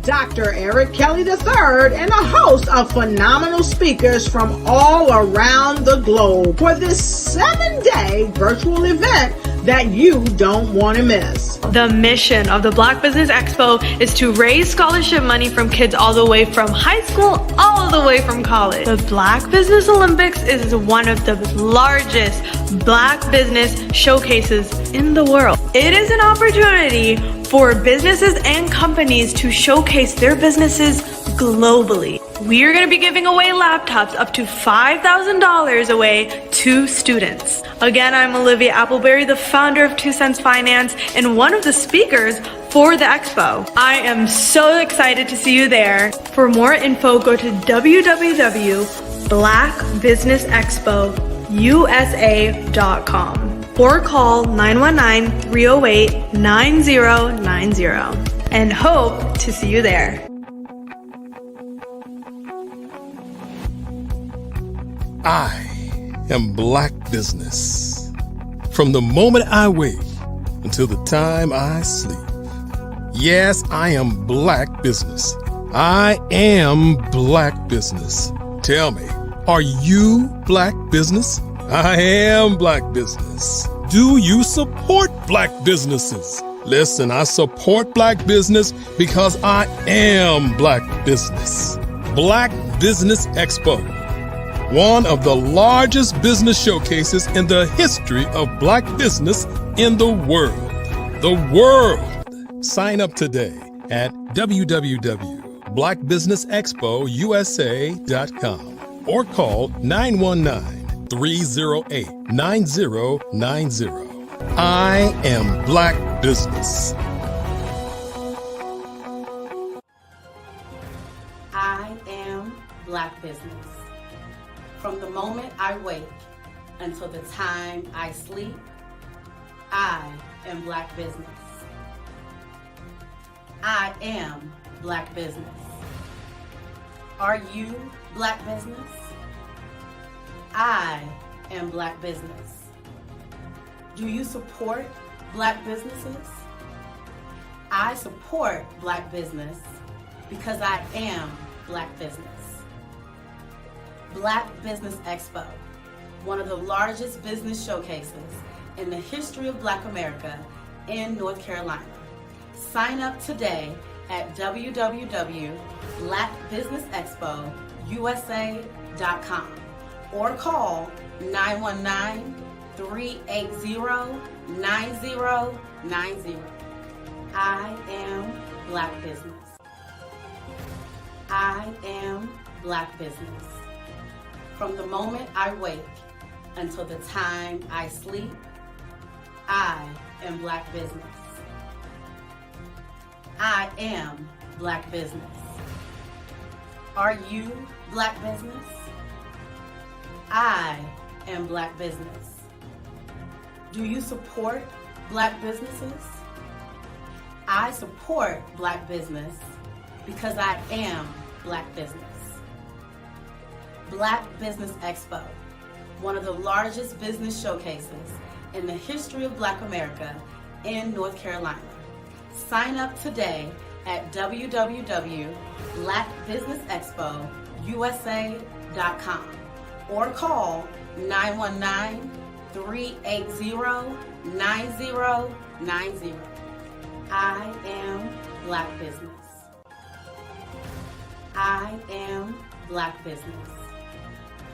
Dr. Eric Kelly III, and a host of phenomenal speakers from all around the globe for this 7-day virtual event that you don't want to miss. The mission of the Black Business Expo is to raise scholarship money from kids all the way from high school all the way from college. The Black Business Olympics is one of the largest Black business showcases in the world. It is an opportunity for businesses and companies to showcase their businesses globally. We are going to be giving away laptops up to $5,000 away to students. Again, I'm Olivia Appleberry, the founder of 2 Cents Finance and one of the speakers for the expo. I am so excited to see you there. For more info, go to www.blackbusinessexpousa.com or call 919-308-9090 and hope to see you there. I am Black Business. From the moment I wake until the time I sleep. Yes, I am Black Business. I am Black Business. Tell me, are you Black Business? I am Black Business. Do you support Black businesses? Listen, I support Black business because I am Black Business. Black Business Expo, one of the largest business showcases in the history of Black business in the world. The world! Sign up today at www.blackbusinessexpousa.com or call 919-308-9090. I am Black Business. I am Black Business. From the moment I wake until the time I sleep, I am Black Business. I am Black Business. Are you Black Business? I am Black Business. Do you support Black businesses? I support Black business because I am Black business. Black Business Expo, one of the largest business showcases in the history of Black America in North Carolina. Sign up today at www.blackbusinessexpousa.com or call 919-380-9090. I am Black Business. I am Black Business. From the moment I wake until the time I sleep, I am Black Business. I am Black Business. Are you Black Business? I am Black Business. Do you support Black businesses? I support Black business because I am Black business. Black Business Expo, one of the largest business showcases in the history of Black America in North Carolina. Sign up today at www.blackbusinessexpousa.com or call 919-380-9090. I am Black Business. I am Black Business.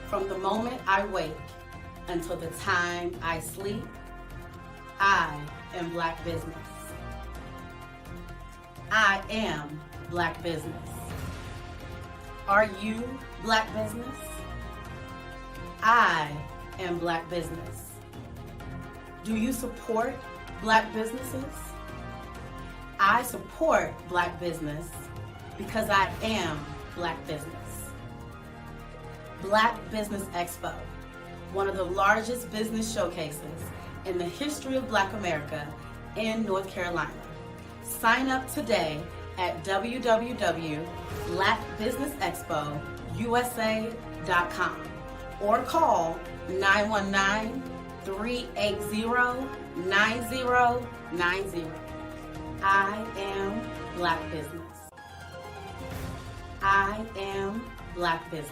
From the moment I wake until the time I sleep, I am Black Business. I am Black Business. Are you Black Business? I am Black Business. Do you support Black businesses? I support Black business because I am Black business. Black Business Expo, one of the largest business showcases in the history of Black America in North Carolina. Sign up today at www.blackbusinessexpousa.com or call 919-380-9090. I am Black Business. I am Black Business.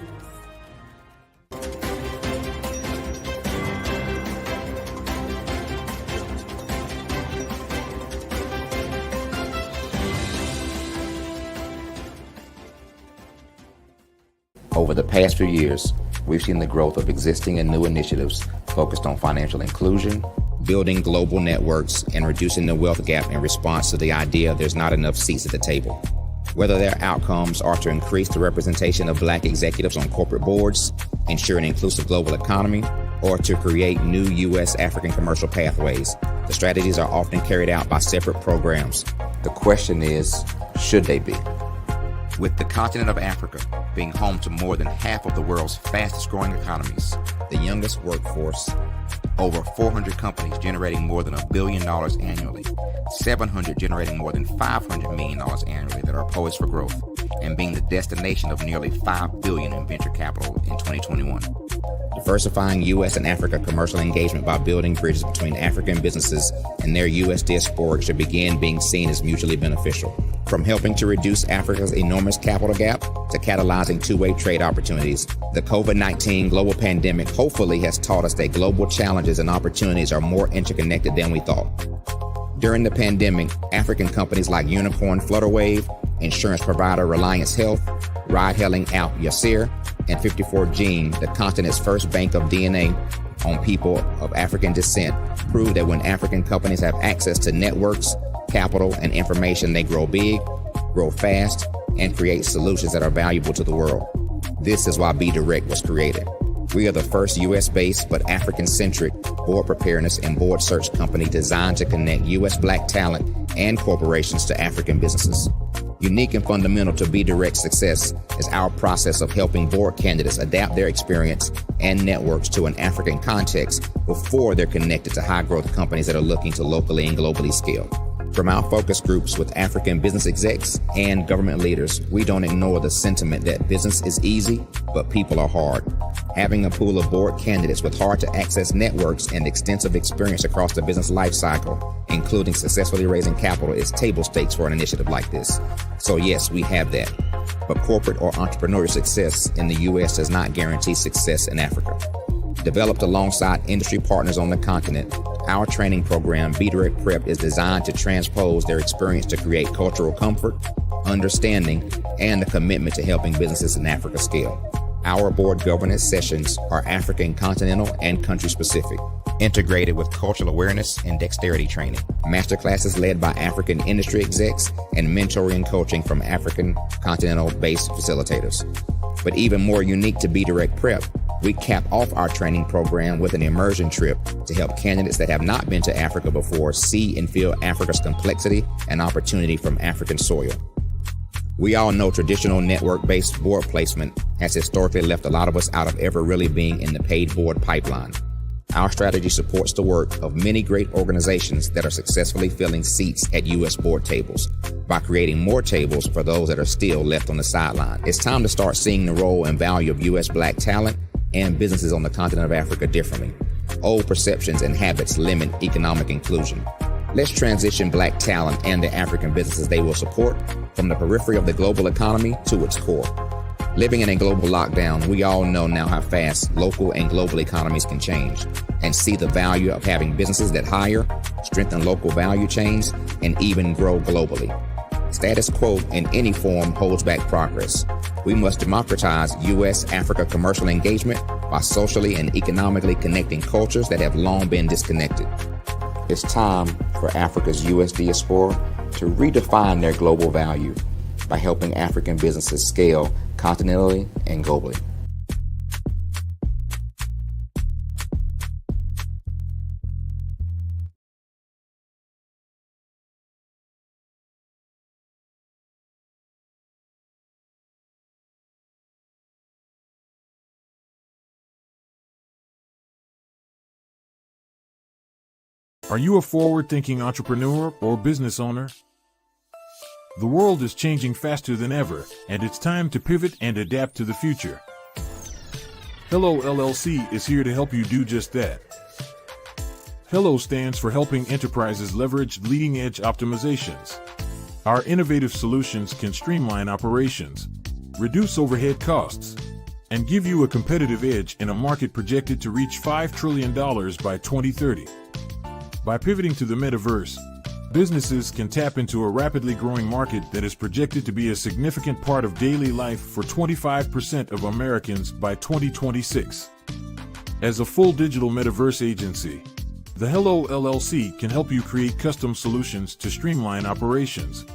Over the past few years, we've seen the growth of existing and new initiatives focused on financial inclusion, building global networks, and reducing the wealth gap in response to the idea there's not enough seats at the table. Whether their outcomes are to increase the representation of Black executives on corporate boards, ensure an inclusive global economy, or to create new U.S. African commercial pathways, the strategies are often carried out by separate programs. The question is, should they be? With the continent of Africa being home to more than half of the world's fastest growing economies, the youngest workforce, over 400 companies generating more than $1 billion annually, 700 generating more than $500 million annually that are poised for growth, and being the destination of nearly $5 billion in venture capital in 2021. Diversifying U.S. and Africa commercial engagement by building bridges between African businesses and their U.S. diaspora should begin being seen as mutually beneficial. From helping to reduce Africa's enormous capital gap to catalyzing two-way trade opportunities, the COVID-19 global pandemic hopefully has taught us that global challenges and opportunities are more interconnected than we thought. During the pandemic, African companies like Unicorn Flutterwave, insurance provider Reliance Health, ride-hailing app Yasir, and 54 Gene, the continent's first bank of DNA on people of African descent, proved that when African companies have access to networks, capital, and information, they grow big, grow fast, and create solutions that are valuable to the world. This is why Be Direct was created. We are the first U.S.-based but African-centric board preparedness and board search company designed to connect U.S. Black talent and corporations to African businesses. Unique and fundamental to Be Direct's success is our process of helping board candidates adapt their experience and networks to an African context before they're connected to high-growth companies that are looking to locally and globally scale. From our focus groups with African business execs and government leaders, we don't ignore the sentiment that business is easy, but people are hard. Having a pool of board candidates with hard-to-access networks and extensive experience across the business life cycle, including successfully raising capital, is table stakes for an initiative like this. So yes, we have that. But corporate or entrepreneurial success in the U.S. does not guarantee success in Africa. Developed alongside industry partners on the continent, our training program, Be Direct Prep, is designed to transpose their experience to create cultural comfort, understanding, and a commitment to helping businesses in Africa scale. Our board governance sessions are African, continental, and country-specific, integrated with cultural awareness and dexterity training, masterclasses led by African industry execs, and mentoring and coaching from African continental-based facilitators. But even more unique to Be Direct Prep, we cap off our training program with an immersion trip to help candidates that have not been to Africa before see and feel Africa's complexity and opportunity from African soil. We all know traditional network-based board placement has historically left a lot of us out of ever really being in the paid board pipeline. Our strategy supports the work of many great organizations that are successfully filling seats at U.S. board tables by creating more tables for those that are still left on the sideline. It's time to start seeing the role and value of U.S. Black talent and businesses on the continent of Africa differently. Old perceptions and habits limit economic inclusion. Let's transition Black talent and the African businesses they will support from the periphery of the global economy to its core. Living in a global lockdown, we all know now how fast local and global economies can change, and see the value of having businesses that hire, strengthen local value chains, and even grow globally. Status quo in any form holds back progress. We must democratize U.S.-Africa commercial engagement by socially and economically connecting cultures that have long been disconnected. It's time for Africa's U.S. diaspora to redefine their global value by helping African businesses scale continentally and globally. Are you a forward-thinking entrepreneur or business owner? The world is changing faster than ever, and it's time to pivot and adapt to the future. Hello LLC is here to help you do just that. Hello stands for helping enterprises leverage leading-edge optimizations. Our innovative solutions can streamline operations, reduce overhead costs, and give you a competitive edge in a market projected to reach $5 trillion by 2030. By pivoting to the metaverse, businesses can tap into a rapidly growing market that is projected to be a significant part of daily life for 25% of Americans by 2026. As a full digital metaverse agency, the Hello LLC can help you create custom solutions to streamline operations,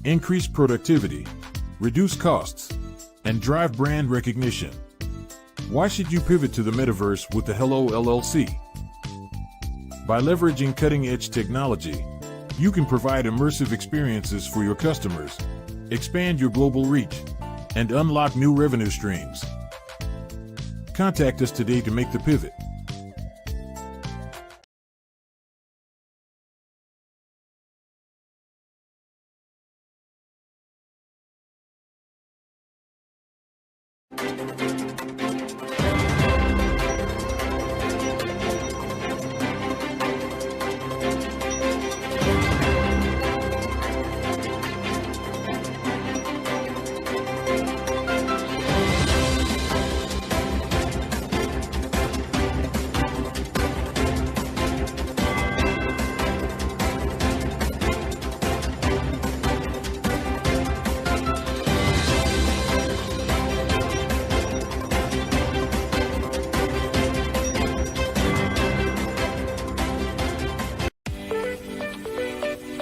increase productivity, reduce costs, and drive brand recognition. Why should you pivot to the metaverse with the Hello LLC? By leveraging cutting-edge technology, you can provide immersive experiences for your customers, expand your global reach, and unlock new revenue streams. Contact us today to make the pivot.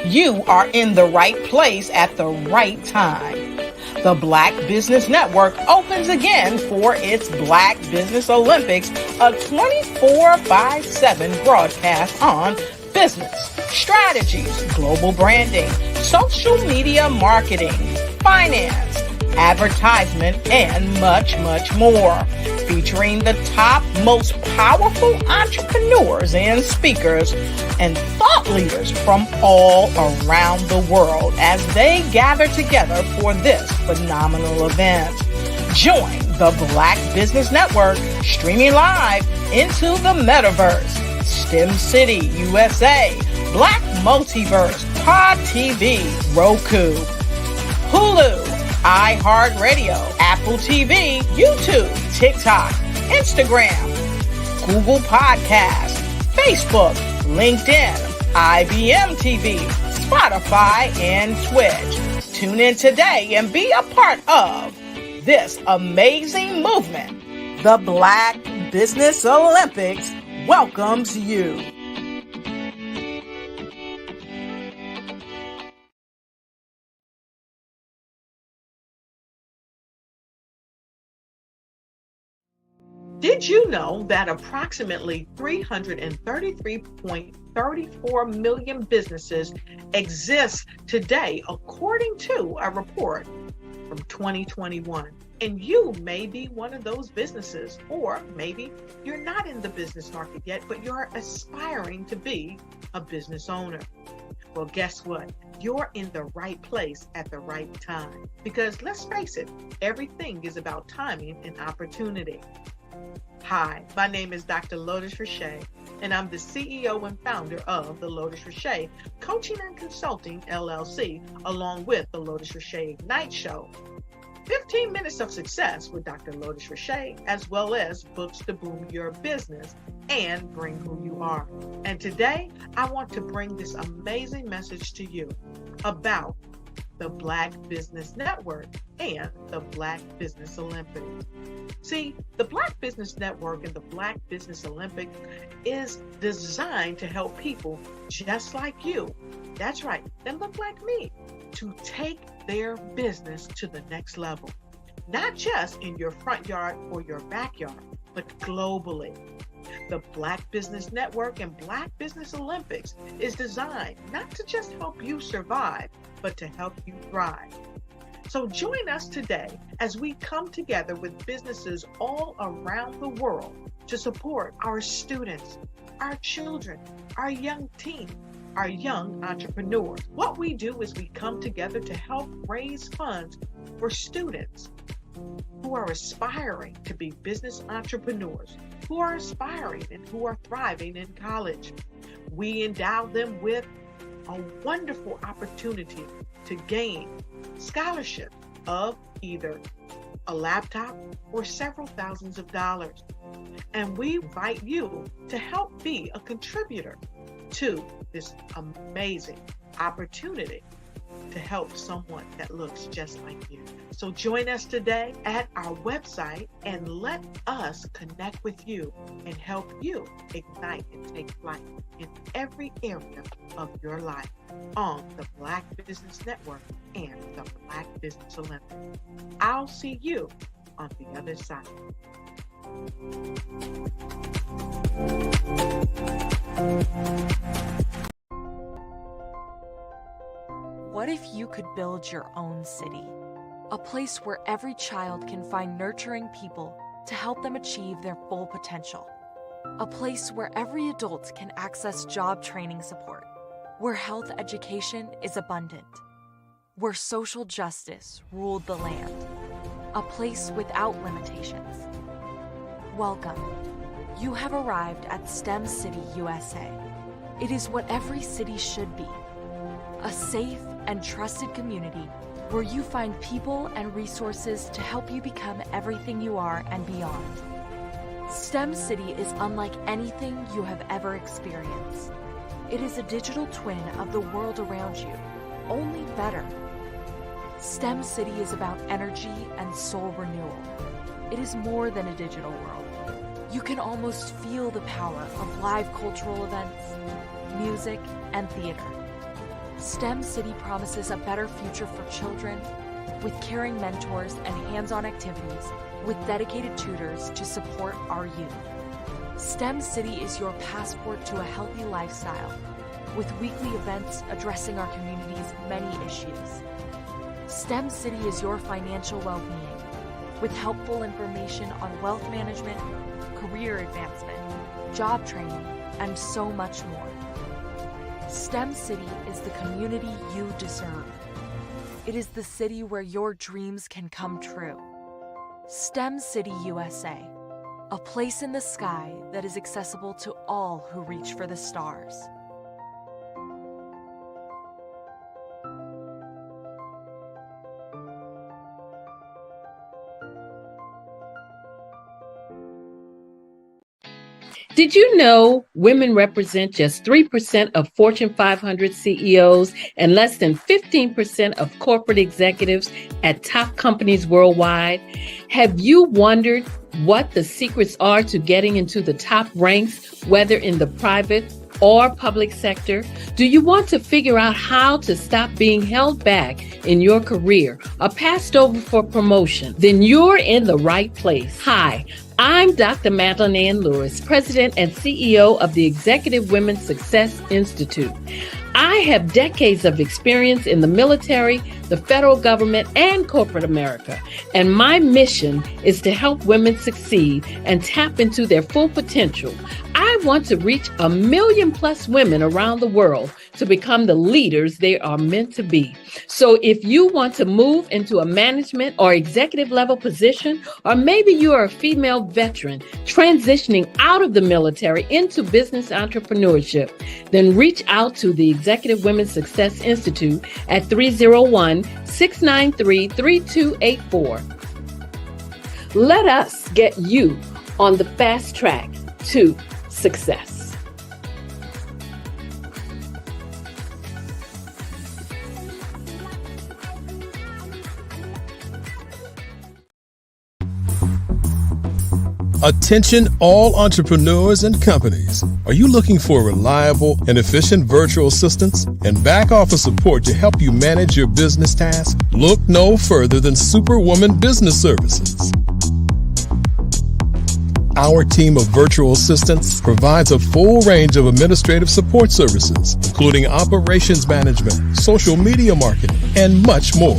You are in the right place at the right time. The Black Business Network opens again for its Black Business Olympics, a 24/7 broadcast on business, strategies, global branding, social media marketing, finance, advertisement, and much, much more. Featuring the top, most powerful entrepreneurs and speakers and thought leaders from all around the world as they gather together for this phenomenal event. Join the Black Business Network streaming live into the metaverse, STEM City USA, Black Multiverse, Pod TV, Roku, Hulu, iHeartRadio, Apple TV, YouTube, TikTok, Instagram, Google Podcasts, Facebook, LinkedIn, IBM TV, Spotify, and Twitch. Tune in today and be a part of this amazing movement. The Black Business Olympics welcomes you. Did you know that approximately 333.34 million businesses exist today, according to a report from 2021? And you may be one of those businesses, or maybe you're not in the business market yet, but you're aspiring to be a business owner. Well, guess what? You're in the right place at the right time. Because let's face it, everything is about timing and opportunity. Hi, my name is Dr. Lotus Richey, and I'm the CEO and founder of the Lotus Richey Coaching and Consulting LLC, along with the Lotus Richey Ignite Show. 15 minutes of success with Dr. Lotus Richey, as well as books to boom your business and bring who you are. And today, I want to bring this amazing message to you about the Black Business Network and the Black Business Olympics. See, the Black Business Network and the Black Business Olympics is designed to help people just like you, that's right, that look like me, to take their business to the next level. Not just in your front yard or your backyard, but globally. The Black Business Network and Black Business Olympics is designed not to just help you survive, but to help you thrive. So join us today as we come together with businesses all around the world to support our students, our children, our young teens, our young entrepreneurs. What we do is we come together to help raise funds for students who are aspiring to be business entrepreneurs, who are aspiring and who are thriving in college. We endow them with a wonderful opportunity to gain scholarship of either a laptop, or several thousands of dollars. And we invite you to help be a contributor to this amazing opportunity to help someone that looks just like you. So join us today at our website and let us connect with you and help you ignite and take flight in every area of your life on the Black Business Network and the Black Business Olympics. I'll see you on the other side. What if you could build your own city? A place where every child can find nurturing people to help them achieve their full potential. A place where every adult can access job training support. Where health education is abundant. Where social justice ruled the land. A place without limitations. Welcome. You have arrived at STEM City USA. It is what every city should be. A safe and trusted community where you find people and resources to help you become everything you are and beyond. STEM City is unlike anything you have ever experienced. It is a digital twin of the world around you, only better. STEM City is about energy and soul renewal. It is more than a digital world. You can almost feel the power of live cultural events, music, and theater. STEM City promises a better future for children with caring mentors and hands-on activities with dedicated tutors to support our youth. STEM City is your passport to a healthy lifestyle with weekly events addressing our community's many issues. STEM City is your financial well-being with helpful information on wealth management, career advancement, job training, and so much more. STEM City is the community you deserve. It is the city where your dreams can come true. STEM City USA, a place in the sky that is accessible to all who reach for the stars. Did you know women represent just 3% of Fortune 500 CEOs and less than 15% of corporate executives at top companies worldwide? Have you wondered what the secrets are to getting into the top ranks, whether in the private or public sector? Do you want to figure out how to stop being held back in your career or passed over for promotion? Then you're in the right place. Hi, I'm Dr. Madeline Ann Lewis, President and CEO of the Executive Women's Success Institute. I have decades of experience in the military, the federal government, and corporate America, and my mission is to help women succeed and tap into their full potential. I want to reach 1 million plus women around the world to become the leaders they are meant to be. So if you want to move into a management or executive level position, or maybe you are a female veteran transitioning out of the military into business entrepreneurship, then reach out to the Executive Women's Success Institute at 301-693-3284. Let us get you on the fast track to success. Attention all entrepreneurs and companies. Are you looking for reliable and efficient virtual assistants and back office support to help you manage your business tasks? Look no further than Superwoman Business Services. Our team of virtual assistants provides a full range of administrative support services, including operations management, social media marketing, and much more.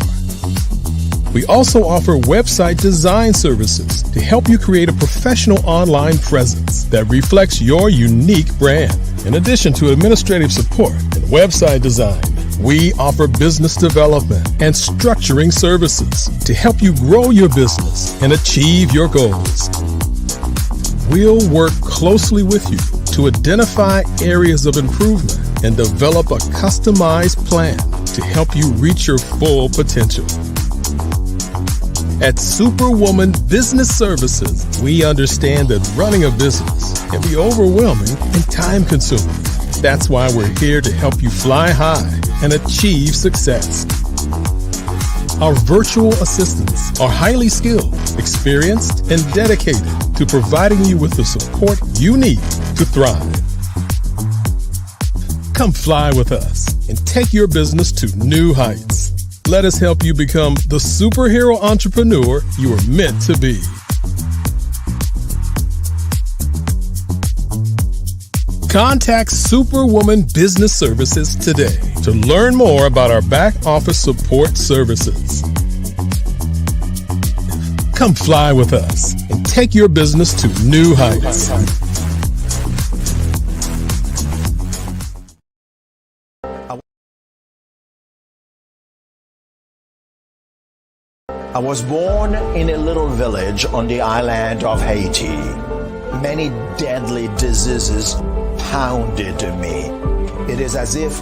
We also offer website design services to help you create a professional online presence that reflects your unique brand. In addition to administrative support and website design, we offer business development and structuring services to help you grow your business and achieve your goals. We'll work closely with you to identify areas of improvement and develop a customized plan to help you reach your full potential. At Superwoman Business Services, we understand that running a business can be overwhelming and time-consuming. That's why we're here to help you fly high and achieve success. Our virtual assistants are highly skilled, experienced, and dedicated to providing you with the support you need to thrive. Come fly with us and take your business to new heights. Let us help you become the superhero entrepreneur you are meant to be. Contact Superwoman Business Services today to learn more about our back office support services. Come fly with us and take your business to new heights. I was born in a little village on the island of Haiti. Many deadly diseases pounded me. It is as if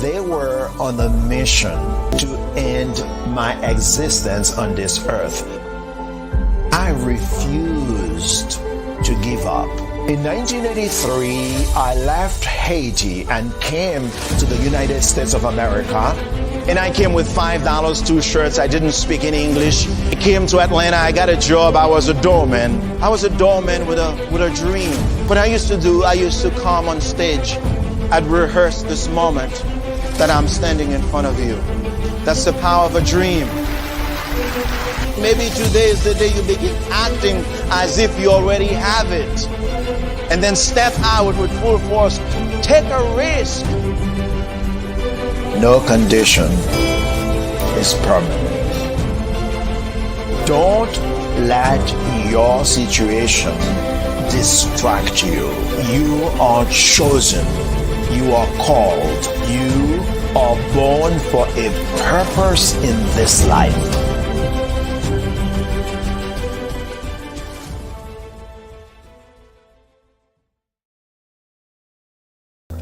they were on a mission to end my existence on this earth. I refused to give up. In 1983, I left Haiti and came to the United States of America. And I came with $5, 2 shirts. I didn't speak any English. I came to Atlanta. I got a job. I was a doorman. I was a doorman with a dream. What I used to come on stage. I'd rehearse this moment that I'm standing in front of you. That's the power of a dream. Maybe today is the day you begin acting as if you already have it. And then step out with full force. Take a risk. No condition is permanent. Don't let your situation distract you. You are chosen. You are called. You are born for a purpose in this life.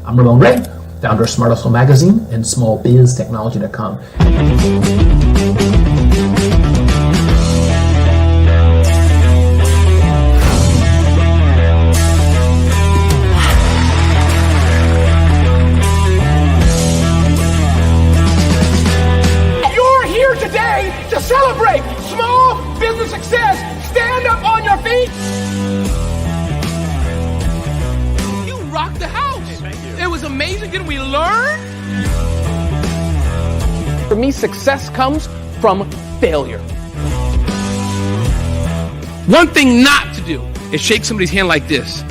I'm Ramon Ray, founder of Smart Hustle Magazine and smallbiztechnology.com. You're here today to celebrate small business success. Stand up on your feet. You rocked the house. It was amazing. Didn't we learn? For me, success comes from failure. One thing not to do is shake somebody's hand like this.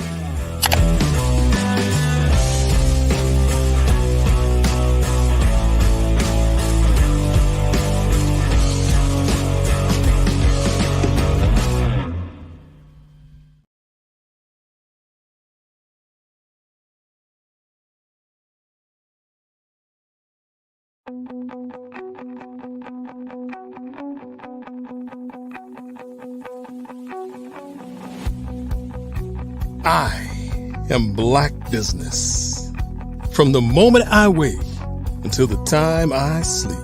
I am Black Business. From the moment I wake until the time I sleep.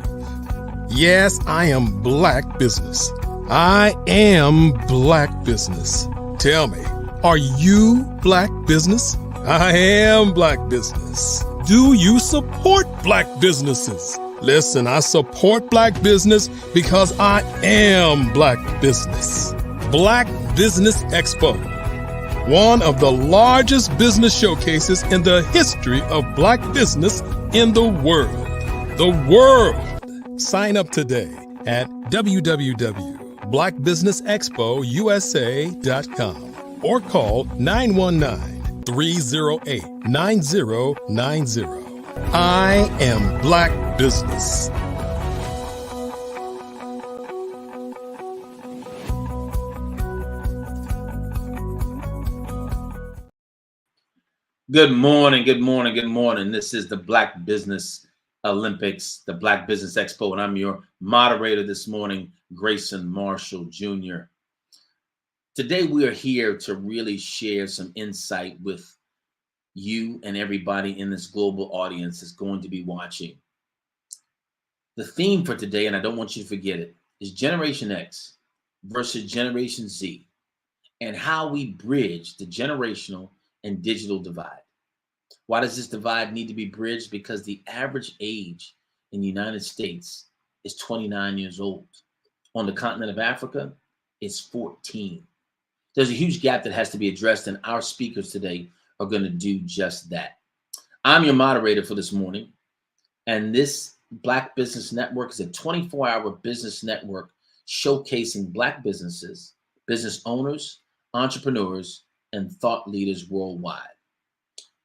Yes, I am Black Business. I am Black Business. Tell me, are you Black Business? I am Black Business. Do you support Black businesses? Listen, I support Black business because I am Black Business. Black Business Expo, one of the largest business showcases in the history of Black business in the world. The world! Sign up today at www.blackbusinessexpousa.com or call 919-308-9090. I am Black Business. Good morning, good morning, good morning. This is the Black Business Olympics, the Black Business Expo, and I'm your moderator this morning, Grayson Marshall Jr. Today, we are here to really share some insight with you and everybody in this global audience that's going to be watching. The theme for today, and I don't want you to forget it, is Generation X, versus Generation Z and how we bridge the generational and digital divide. Why does this divide need to be bridged? Because the average age in the United States is 29 years old. On the continent of Africa, it's 14. There's a huge gap that has to be addressed, and our speakers today are going to do just that. I'm your moderator for this morning, and this Black Business Network is a 24-hour business network showcasing Black businesses, business owners, entrepreneurs, and thought leaders worldwide.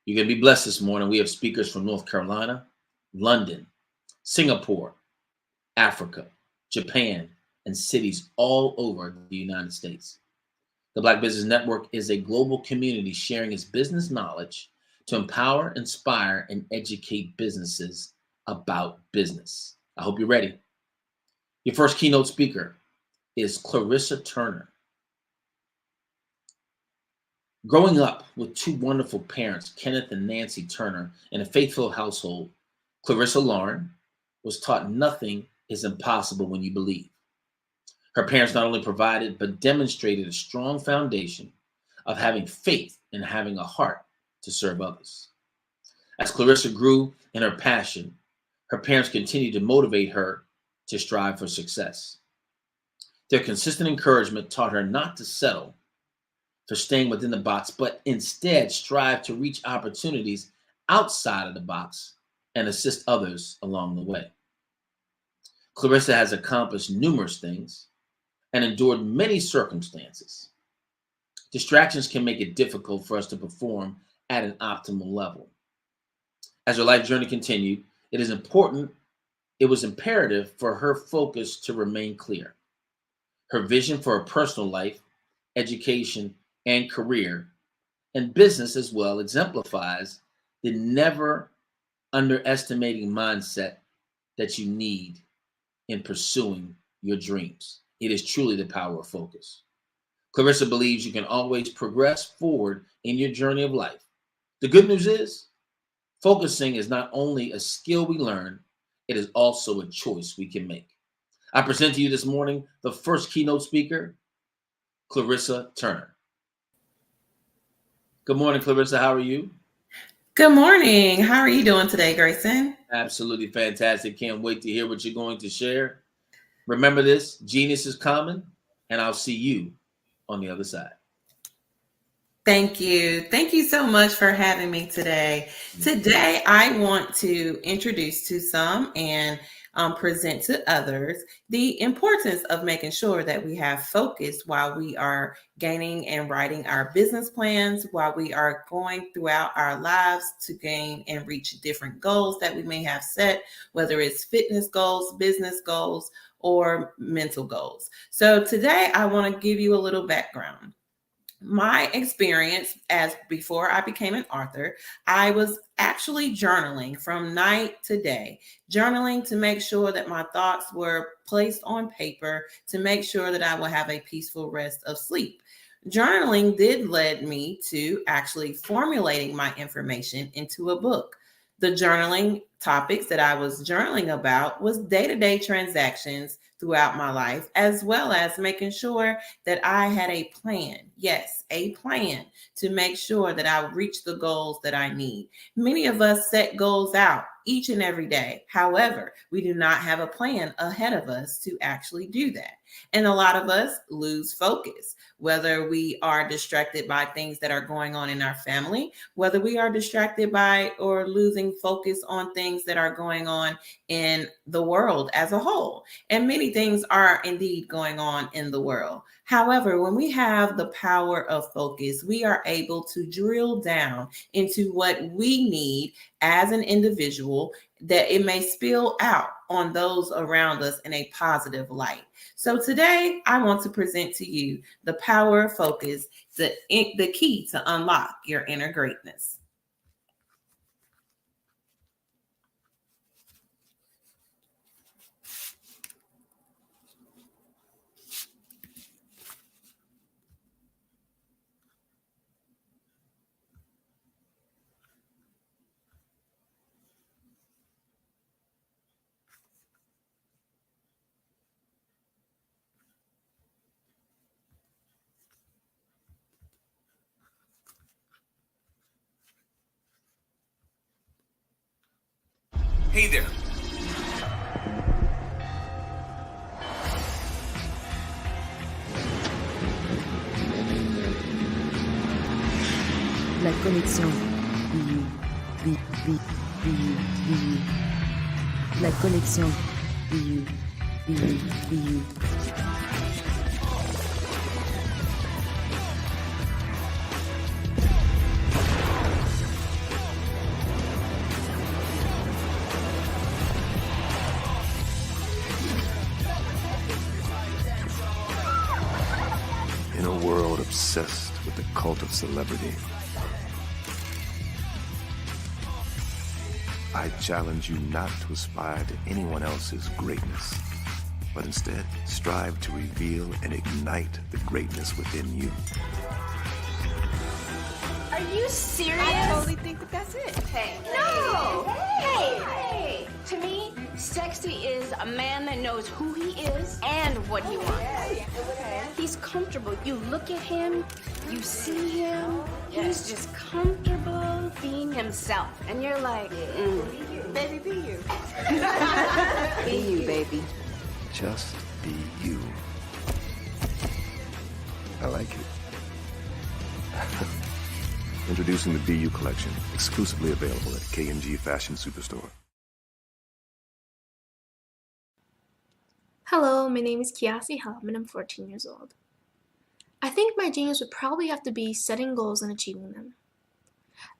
You're going to be blessed this morning. We have speakers from North Carolina, London, Singapore, Africa, Japan, and cities all over the United States. The Black Business Network is a global community sharing its business knowledge to empower, inspire, and educate businesses about business. I hope you're ready. Your first keynote speaker is Clarissa Turner. Growing up with two wonderful parents, Kenneth and Nancy Turner, in a faithful household, Clarissa Lauren was taught nothing is impossible when you believe. Her parents not only provided, but demonstrated a strong foundation of having faith and having a heart to serve others. As Clarissa grew in her passion, her parents continued to motivate her to strive for success. Their consistent encouragement taught her not to settle for staying within the box, but instead strive to reach opportunities outside of the box and assist others along the way. Clarissa has accomplished numerous things and endured many circumstances. Distractions can make it difficult for us to perform at an optimal level. As her life journey continued, it was imperative for her focus to remain clear. Her vision for her personal life, education, and career, and business as well, exemplifies the never underestimating mindset that you need in pursuing your dreams. It is truly the power of focus. Clarissa believes you can always progress forward in your journey of life. The good news is, focusing is not only a skill we learn, it is also a choice we can make. I present to you this morning the first keynote speaker, Clarissa Turner. Good morning, Clarissa. How are you? Good morning. How are you doing today, Grayson? Absolutely fantastic. Can't wait to hear what you're going to share. Remember this, genius is common, and I'll see you on the other side. Thank you. Thank you so much for having me today. Today, I want to introduce to some and present to others the importance of making sure that we have focus while we are gaining and writing our business plans, while we are going throughout our lives to gain and reach different goals that we may have set, whether it's fitness goals, business goals, or mental goals. So today, I want to give you a little background. My experience as before I became an author, I was actually journaling from night to day, journaling to make sure that my thoughts were placed on paper, to make sure that I will have a peaceful rest of sleep. Journaling did lead me to actually formulating my information into a book. The journaling topics that I was journaling about was day-to-day transactions throughout my life, as well as making sure that I had a plan. Yes, a plan to make sure that I reach the goals that I need. Many of us set goals out each and every day. However, we do not have a plan ahead of us to actually do that. And a lot of us lose focus, whether we are distracted by things that are going on in our family, whether we are distracted by or losing focus on things that are going on in the world as a whole. And many things are indeed going on in the world. However, when we have the power of focus, we are able to drill down into what we need as an individual, that it may spill out on those around us in a positive light. So today, I want to present to you the power of focus, the key to unlock your inner greatness. Hey there. La connexion. La connexion. In a world obsessed with the cult of celebrity, I challenge you not to aspire to anyone else's greatness, but instead strive to reveal and ignite the greatness within you. Are you serious? I totally think that's it. Hey. No! Hey! To me, sexy is a man that knows who he is and what he wants. He's comfortable. You look at him, you see him, he's just comfortable being himself. And you're like, Baby, be you. Be you, baby. Just be you. I like it. Introducing the Be You collection, exclusively available at K&G Fashion Superstore. Hello, my name is Kiasi Helm and I'm 14 years old. I think my genius would probably have to be setting goals and achieving them.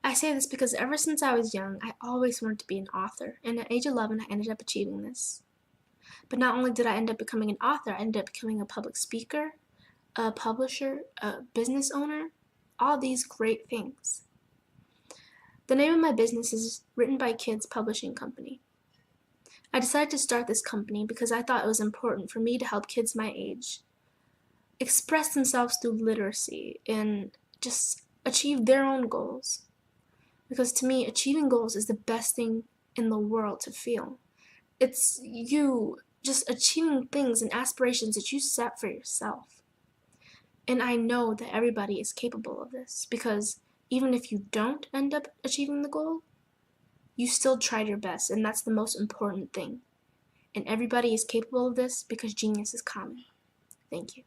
I say this because ever since I was young, I always wanted to be an author, and at age 11, I ended up achieving this. But not only did I end up becoming an author, I ended up becoming a public speaker, a publisher, a business owner, all these great things. The name of my business is Written by Kids Publishing Company. I decided to start this company because I thought it was important for me to help kids my age express themselves through literacy and just achieve their own goals. Because to me, achieving goals is the best thing in the world to feel. It's you just achieving things and aspirations that you set for yourself. And I know that everybody is capable of this because even if you don't end up achieving the goal, you still tried your best, and that's the most important thing. And everybody is capable of this because genius is common. Thank you.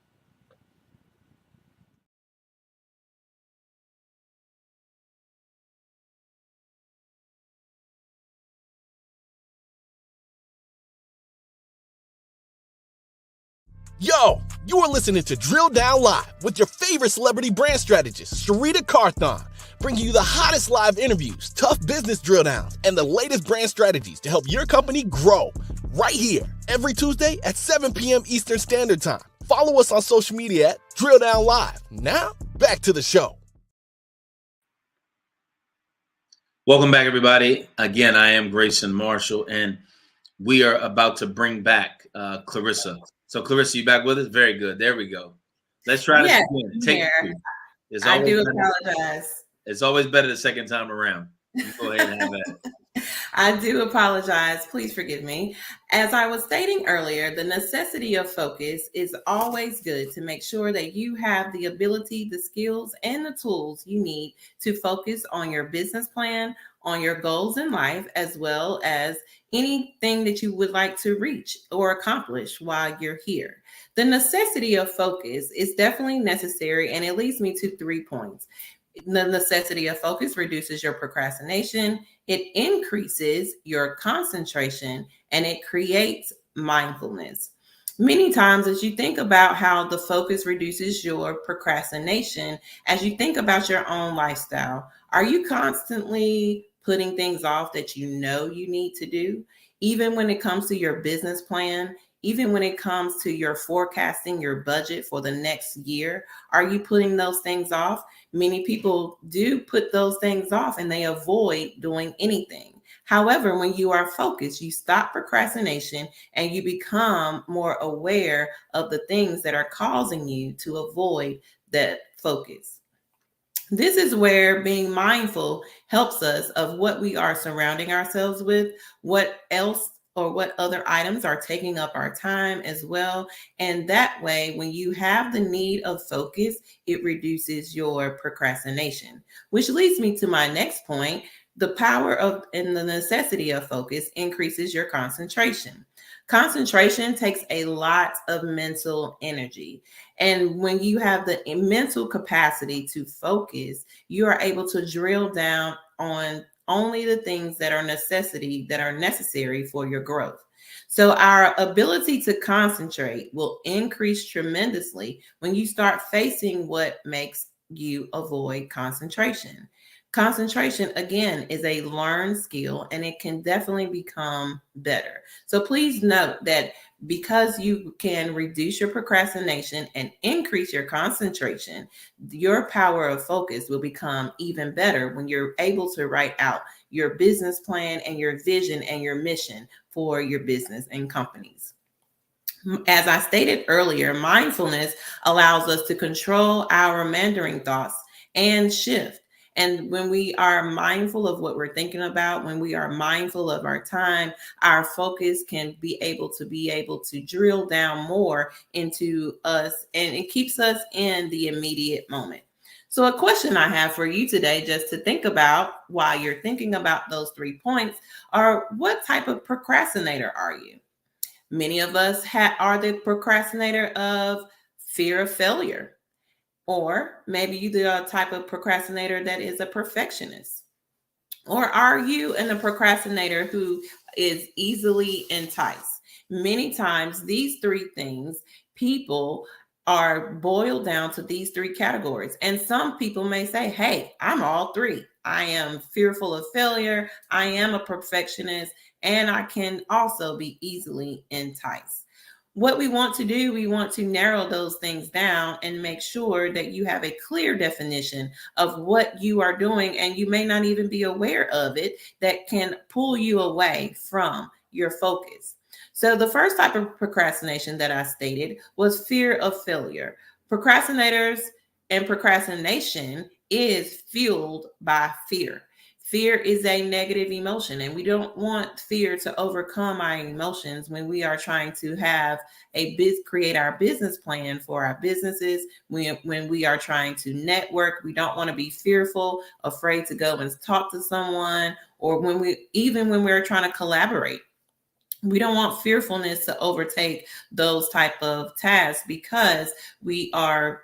Yo, you are listening to Drill Down Live with your favorite celebrity brand strategist, Sharita Carthon, bringing you the hottest live interviews, tough business drill downs, and the latest brand strategies to help your company grow. Right here, every Tuesday at 7 p.m. Eastern Standard Time. Follow us on social media at Drill Down Live. Now, back to the show. Welcome back, everybody. Again, I am Grayson Marshall, and we are about to bring back Clarissa. So, Clarissa, you back with us? Very good. There we go. Let's try this again. Take it. I do apologize. It's always better the second time around. You go ahead and have that. I do apologize. Please forgive me. As I was stating earlier, the necessity of focus is always good to make sure that you have the ability, the skills, and the tools you need to focus on your business plan, on your goals in life, as well as anything that you would like to reach or accomplish while you're here. The necessity of focus is definitely necessary, and it leads me to 3 points. The necessity of focus reduces your procrastination, it increases your concentration, and it creates mindfulness. Many times, as you think about how the focus reduces your procrastination, as you think about your own lifestyle, are you constantly putting things off that you know you need to do? Even when it comes to your business plan, even when it comes to your forecasting, your budget for the next year, are you putting those things off? Many people do put those things off and they avoid doing anything. However, when you are focused, you stop procrastination and you become more aware of the things that are causing you to avoid that focus. This is where being mindful helps us of what we are surrounding ourselves with, what else or what other items are taking up our time as well. And that way, when you have the need of focus, it reduces your procrastination, which leads me to my next point. The power of and the necessity of focus increases your concentration. Concentration takes a lot of mental energy. And when you have the mental capacity to focus, you are able to drill down on only the things that are necessary for your growth. So our ability to concentrate will increase tremendously when you start facing what makes you avoid concentration. Concentration, again, is a learned skill and it can definitely become better. So please note that because you can reduce your procrastination and increase your concentration, your power of focus will become even better when you're able to write out your business plan and your vision and your mission for your business and companies. As I stated earlier, mindfulness allows us to control our meandering thoughts and shift. And when we are mindful of what we're thinking about, when we are mindful of our time, our focus can be able to drill down more into us, and it keeps us in the immediate moment. So a question I have for you today, just to think about while you're thinking about those 3 points, are what type of procrastinator are you? Many of us are the procrastinator of fear of failure. Or maybe you're the type of procrastinator that is a perfectionist. Or are you a procrastinator who is easily enticed? Many times, these 3 things, people are boiled down to these 3 categories. And some people may say, hey, I'm all 3. I am fearful of failure. I am a perfectionist. And I can also be easily enticed. What we want to do, we want to narrow those things down and make sure that you have a clear definition of what you are doing, and you may not even be aware of it, that can pull you away from your focus. So the first type of procrastination that I stated was fear of failure. Procrastinators and procrastination is fueled by fear. Fear is a negative emotion, and we don't want fear to overcome our emotions when we are trying to have create our business plan for our businesses. When we are trying to network, we don't want to be fearful, afraid to go and talk to someone, or when we're trying to collaborate. We don't want fearfulness to overtake those type of tasks because we are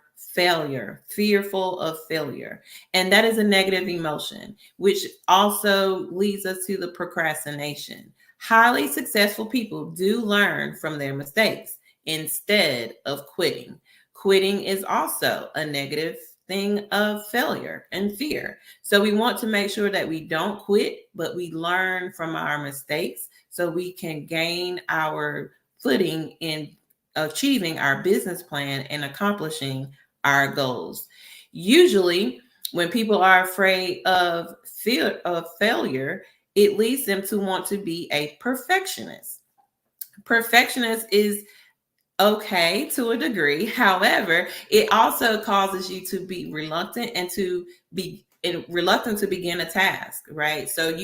fearful of failure. And that is a negative emotion, which also leads us to the procrastination. Highly successful people do learn from their mistakes instead of quitting. Quitting is also a negative thing of failure and fear. So we want to make sure that we don't quit, but we learn from our mistakes so we can gain our footing in achieving our business plan and accomplishing our goals. Usually, when people are afraid of fear of failure, it leads them to want to be a perfectionist. Perfectionist is okay to a degree. However, it also causes you to be reluctant to begin a task, right? So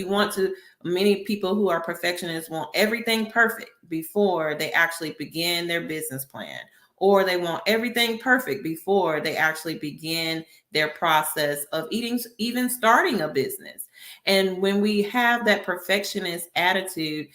many people who are perfectionists want everything perfect before they actually begin their business plan, or they want everything perfect before they actually begin their process of even starting a business. And when we have that perfectionist attitude,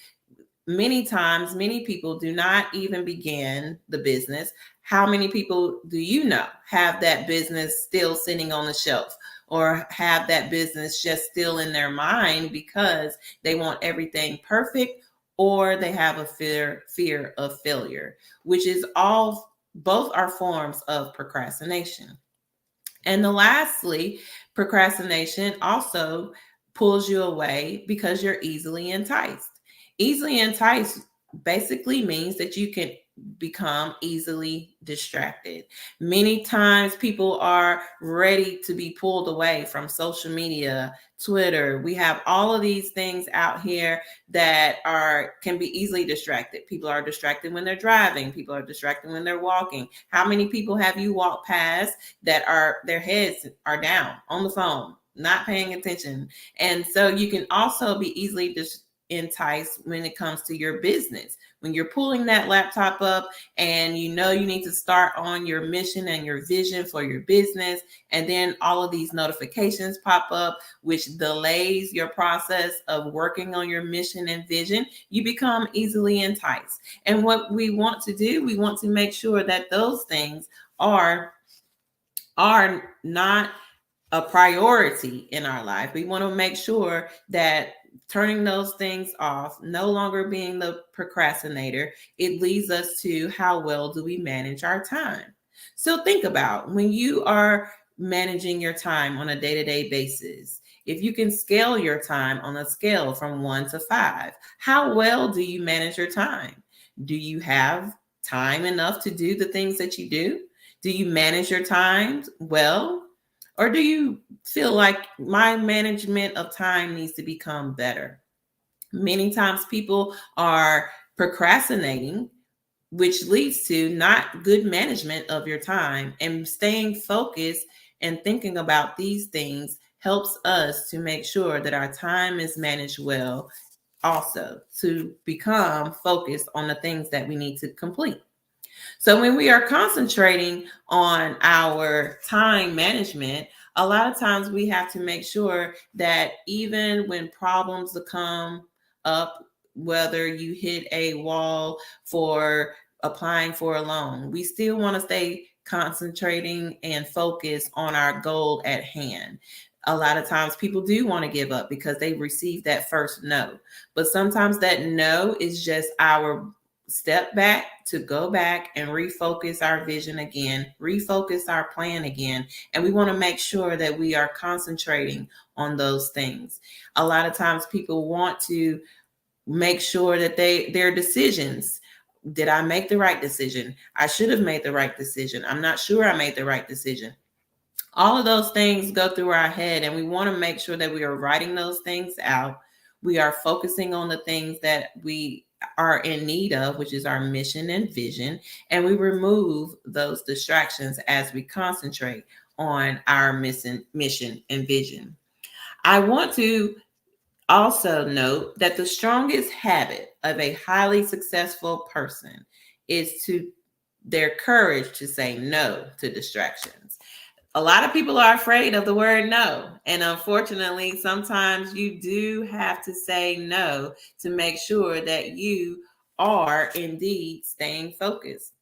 many times, many people do not even begin the business. How many people do you know have that business still sitting on the shelf, or have that business just still in their mind because they want everything perfect, or they have a fear of failure, which is both are forms of procrastination. And lastly, procrastination also pulls you away because you're easily enticed. Easily enticed basically means that you can become easily distracted. Many times people are ready to be pulled away from social media, Twitter. We have all of these things out here that can be easily distracted. People are distracted when they're driving. People are distracted when they're walking. How many people have you walked past that their heads are down on the phone, not paying attention? And so you can also be easily enticed when it comes to your business. When you're pulling that laptop up and you know you need to start on your mission and your vision for your business, and then all of these notifications pop up, which delays your process of working on your mission and vision, you become easily enticed. And what we want to do, we want to make sure that those things are not a priority in our life. We want to make sure that turning those things off, no longer being the procrastinator, it leads us to how well do we manage our time. So think about when you are managing your time on a day-to-day basis. If you can scale your time on a scale from 1 to 5, how well do you manage your time? Do you have time enough to do the things that you do? Do you manage your time well? Or do you feel like my management of time needs to become better? Many times people are procrastinating, which leads to not good management of your time. And staying focused and thinking about these things helps us to make sure that our time is managed well, also to become focused on the things that we need to complete. So when we are concentrating on our time management, a lot of times we have to make sure that even when problems come up, whether you hit a wall for applying for a loan, we still want to stay concentrating and focused on our goal at hand. A lot of times people do want to give up because they received that first no, but sometimes that no is just our step back to go back and refocus our vision again, refocus our plan again. And we want to make sure that we are concentrating on those things. A lot of times people want to make sure that their decisions, did I make the right decision? I should have made the right decision. I'm not sure I made the right decision. All of those things go through our head, and we want to make sure that we are writing those things out. We are focusing on the things that we are in need of, which is our mission and vision, and we remove those distractions as we concentrate on our mission and vision. I want to also note that the strongest habit of a highly successful person is their courage to say no to distractions. A lot of people are afraid of the word no. And unfortunately, sometimes you do have to say no to make sure that you are indeed staying focused.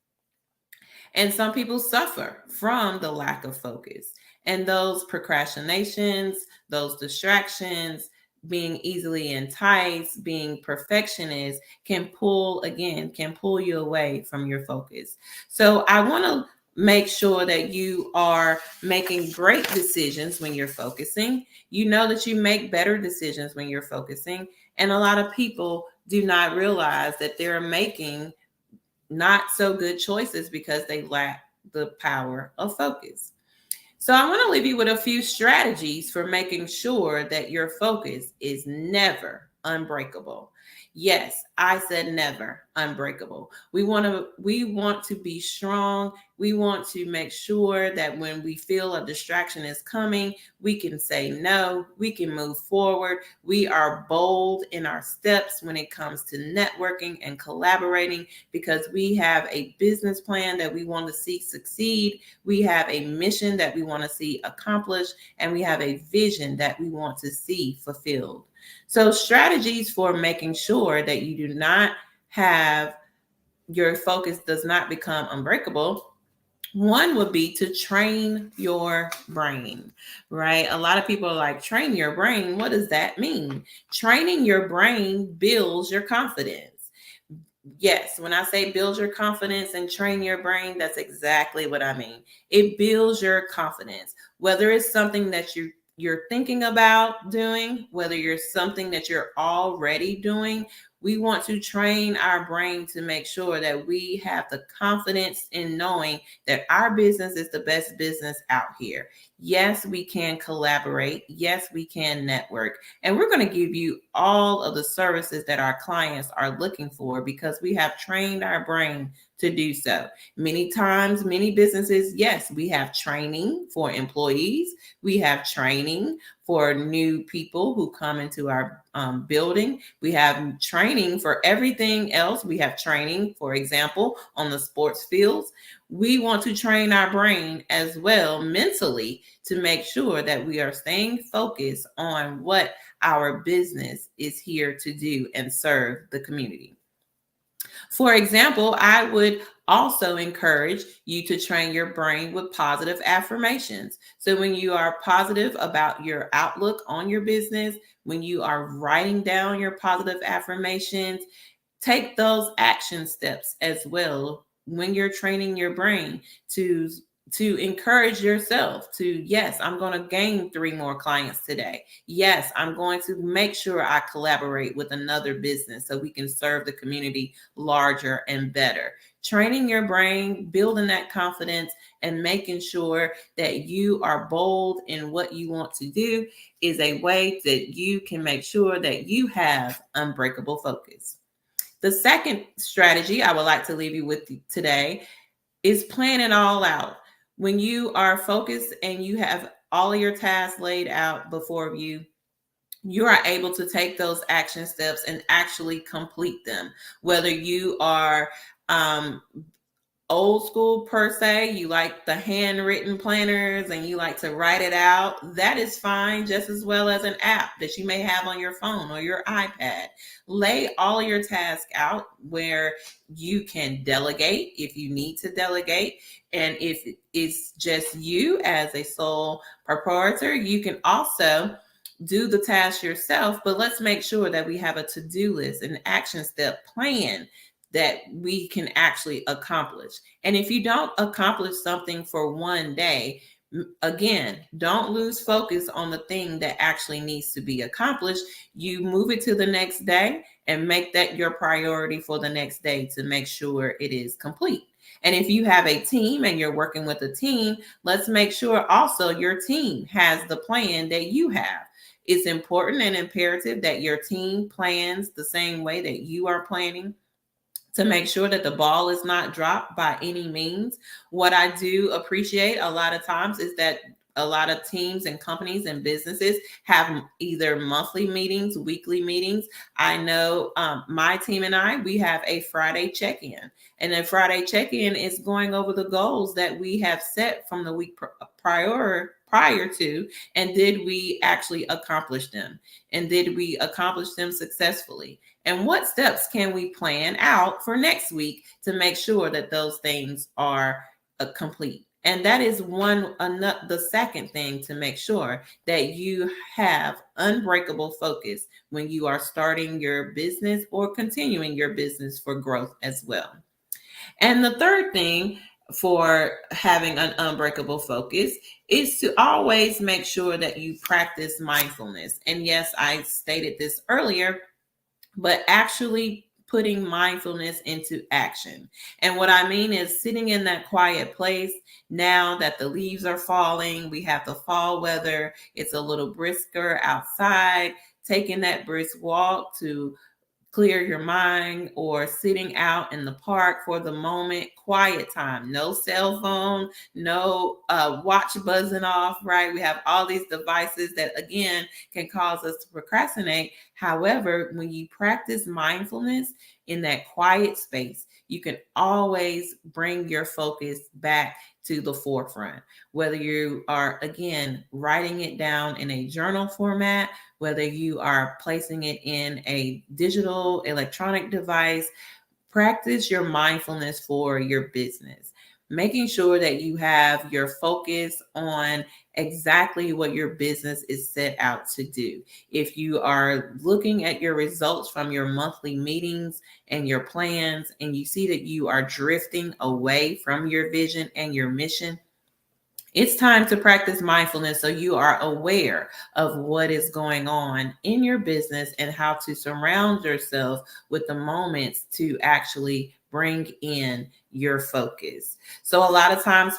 And some people suffer from the lack of focus. And those procrastinations, those distractions, being easily enticed, being perfectionist can pull you away from your focus. So I want to make sure that you are making great decisions when you're focusing. You know that you make better decisions when you're focusing. And a lot of people do not realize that they're making not so good choices because they lack the power of focus. So I want to leave you with a few strategies for making sure that your focus is never unbreakable. Yes, I said never unbreakable. We want to be strong. We want to make sure that when we feel a distraction is coming, we can say no, we can move forward. We are bold in our steps when it comes to networking and collaborating because we have a business plan that we want to see succeed. We have a mission that we want to see accomplished, and we have a vision that we want to see fulfilled. So strategies for making sure that you do not have your focus does not become unbreakable. One would be to train your brain, right? A lot of people are like, train your brain. What does that mean? Training your brain builds your confidence. Yes, when I say build your confidence and train your brain, that's exactly what I mean. It builds your confidence, whether it's something that you're thinking about doing, whether you're something that you're already doing. We want to train our brain to make sure that we have the confidence in knowing that our business is the best business out here. Yes, we can collaborate. Yes, we can network. And we're going to give you all of the services that our clients are looking for because we have trained our brain to do so. Many times, many businesses, yes, we have training for employees. We have training for new people who come into our building. We have training for everything else. We have training, for example, on the sports fields. We want to train our brain as well mentally to make sure that we are staying focused on what our business is here to do and serve the community. For example, I would also encourage you to train your brain with positive affirmations. So when you are positive about your outlook on your business, when you are writing down your positive affirmations, take those action steps as well when you're training your brain to encourage yourself to, yes, I'm going to gain 3 more clients today. Yes, I'm going to make sure I collaborate with another business so we can serve the community larger and better. Training your brain, building that confidence, and making sure that you are bold in what you want to do is a way that you can make sure that you have unbreakable focus. The second strategy I would like to leave you with today is plan it all out. When you are focused and you have all of your tasks laid out before you, you are able to take those action steps and actually complete them. Whether you are old school per se, you like the handwritten planners and you like to write it out, that is fine, just as well as an app that you may have on your phone or your iPad. Lay all your tasks out where you can delegate if you need to delegate. And if it's just you as a sole proprietor, you can also do the task yourself, but let's make sure that we have a to-do list, an action step plan that we can actually accomplish. And if you don't accomplish something for one day, again, don't lose focus on the thing that actually needs to be accomplished. You move it to the next day and make that your priority for the next day to make sure it is complete. And if you have a team and you're working with a team, let's make sure also your team has the plan that you have. It's important and imperative that your team plans the same way that you are planning, to make sure that the ball is not dropped by any means. What I do appreciate a lot of times is that a lot of teams and companies and businesses have either monthly meetings, weekly meetings. I know my team and I, we have a Friday check-in. And a Friday check-in is going over the goals that we have set from the week prior to, and did we actually accomplish them? And did we accomplish them successfully? And what steps can we plan out for next week to make sure that those things are complete? And that is the second thing to make sure that you have unbreakable focus when you are starting your business or continuing your business for growth as well. And the third thing for having an unbreakable focus is to always make sure that you practice mindfulness. And yes, I stated this earlier, but actually putting mindfulness into action. And what I mean is sitting in that quiet place now that the leaves are falling, we have the fall weather, it's a little brisker outside, taking that brisk walk to clear your mind, or sitting out in the park for the moment, quiet time, no cell phone, no watch buzzing off, right? We have all these devices that, again, can cause us to procrastinate. However, when you practice mindfulness in that quiet space, you can always bring your focus back to the forefront. Whether you are, again, writing it down in a journal format, whether you are placing it in a digital electronic device, practice your mindfulness for your business. Making sure that you have your focus on exactly what your business is set out to do. If you are looking at your results from your monthly meetings and your plans, and you see that you are drifting away from your vision and your mission, it's time to practice mindfulness so you are aware of what is going on in your business and how to surround yourself with the moments to actually bring in your focus. So a lot of times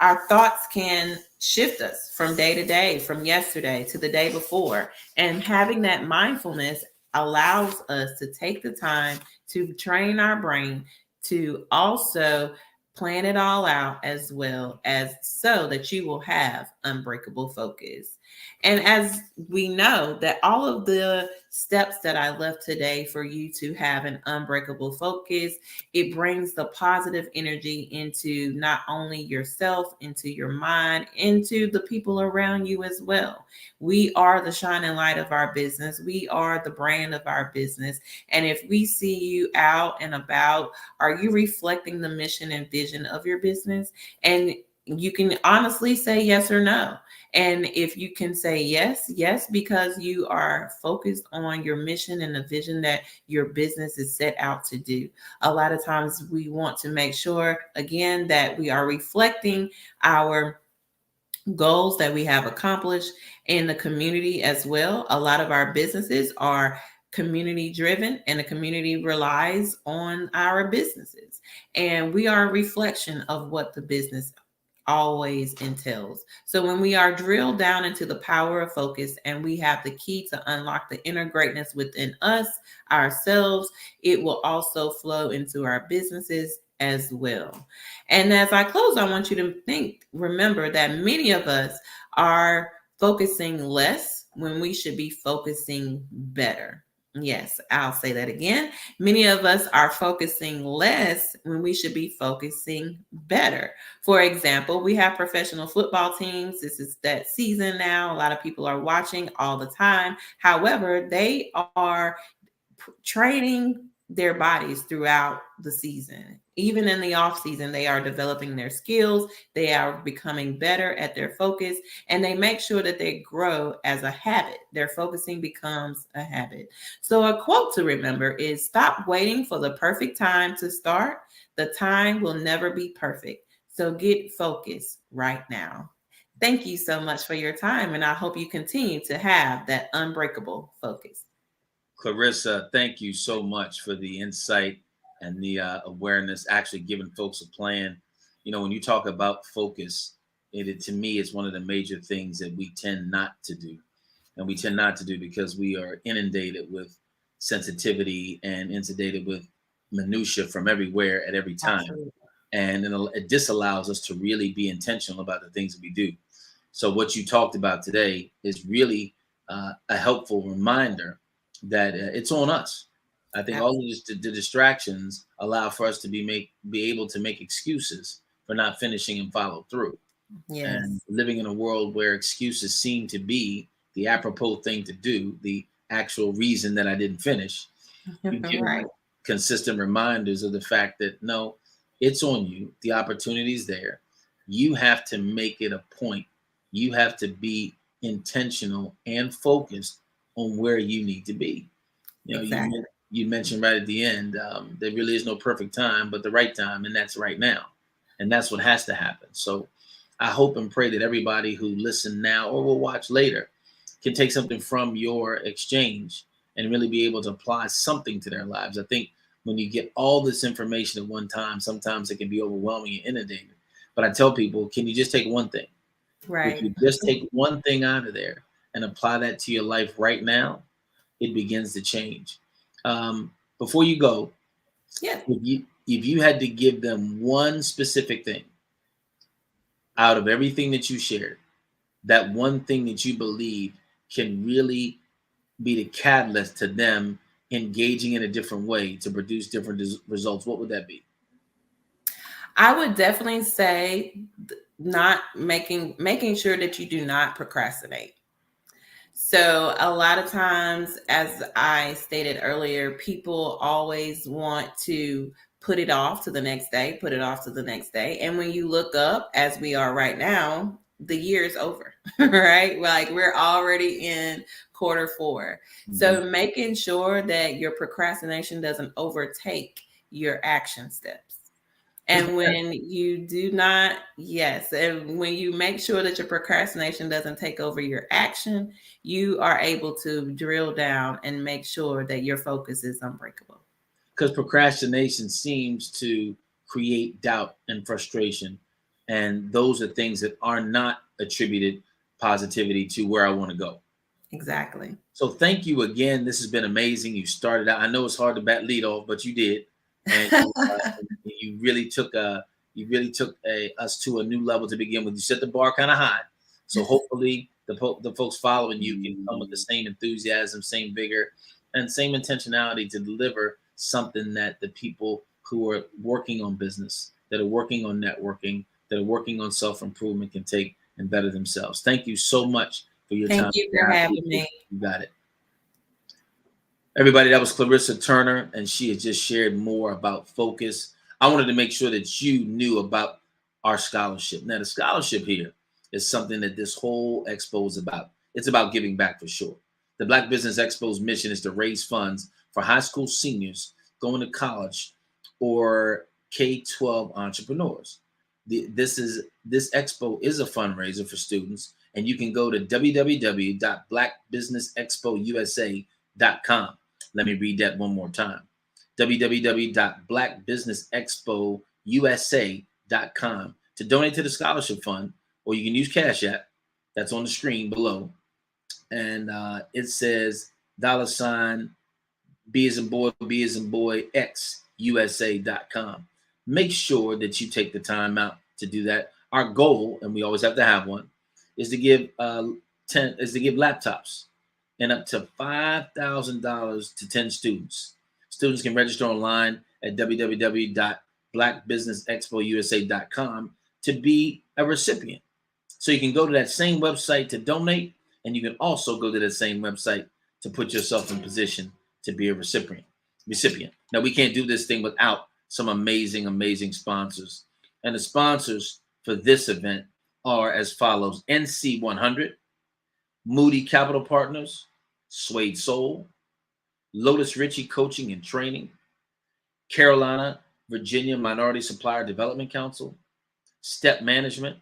our thoughts can shift us from day to day, from yesterday to the day before. And having that mindfulness allows us to take the time to train our brain to also plan it all out, as well as so that you will have unbreakable focus. And as we know that all of the steps that I left today for you to have an unbreakable focus, it brings the positive energy into not only yourself, into your mind, into the people around you as well. We are the shining light of our business. We are the brand of our business. And if we see you out and about, are you reflecting the mission and vision of your business? And you can honestly say yes or no. And if you can say yes, because you are focused on your mission and the vision that your business is set out to do. A lot of times we want to make sure, again, that we are reflecting our goals that we have accomplished in the community as well. A lot of our businesses are community driven, and the community relies on our businesses. And we are a reflection of what the business always entails. So when we are drilled down into the power of focus and we have the key to unlock the inner greatness within us, ourselves, it will also flow into our businesses as well. And as I close, I want you to remember that many of us are focusing less when we should be focusing better. Yes, I'll say that again. Many of us are focusing less when we should be focusing better. For example, we have professional football teams. This is that season now. A lot of people are watching all the time. However, they are training their bodies throughout the season. Even in the off season, they are developing their skills. They are becoming better at their focus, and they make sure that they grow as a habit. Their focusing becomes a habit. So a quote to remember is, stop waiting for the perfect time to start. The time will never be perfect. So get focused right now. Thank you so much for your time, and I hope you continue to have that unbreakable focus. Clarissa, thank you so much for the insight and the awareness, actually giving folks a plan. You know, when you talk about focus, to me, is one of the major things that we tend not to do. And we tend not to do because we are inundated with sensitivity and inundated with minutia from everywhere at every time. Absolutely. And it disallows us to really be intentional about the things that we do. So what you talked about today is really a helpful reminder that it's on us. I think all of the distractions allow for us to be able to make excuses for not finishing and follow through. Yes. And living in a world where excuses seem to be the apropos thing to do, the actual reason that I didn't finish, you give Right. consistent reminders of the fact that no, it's on you. The opportunity is there. You have to make it a point. You have to be intentional and focused on where you need to be. You know, Exactly. you mentioned right at the end, there really is no perfect time, but the right time, and that's right now. And that's what has to happen. So I hope and pray that everybody who listened now or will watch later can take something from your exchange and really be able to apply something to their lives. I think when you get all this information at one time, sometimes it can be overwhelming and inundating. But I tell people, can you just take one thing? Right. If you just take one thing out of there and apply that to your life right now, it begins to change. Before you go, if you had to give them one specific thing out of everything that you shared, that one thing that you believe can really be the catalyst to them engaging in a different way to produce different results, what would that be? I would definitely say not making sure that you do not procrastinate. So a lot of times, as I stated earlier, people always want to put it off to the next day, put it off to the next day. And when you look up, as we are right now, the year is over, right? Like we're already in quarter 4. Mm-hmm. So making sure that your procrastination doesn't overtake your action steps. And when you do not, and when you make sure that your procrastination doesn't take over your action, you are able to drill down and make sure that your focus is unbreakable. because procrastination seems to create doubt and frustration. And those are things that are not attributed positivity to where I want to go. Exactly. So thank you again. This has been amazing. You started out. I know it's hard to bat lead off, but you did, and you really took us to a new level to begin with. You set the bar kind of high, so hopefully the folks following you can come with the same enthusiasm, same vigor, and same intentionality to deliver something that the people who are working on business, that are working on networking, that are working on self-improvement can take and better themselves. Thank you so much for your time. Thank you for having me. You got it. Everybody, that was Clarissa Turner, and she had just shared more about focus. I wanted to make sure that you knew about our scholarship. Now, the scholarship here is something that this whole expo is about. It's about giving back for sure. The Black Business Expo's mission is to raise funds for high school seniors going to college or K-12 entrepreneurs. This expo is a fundraiser for students, and you can go to www.blackbusinessexpousa.com. Let me read that one more time. www.blackbusinessexpousa.com to donate to the scholarship fund, or you can use Cash App. That's on the screen below. And it says $ B as in boy, X, USA.com. Make sure that you take the time out to do that. Our goal, and we always have to have one, is to give laptops and up to $5,000 to 10 students. Students can register online at www.blackbusinessexpousa.com to be a recipient. So you can go to that same website to donate, and you can also go to that same website to put yourself in position to be a recipient. Now, we can't do this thing without some amazing, amazing sponsors. And the sponsors for this event are as follows: NC100, Moody Capital Partners, Suede Soul, Lotus Ritchie Coaching and Training, Carolina, Virginia Minority Supplier Development Council, Step Management,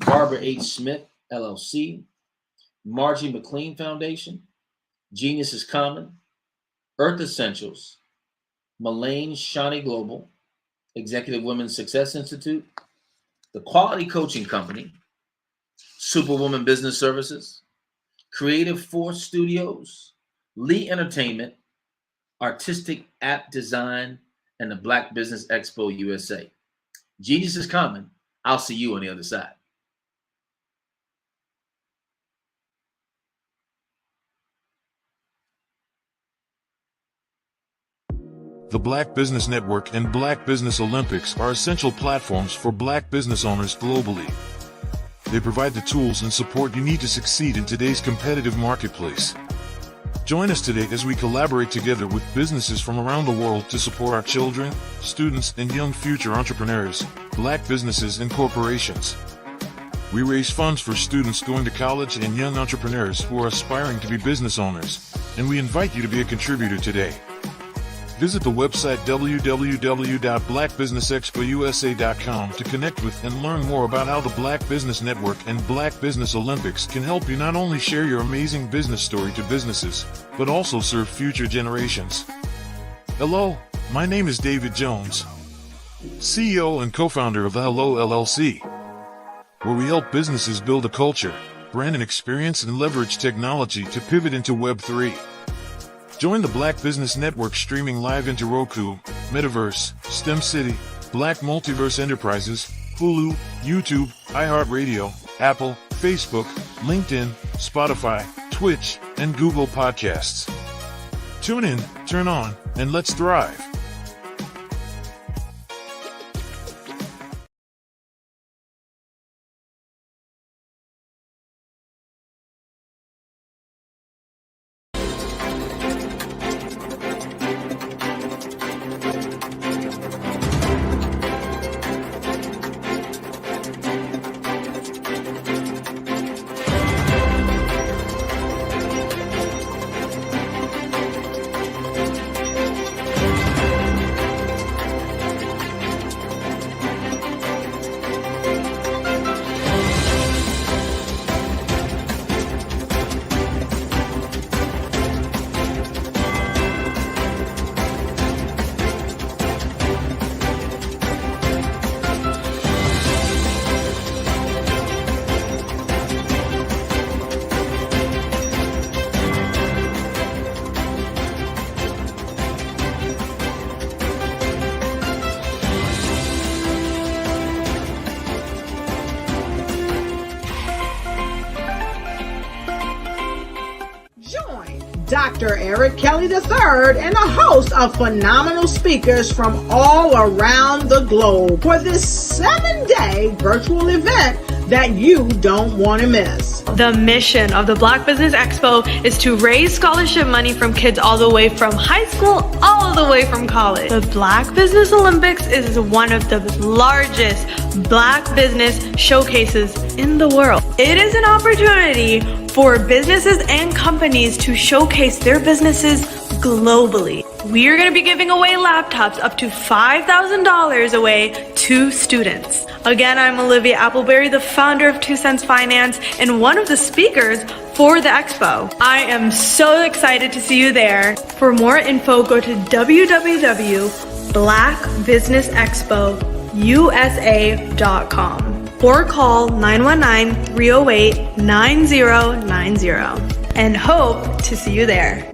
Barbara H. Smith, LLC, Margie McLean Foundation, Genius is Common, Earth Essentials, Mullane Shawnee Global, Executive Women's Success Institute, The Quality Coaching Company, Superwoman Business Services, Creative Force Studios, Lee Entertainment, Artistic App Design, and the Black Business Expo USA. Genius is Common. I'll see you on the other side. The Black Business Network and Black Business Olympics are essential platforms for Black business owners globally. They provide the tools and support you need to succeed in today's competitive marketplace. Join us today as we collaborate together with businesses from around the world to support our children, students, and young future entrepreneurs, Black businesses and corporations. We raise funds for students going to college and young entrepreneurs who are aspiring to be business owners, and we invite you to be a contributor today. Visit the website www.blackbusinessexpousa.com to connect with and learn more about how the Black Business Network and Black Business Olympics can help you not only share your amazing business story to businesses, but also serve future generations. Hello, my name is David Jones, CEO and co-founder of the Hello LLC, where we help businesses build a culture, brand and experience, and leverage technology to pivot into Web3. Join the Black Business Network streaming live into Roku, Metaverse, STEM City, Black Multiverse Enterprises, Hulu, YouTube, iHeartRadio, Apple, Facebook, LinkedIn, Spotify, Twitch, and Google Podcasts. Tune in, turn on, and let's thrive. Dr. Eric Kelly III and a host of phenomenal speakers from all around the globe for this 7-day virtual event that you don't want to miss. The mission of the Black Business Expo is to raise scholarship money from kids all the way from high school, all the way from college. The Black Business Olympics is one of the largest Black business showcases in the world. It is an opportunity for businesses and companies to showcase their businesses globally. We are going to be giving away laptops up to $5,000 away to students. Again, I'm Olivia Appleberry, the founder of 2 Cents Finance and one of the speakers for the expo. I am so excited to see you there. For more info, go to www.blackbusinessexpousa.com or call 919-308-9090 and hope to see you there.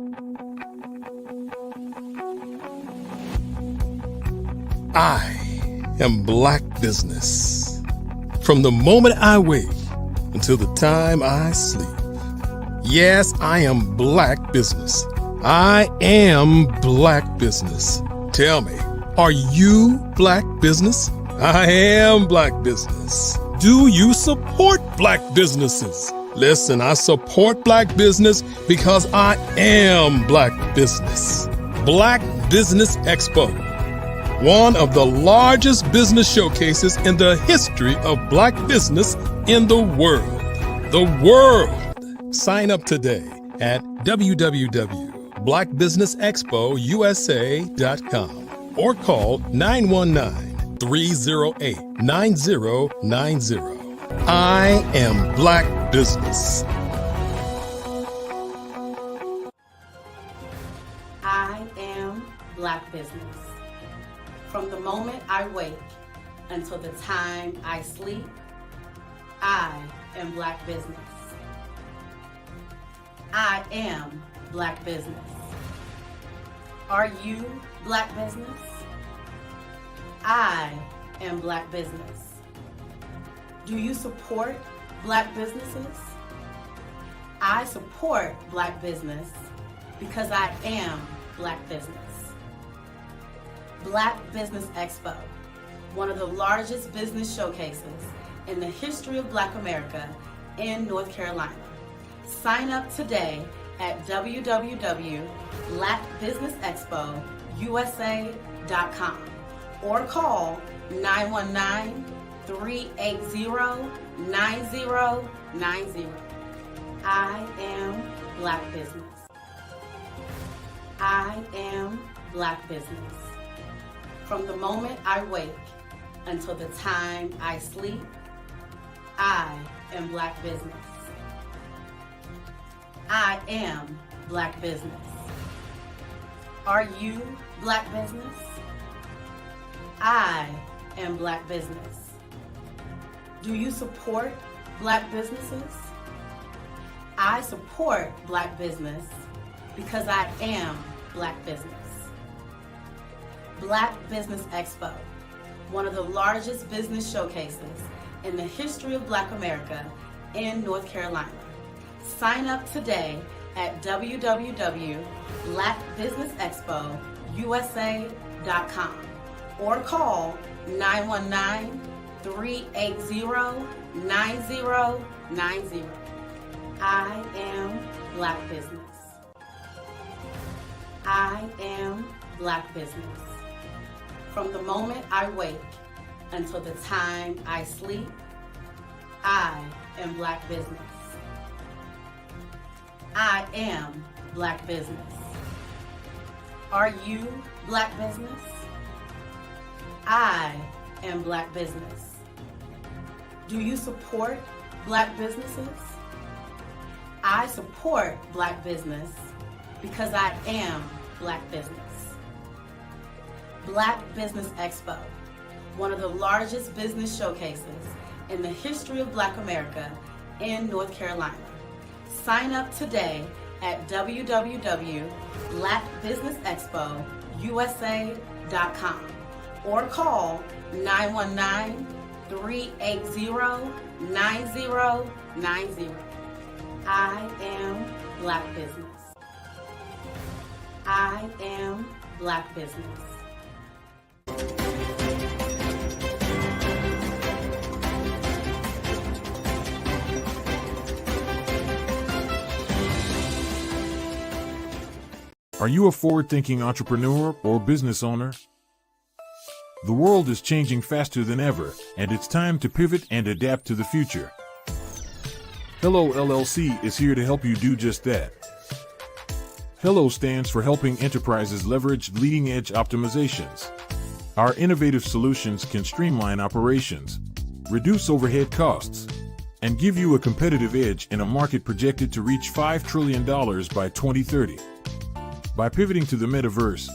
I am Black Business. From the moment I wake until the time I sleep. Yes, I am Black Business. I am Black Business. Tell me, are you Black Business? I am Black Business. Do you support Black businesses? Listen, I support Black business because I am Black Business. Black Business Expo, one of the largest business showcases in the history of Black business in the world. The world! Sign up today at www.blackbusinessexpousa.com or call 919-308-9090. I am Black Business. I am Black Business. From the moment I wake until the time I sleep, I am Black Business. I am Black Business. Are you Black Business? I am Black Business. Do you support Black businesses? I support Black business because I am Black business. Black Business Expo, one of the largest business showcases in the history of Black America in North Carolina. Sign up today at www.blackbusinessexpousa.com or call 919-380-9090. I am Black Business. I am Black Business. From the moment I wake until the time I sleep, I am Black Business. I am Black Business. Are you Black Business? I am Black Business. Do you support Black businesses? I support Black business because I am Black business. Black Business Expo, one of the largest business showcases in the history of Black America in North Carolina. Sign up today at www.blackbusinessexpousa.com or call 919-380-9090. I am Black Business. I am Black Business. From the moment I wake until the time I sleep, I am Black Business. I am Black Business. Are you Black Business? I am Black Business. Do you support Black businesses? I support Black business because I am Black business. Black Business Expo, one of the largest business showcases in the history of Black America in North Carolina. Sign up today at www.blackbusinessexpousa.com or call 919-380-9090. I am Black Business. I am Black Business. Are you a forward-thinking entrepreneur or business owner? The world is changing faster than ever, and it's time to pivot and adapt to the future. Hello LLC is here to help you do just that. Hello stands for helping enterprises leverage leading-edge optimizations. Our innovative solutions can streamline operations, reduce overhead costs, and give you a competitive edge in a market projected to reach $5 trillion by 2030. By pivoting to the metaverse,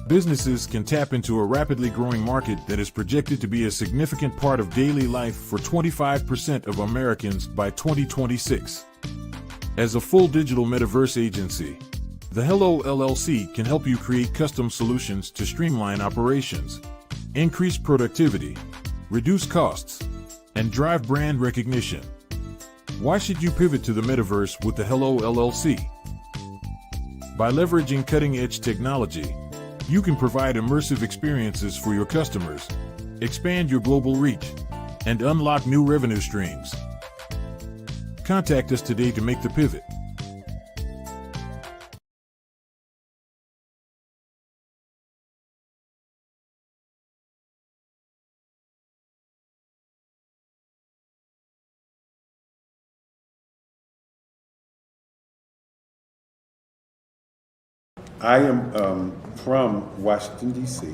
businesses can tap into a rapidly growing market that is projected to be a significant part of daily life for 25% of Americans by 2026. As a full digital metaverse agency, the Hello LLC can help you create custom solutions to streamline operations, increase productivity, reduce costs, and drive brand recognition. Why should you pivot to the metaverse with the Hello LLC? By leveraging cutting-edge technology, you can provide immersive experiences for your customers, expand your global reach, and unlock new revenue streams. Contact us today to make the pivot. I am from Washington, D.C.,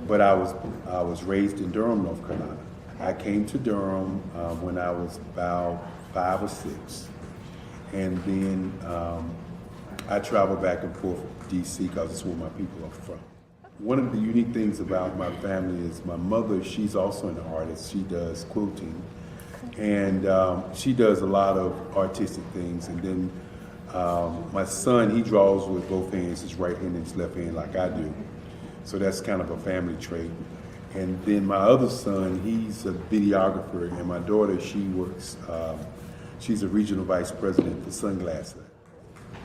but I was raised in Durham, North Carolina. I came to Durham when I was about 5 or 6, and then I traveled back and forth to D.C. because it's where my people are from. One of the unique things about my family is my mother, she's also an artist. She does quilting, and she does a lot of artistic things, and then my son, he draws with both hands, his right hand and his left hand, like I do. So that's kind of a family trait. And then my other son, he's a videographer, and my daughter, she works, she's a regional vice president for Sunglasses.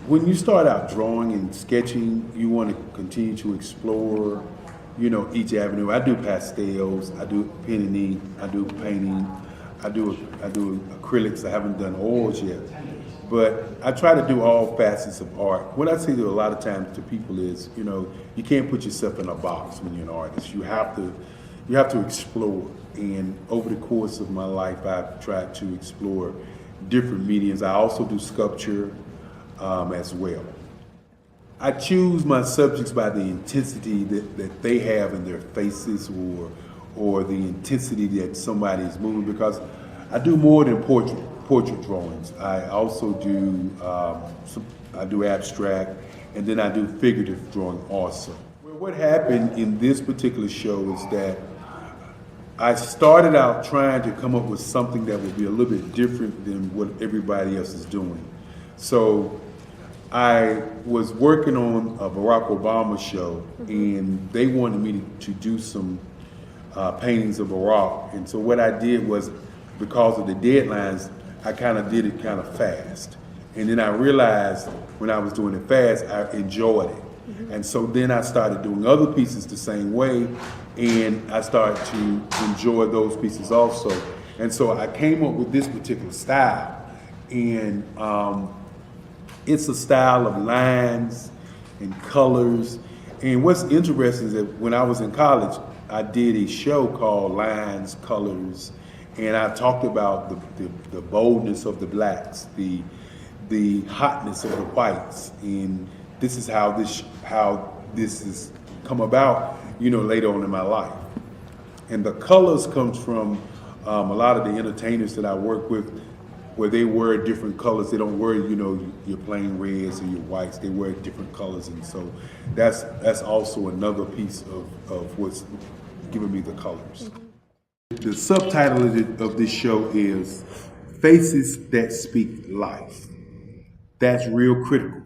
When you start out drawing and sketching, you want to continue to explore, you know, each avenue. I do pastels, I do pen and ink, I do painting, I do acrylics. I haven't done oils yet. But I try to do all facets of art. What I say to a lot of times to people is, you know, you can't put yourself in a box when you're an artist. You have to explore. And over the course of my life, I've tried to explore different mediums. I also do sculpture as well. I choose my subjects by the intensity that they have in their faces, or the intensity that somebody is moving, because I do more than portrait drawings. I also do I do abstract, and then I do figurative drawing also. Well, what happened in this particular show is that I started out trying to come up with something that would be a little bit different than what everybody else is doing. So I was working on a Barack Obama show, and they wanted me to do some paintings of Barack. And so what I did was, because of the deadlines, I kind of did it kind of fast. And then I realized when I was doing it fast, I enjoyed it. And so then I started doing other pieces the same way, and I started to enjoy those pieces also. And so I came up with this particular style. And it's a style of lines and colors. And what's interesting is that when I was in college, I did a show called Lines, Colors, and I talked about the boldness of the blacks, the hotness of the whites, and this is how this has come about, you know, later on in my life. And the colors comes from a lot of the entertainers that I work with, where they wear different colors. They don't wear, you know, your plain reds or your whites. They wear different colors, and so that's also another piece of what's giving me the colors. The subtitle of this show is Faces That Speak Life. That's real critical.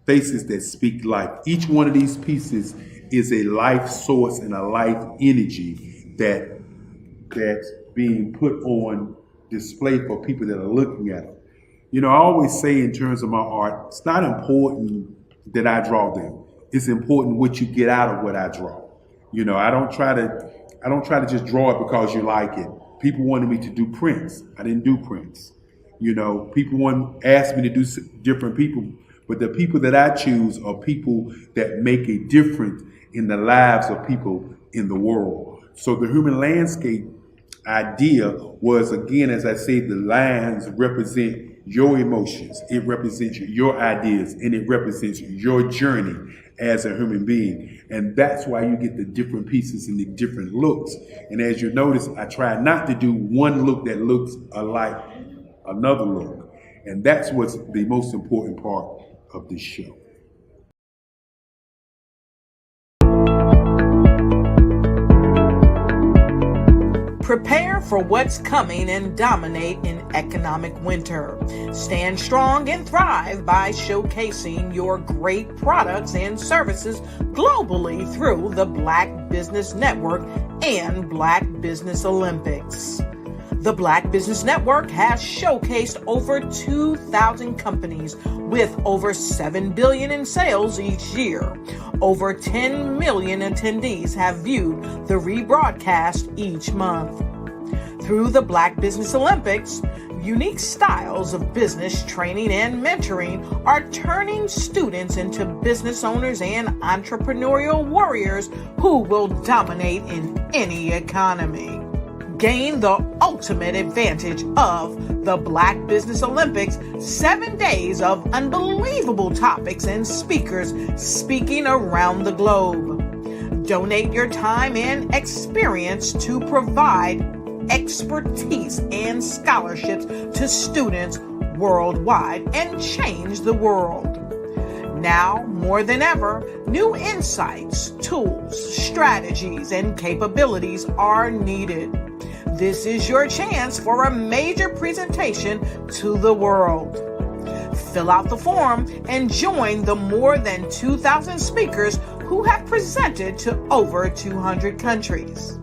Faces that speak life. Each one of these pieces is a life source and a life energy that's being put on display for people that are looking at it. You know, I always say in terms of my art, it's not important that I draw them. It's important what you get out of what I draw. You know, I don't try to just draw it because you like it. People wanted me to do prints. I didn't do prints. You know, people asked me to do different people, but the people that I choose are people that make a difference in the lives of people in the world. So the human landscape idea was, again, as I say, the lines represent your emotions, it represents your ideas, and it represents your journey as a human being. And that's why you get the different pieces and the different looks. And as you notice, I try not to do one look that looks alike another look. And that's what's the most important part of this show. Prepare for what's coming and dominate in economic winter. Stand strong and thrive by showcasing your great products and services globally through the Black Business Network and Black Business Olympics. The Black Business Network has showcased over 2,000 companies with over $7 billion in sales each year. Over 10 million attendees have viewed the rebroadcast each month. Through the Black Business Olympics, unique styles of business training and mentoring are turning students into business owners and entrepreneurial warriors who will dominate in any economy. Gain the ultimate advantage of the Black Business Olympics, 7 days of unbelievable topics and speakers speaking around the globe. Donate your time and experience to provide expertise and scholarships to students worldwide and change the world. Now, more than ever, new insights, tools, strategies, and capabilities are needed. This is your chance for a major presentation to the world. Fill out the form and join the more than 2,000 speakers who have presented to over 200 countries.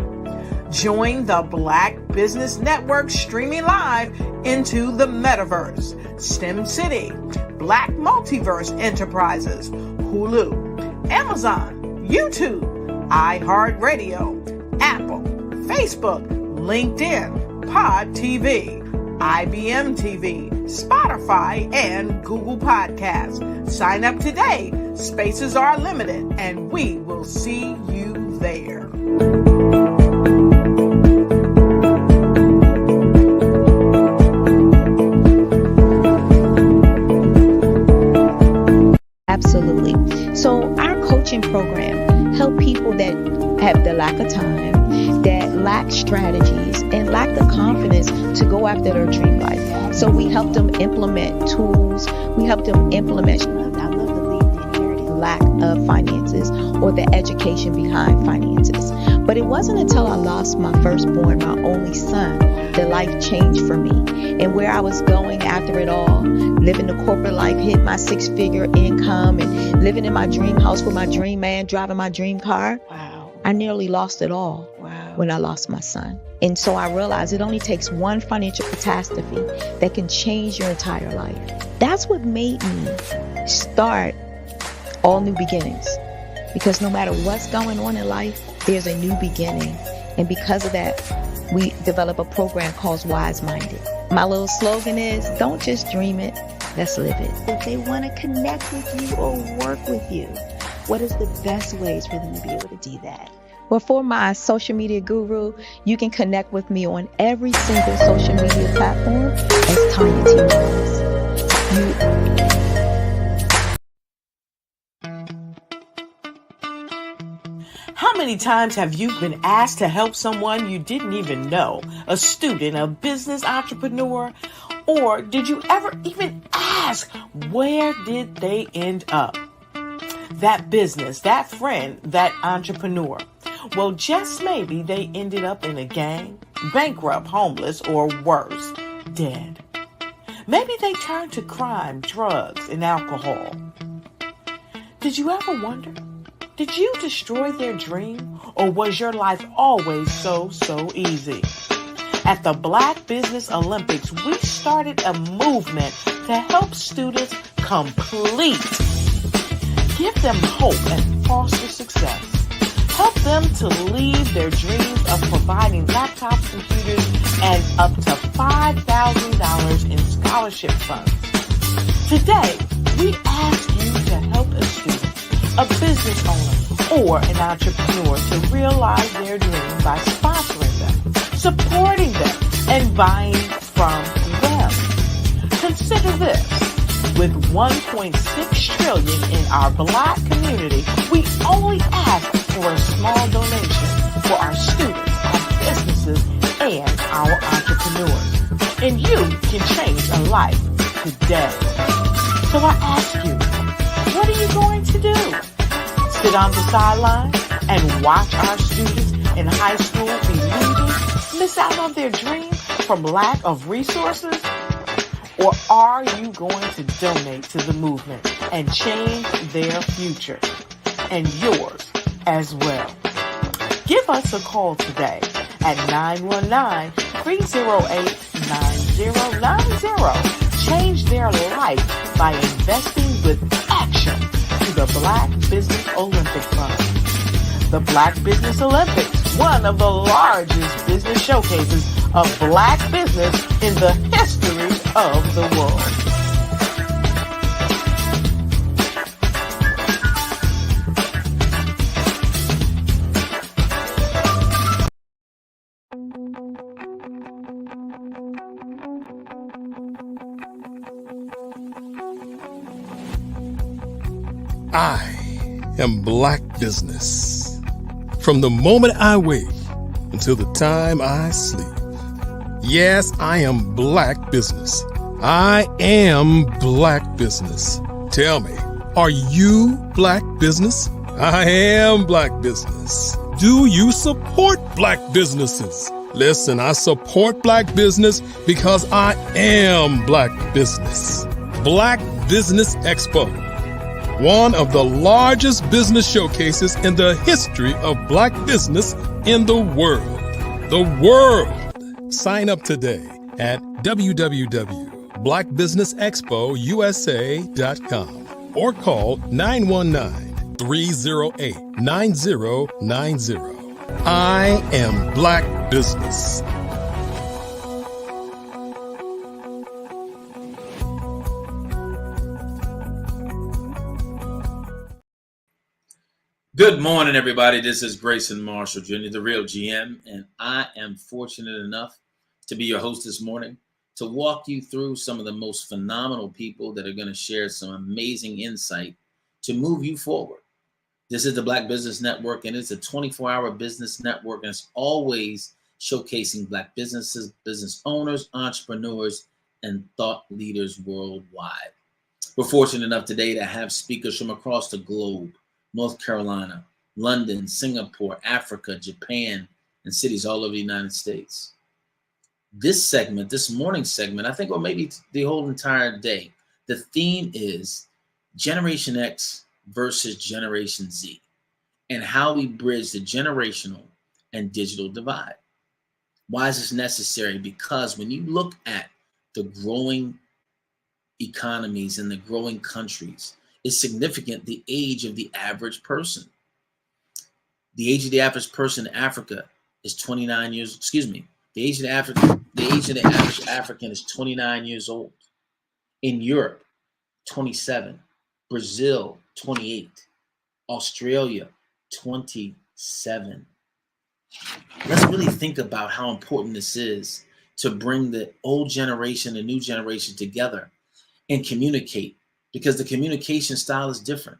Join the Black Business Network streaming live into the Metaverse, STEM City, Black Multiverse Enterprises, Hulu, Amazon, YouTube, iHeartRadio, Apple, Facebook, LinkedIn, Pod TV, IBM TV, Spotify, and Google Podcasts. Sign up today. Spaces are limited, and we will see you there. Absolutely. So our coaching program help people that have the lack of time, that lack strategies, and lack the confidence to go after their dream life. So we help them implement tools. We help them implement, I love to leave the inherited lack of finances or the education behind finances. But it wasn't until I lost my firstborn, my only son, that life changed for me. And where I was going after it all, living the corporate life, hit my 6-figure income, and living in my dream house with my dream man, driving my dream car. Wow. I nearly lost it all when I lost my son. And so I realized it only takes one financial catastrophe that can change your entire life. That's what made me start All New Beginnings. Because no matter what's going on in life, there's a new beginning. And because of that, we develop a program called Wise Minded. My little slogan is, don't just dream it, let's live it. If they want to connect with you or work with you, what is the best ways for them to be able to do that? Well, for my social media guru, you can connect with me on every single social media platform as Tanya T. Rose. How many times have you been asked to help someone you didn't even know, a student, a business entrepreneur? Or did you ever even ask, where did they end up? That business, that friend, that entrepreneur. Well, just maybe they ended up in a gang, bankrupt, homeless, or worse, dead. Maybe they turned to crime, drugs, and alcohol. Did you ever wonder? Did you destroy their dream, or was your life always so easy? At the Black Business Olympics, we started a movement to help students complete Give them hope and foster success. Help them to leave their dreams of providing laptops, computers, and up to $5,000 in scholarship funds. Today, we ask you to help a student, a business owner, or an entrepreneur to realize their dream by sponsoring them, supporting them, and buying from them. Consider this. With $1.6 trillion in our Black community, we only ask for a small donation for our students, our businesses, and our entrepreneurs. And you can change a life today. So I ask you, what are you going to do? Sit on the sidelines and watch our students in high school be leaving, miss out on their dream from lack of resources? Or are you going to donate to the movement and change their future and yours as well? Give us a call today at 919-308-9090. Change their life by investing with action to the Black Business Olympic Fund. The Black Business Olympics, one of the largest business showcases of Black business in the history of the world. I am Black Business. From the moment I wake until the time I sleep. Yes, I am Black Business. I am Black Business. Tell me, are you Black Business? I am Black Business. Do you support Black businesses? Listen, I support Black business because I am Black Business. Black Business Expo, one of the largest business showcases in the history of Black business in the world. The world! Sign up today at www.blackbusinessexpousa.com or call 919-308-9090. I am Black Business. Good morning, everybody. This is Grayson Marshall Jr., the real GM, and I am fortunate enough to be your host this morning to walk you through some of the most phenomenal people that are going to share some amazing insight to move you forward. This is the Black Business Network, and it's a 24-hour business network, and it's always showcasing Black businesses, business owners, entrepreneurs, and thought leaders worldwide. We're fortunate enough today to have speakers from across the globe: North Carolina, London, Singapore, Africa, Japan, and cities all over the United States. This segment, this morning segment, I think, or maybe the whole entire day, the theme is Generation X versus Generation Z and how we bridge the generational and digital divide. Why is this necessary? Because when you look at the growing economies and the growing countries, it's significant the age of the average person. The age of the average person in Africa is 29 years, the age of the average African is 29 years old. In Europe, 27. Brazil, 28. Australia, 27. Let's really think about how important this is to bring the old generation and new generation together and communicate, because the communication style is different.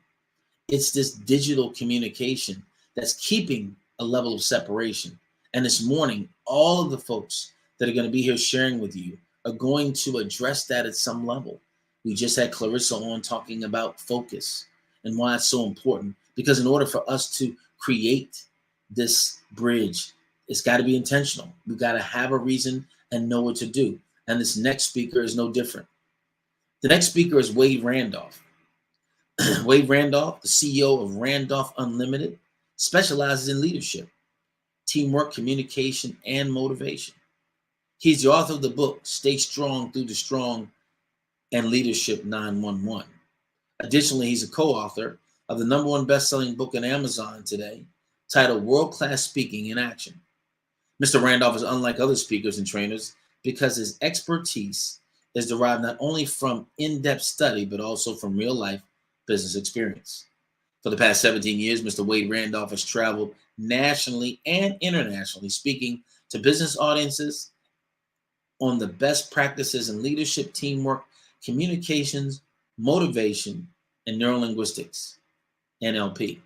It's this digital communication that's keeping a level of separation. And this morning, all of the folks that are going to be here sharing with you are going to address that at some level. We just had Clarissa on talking about focus and why it's so important, because in order for us to create this bridge, it's got to be intentional. We've got to have a reason and know what to do. And this next speaker is no different. The next speaker is Wade Randolph. Wade Randolph, the CEO of Randolph Unlimited, specializes in leadership, teamwork, communication, and motivation. He's the author of the book, Stay Strong Through the Strong and Leadership 911. Additionally, he's a co-author of the #1 best-selling book on Amazon today, titled World-Class Speaking in Action. Mr. Randolph is unlike other speakers and trainers because his expertise is derived not only from in-depth study, but also from real-life business experience. For the past 17 years, Mr. Wade Randolph has traveled nationally and internationally, speaking to business audiences on the best practices in leadership, teamwork, communications, motivation, and neurolinguistics, NLP.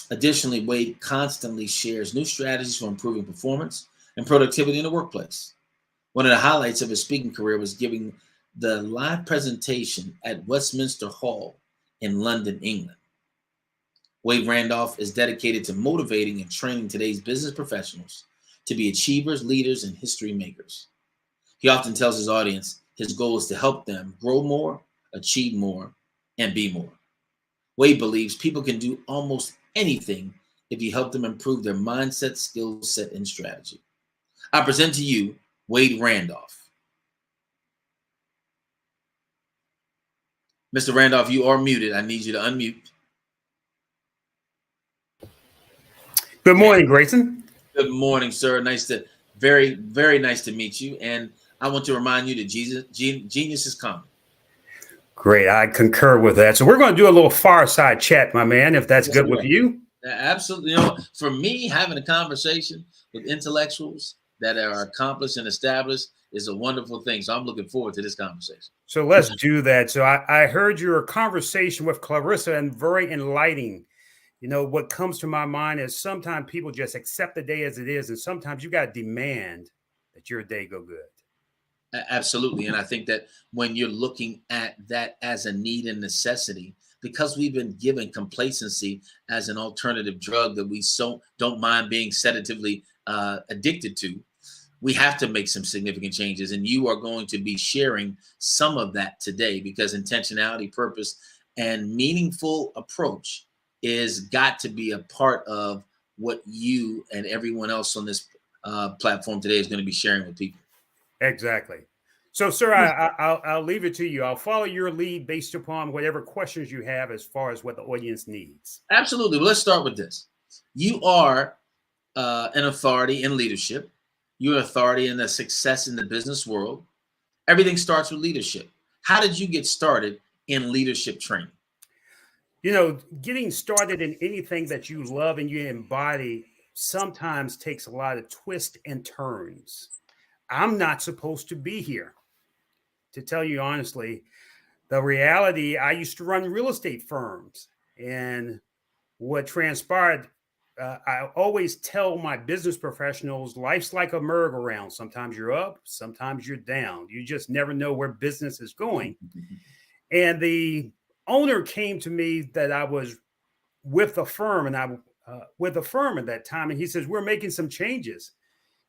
Additionally, Wade constantly shares new strategies for improving performance and productivity in the workplace. One of the highlights of his speaking career was giving the live presentation at Westminster Hall in London, England. Wade Randolph is dedicated to motivating and training today's business professionals to be achievers, leaders, and history makers. He often tells his audience his goal is to help them grow more, achieve more, and be more. Wade believes people can do almost anything if you help them improve their mindset, skill set, and strategy. I present to you Wade Randolph. Mr. Randolph, you are muted. I need you to unmute. Good morning, Grayson. Good morning, sir. Very, very nice to meet you. And I want to remind you that genius is coming. Great. I concur with that. So we're going to do a little fireside chat, my man, if that's good with you. Absolutely. For me, having a conversation with intellectuals that are accomplished and established is a wonderful thing. So I'm looking forward to this conversation. So let's do that. So I heard your conversation with Clarissa and very enlightening. What comes to my mind is sometimes people just accept the day as it is. And sometimes you got to demand that your day go good. Absolutely. And I think that when you're looking at that as a need and necessity, because we've been given complacency as an alternative drug that we don't mind being sedatively addicted to, we have to make some significant changes. And you are going to be sharing some of that today, because intentionality, purpose, and meaningful approach is got to be a part of what you and everyone else on this platform today is going to be sharing with people. Exactly. So, sir, I'll leave it to you. I'll follow your lead based upon whatever questions you have as far as what the audience needs. Absolutely. Well, let's start with this. You are an authority in leadership. You're an authority in the success in the business world. Everything starts with leadership. How did you get started in leadership training? Getting started in anything that you love and you embody sometimes takes a lot of twists and turns. I'm not supposed to be here. To tell you honestly, the reality, I used to run real estate firms, and what transpired, I always tell my business professionals, life's like a merry-go-round. Sometimes you're up, sometimes you're down. You just never know where business is going. And the owner came to me that I was with the firm, and I with the firm at that time, and he says, we're making some changes.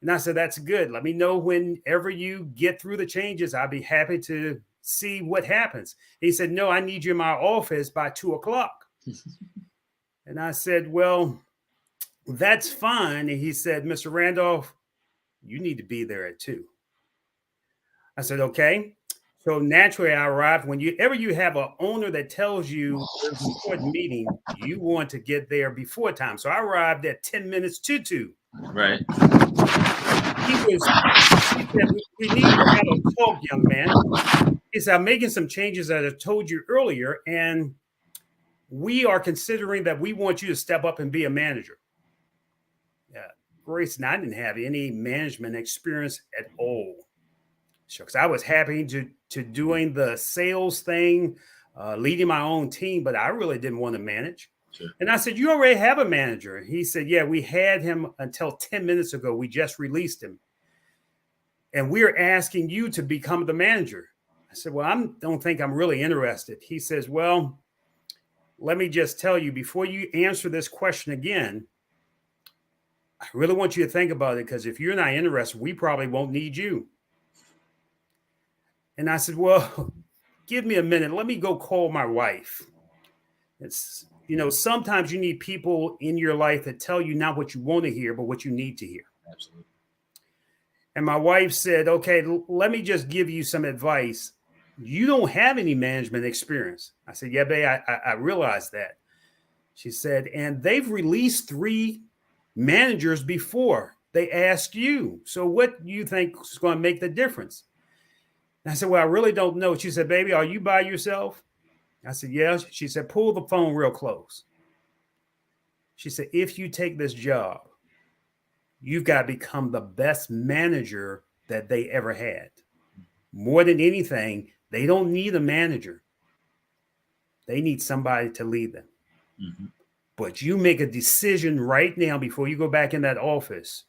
And I said, that's good. Let me know whenever you get through the changes. I'll be happy to see what happens. He said, no, I need you in my office by 2:00. And I said, well, that's fine. And he said, Mr. Randolph, you need to be there at 2:00. I said, okay. So naturally, I arrived. Whenever you have an owner that tells you there's an important meeting, you want to get there before time. So I arrived at 10 minutes to 2:00. Right. He said, we need to have a talk, young man. He said, I'm making some changes that I told you earlier, and we are considering that we want you to step up and be a manager. Yeah, Grayson, I didn't have any management experience at all. Shucks, I was happy to doing the sales thing, leading my own team, but I really didn't want to manage. Sure. And I said, you already have a manager. He said, yeah, we had him until 10 minutes ago. We just released him. And we're asking you to become the manager. I said, well, I don't think I'm really interested. He says, well, let me just tell you, before you answer this question again, I really want you to think about it, because if you're not interested, we probably won't need you. And I said, well, give me a minute. Let me go call my wife. It's, sometimes you need people in your life that tell you not what you want to hear, but what you need to hear. Absolutely. And my wife said, okay, let me just give you some advice. You don't have any management experience. I said, yeah, babe, I realize that. She said, and they've released 3 managers before they asked you. So what do you think is going to make the difference? And I said, well, I really don't know. She said, baby, are you by yourself? I said, yeah. She said, pull the phone real close. She said, if you take this job, you've got to become the best manager that they ever had. More than anything, they don't need a manager. They need somebody to lead them. Mm-hmm. But you make a decision right now before you go back in that office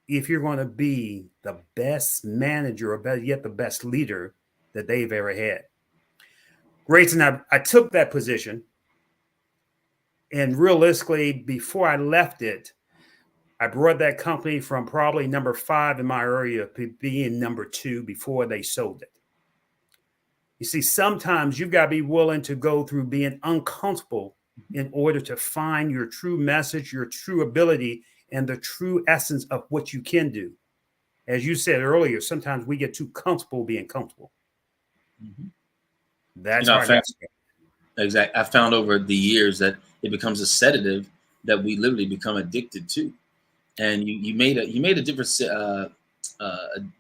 if you're going to be the best manager or better yet, the best leader that they've ever had. Grayson, I took that position. And realistically, before I left it, I brought that company from probably number 5 in my area to being number 2 before they sold it. You see, sometimes you've got to be willing to go through being uncomfortable in order to find your true message, your true ability, and the true essence of what you can do. As you said earlier, sometimes we get too comfortable being comfortable. Mm-hmm. That's exactly. I found over the years that it becomes a sedative that we literally become addicted to. And you made a different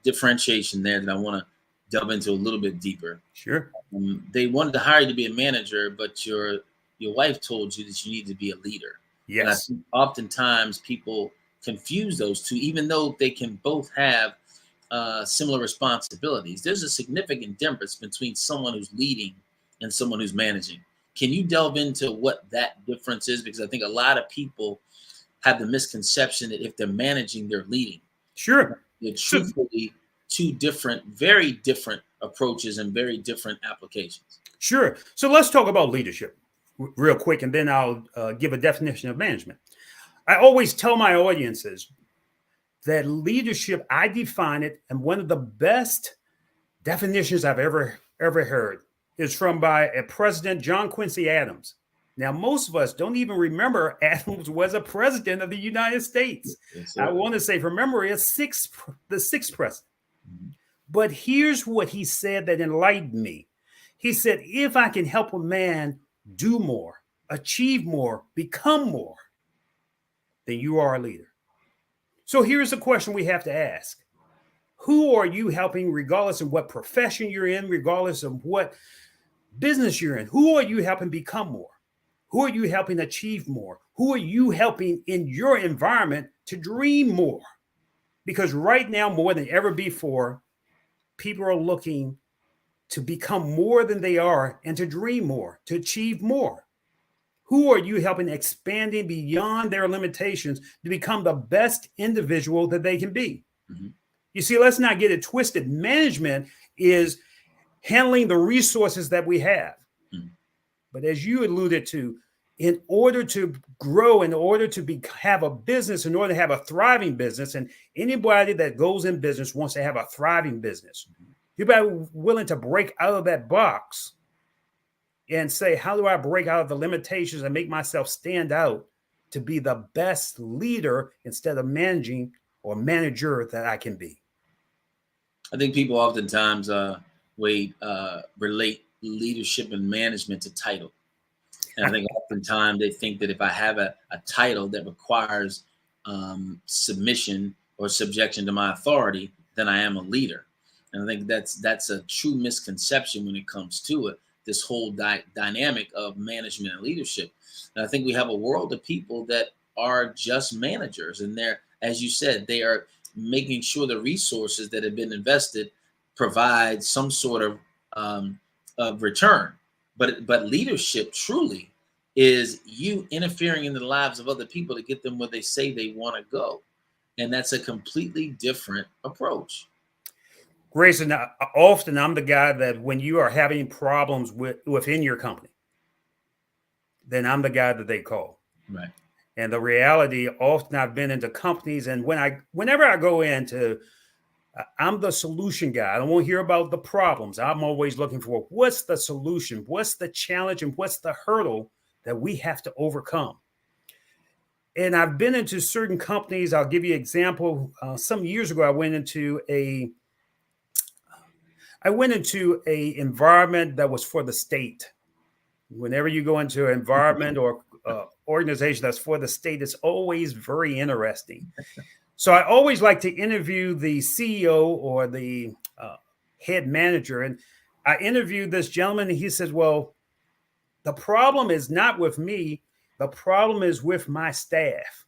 differentiation there that I want to delve into a little bit deeper. Sure. They wanted to hire you to be a manager, but your wife told you that you need to be a leader. Yes. And I think oftentimes people confuse those two, even though they can both have similar responsibilities. There's a significant difference between someone who's leading and someone who's managing. Can you delve into what that difference is? Because I think a lot of people have the misconception that if they're managing, they're leading. Sure. They're truthfully two different, very different approaches and very different applications. Sure. So let's talk about leadership real quick, and then I'll give a definition of management. I always tell my audiences that leadership, I define it, and one of the best definitions I've ever heard is from by a president, John Quincy Adams. Now, most of us don't even remember Adams was a president of the United States. Yes, I want to say from memory, the sixth president. Mm-hmm. But here's what he said that enlightened me. He said, if I can help a man do more, achieve more, become more, then you are a leader. So here's the question we have to ask. Who are you helping, regardless of what profession you're in, regardless of what business you're in? Who are you helping become more? Who are you helping achieve more? Who are you helping in your environment to dream more? Because right now, more than ever before, people are looking to become more than they are and to dream more, to achieve more. Who are you helping expanding beyond their limitations to become the best individual that they can be? Mm-hmm. You see, let's not get it twisted. Management is handling the resources that we have. Mm-hmm. But as you alluded to, in order to grow, in order to have a business, in order to have a thriving business, and anybody that goes in business wants to have a thriving business, you better be willing to break out of that box and say, how do I break out of the limitations and make myself stand out to be the best leader instead of managing or manager that I can be? I think people oftentimes, relate leadership and management to title. And I think oftentimes they think that if I have a title that requires submission or subjection to my authority, then I am a leader. And I think that's a true misconception when it comes to it, this whole dynamic of management and leadership. And I think we have a world of people that are just managers. And they're, as you said, they are making sure the resources that have been invested provide some sort of return. But leadership truly is you interfering in the lives of other people to get them where they say they want to go. And that's a completely different approach. Grayson, often I'm the guy that when you are having problems within your company, then I'm the guy that they call. Right. And the reality, often I've been into companies, and whenever I go into, I'm the solution guy. I don't want to hear about the problems. I'm always looking for what's the solution, what's the challenge, and what's the hurdle that we have to overcome. And I've been into certain companies. I'll give you an example. Some years ago, I went into a environment that was for the state. Whenever you go into an environment or organization that's for the state is always very interesting. So I always like to interview the CEO or the head manager. And I interviewed this gentleman, and he says, well, the problem is not with me. The problem is with my staff.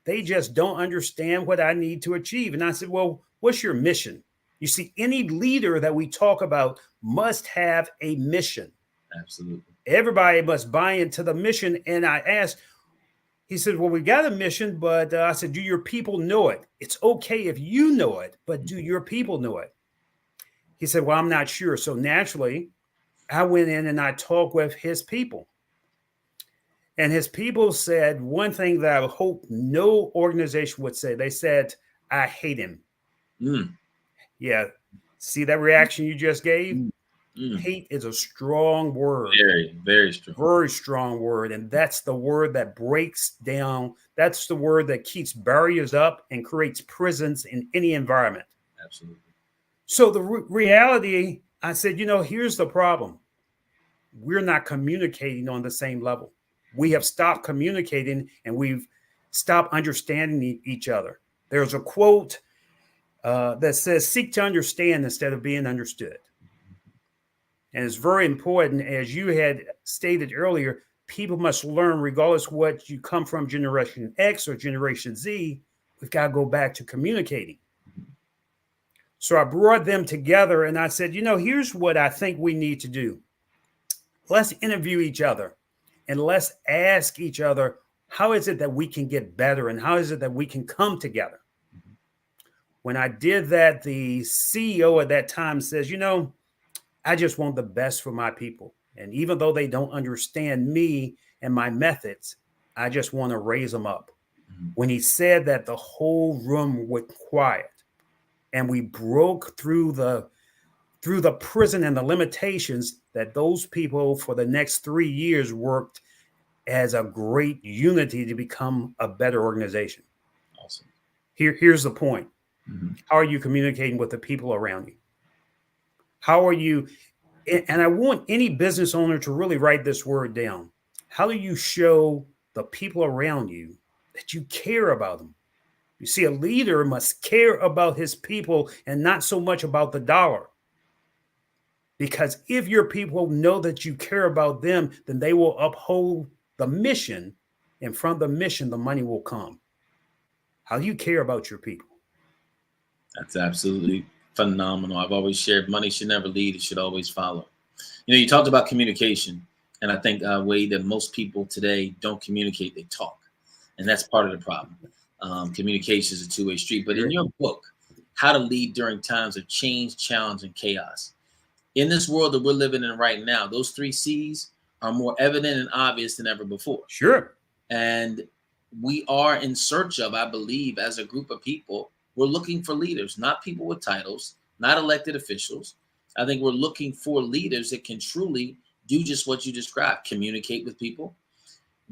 They just don't understand what I need to achieve. And I said, well, what's your mission? You see, any leader that we talk about must have a mission. Absolutely. Everybody must buy into the mission. And I asked, he said, well, we got a mission, but I said, do your people know it? It's okay if you know it, but do your people know it? He said, well, I'm not sure. So naturally, I went in and I talked with his people. And his people said one thing that I hope no organization would say. They said, I hate him. Yeah. See that reaction you just gave? Hate is a strong word. Very, very strong. Very strong word. And that's the word that breaks down. That's the word that keeps barriers up and creates prisons in any environment. Absolutely. So the reality, I said, here's the problem. We're not communicating on the same level. We have stopped communicating and we've stopped understanding each other. There's a quote that says, seek to understand instead of being understood. And it's very important, as you had stated earlier, people must learn, regardless of what you come from, Generation X or Generation Z, we've got to go back to communicating. So I brought them together and I said, here's what I think we need to do. Let's interview each other and let's ask each other, how is it that we can get better and how is it that we can come together? When I did that, the CEO at that time says, I just want the best for my people. And even though they don't understand me and my methods, I just want to raise them up. When he said that, the whole room went quiet and we broke through the prison and the limitations that those people for the next 3 years worked as a great unity to become a better organization. Awesome. Here's the point. How are you communicating with the people around you? How are you? And I want any business owner to really write this word down. How do you show the people around you that you care about them? You see, a leader must care about his people and not so much about the dollar. Because if your people know that you care about them, then they will uphold the mission. And from the mission, the money will come. How do you care about your people? That's absolutely phenomenal. I've always shared money should never lead, it should always follow. You talked about communication, and I think a way that most people today don't communicate, they talk. And that's part of the problem. Communication is a two-way street. But in your book, How to Lead During Times of Change, Challenge, and Chaos, in this world that we're living in right now, those 3 C's are more evident and obvious than ever before. Sure. And we are in search of, I believe, as a group of people, we're looking for leaders, not people with titles, not elected officials. I think we're looking for leaders that can truly do just what you described, communicate with people,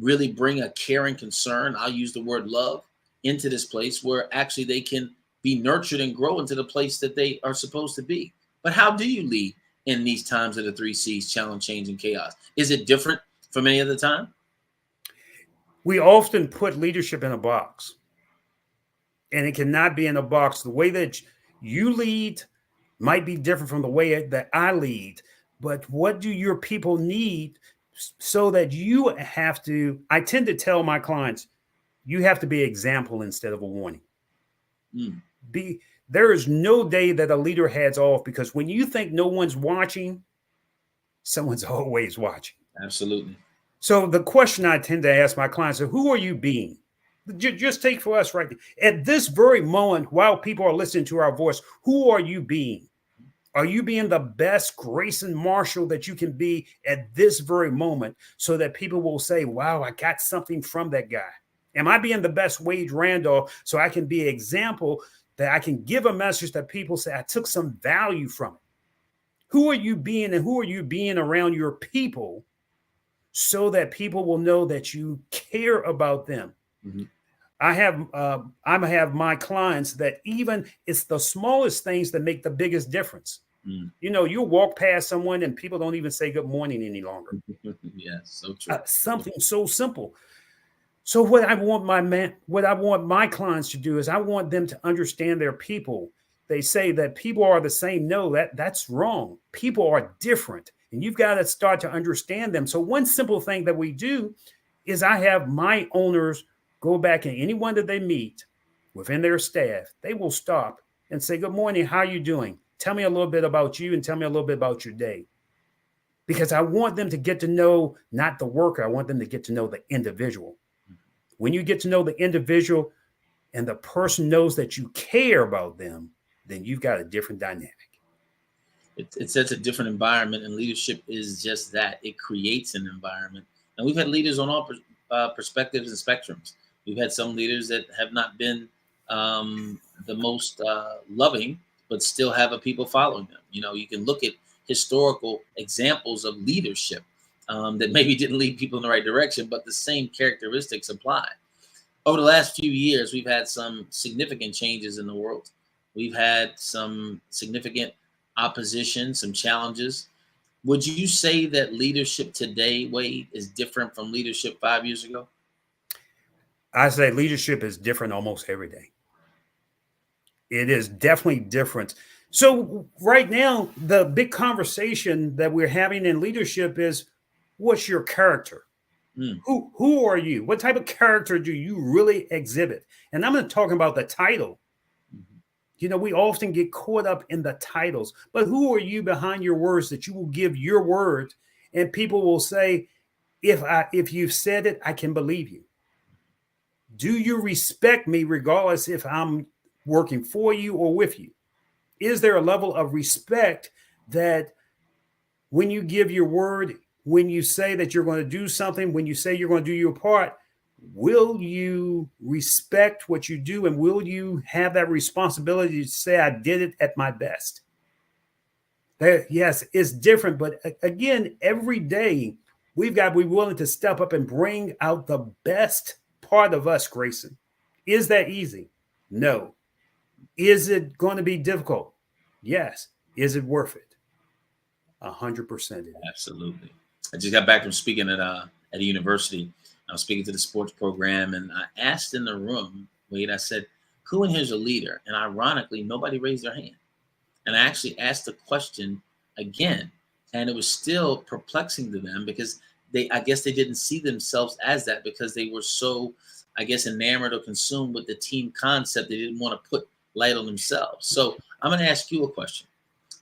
really bring a caring concern, I'll use the word love, into this place where actually they can be nurtured and grow into the place that they are supposed to be. But how do you lead in these times of the 3 C's, challenge, change, and chaos? Is it different from any other time? We often put leadership in a box. And it cannot be in a box. The way that you lead might be different from the way that I lead. But what do your people need so that you have to? I tend to tell my clients, you have to be an example instead of a warning. There is no day that a leader heads off, because when you think no one's watching, someone's always watching. Absolutely. So the question I tend to ask my clients is, who are you being? Just take for us right at this very moment, while people are listening to our voice, who are you being? Are you being the best Grayson Marshall that you can be at this very moment, so that people will say, wow, I got something from that guy? Am I being the best Wade Randolph so I can be an example that I can give a message that people say I took some value from it? Who are you being, and who are you being around your people so that people will know that you care about them? I have my clients that even it's the smallest things that make the biggest difference. You know, you'll walk past someone and people don't even say good morning any longer. Yeah, so true. Something so simple. So what I want my clients to do is I want them to understand their people. They say that people are the same. No, that's wrong. People are different, and you've got to start to understand them. So one simple thing that we do is I have my owners go back, and anyone that they meet within their staff, they will stop and say, "Good morning, how are you doing? Tell me a little bit about you and tell me a little bit about your day." Because I want them to get to know not the worker, I want them to get to know the individual. When you get to know the individual and the person knows that you care about them, then you've got a different dynamic. It sets a different environment, and leadership is just that. It creates an environment. And we've had leaders on all perspectives and spectrums. We've had some leaders that have not been the most loving, but still have a people following them. You know, you can look at historical examples of leadership that maybe didn't lead people in the right direction, but the same characteristics apply. Over the last few years, we've had some significant changes in the world. We've had some significant opposition, some challenges. Would you say that leadership today, Wade, is different from leadership 5 years ago? I say leadership is different almost every day. It is definitely different. So right now, the big conversation that we're having in leadership is, what's your character? Who are you? What type of character do you really exhibit? And I'm not talking about the title. You know, we often get caught up in the titles, but who are you behind your words that you will give your word and people will say, if you've said it, I can believe you. Do you respect me regardless if I'm working for you or with you? Is there a level of respect that when you give your word, when you say that you're going to do something, when you say you're going to do your part, will you respect what you do and will you have that responsibility to say, I did it at my best? Yes, it's different. But again, every day we've got to be willing to step up and bring out the best part of us, Grayson. Is that easy? No. Is it going to be difficult? Yes. Is it worth it? 100%. Absolutely. I just got back from speaking at a university. I was speaking to the sports program, and I asked in the room, Wade, I said, who in here is a leader? And ironically, nobody raised their hand. And I actually asked the question again, and it was still perplexing to them because I guess they didn't see themselves as that because they were so, I guess, enamored or consumed with the team concept. They didn't want to put light on themselves. So I'm going to ask you a question.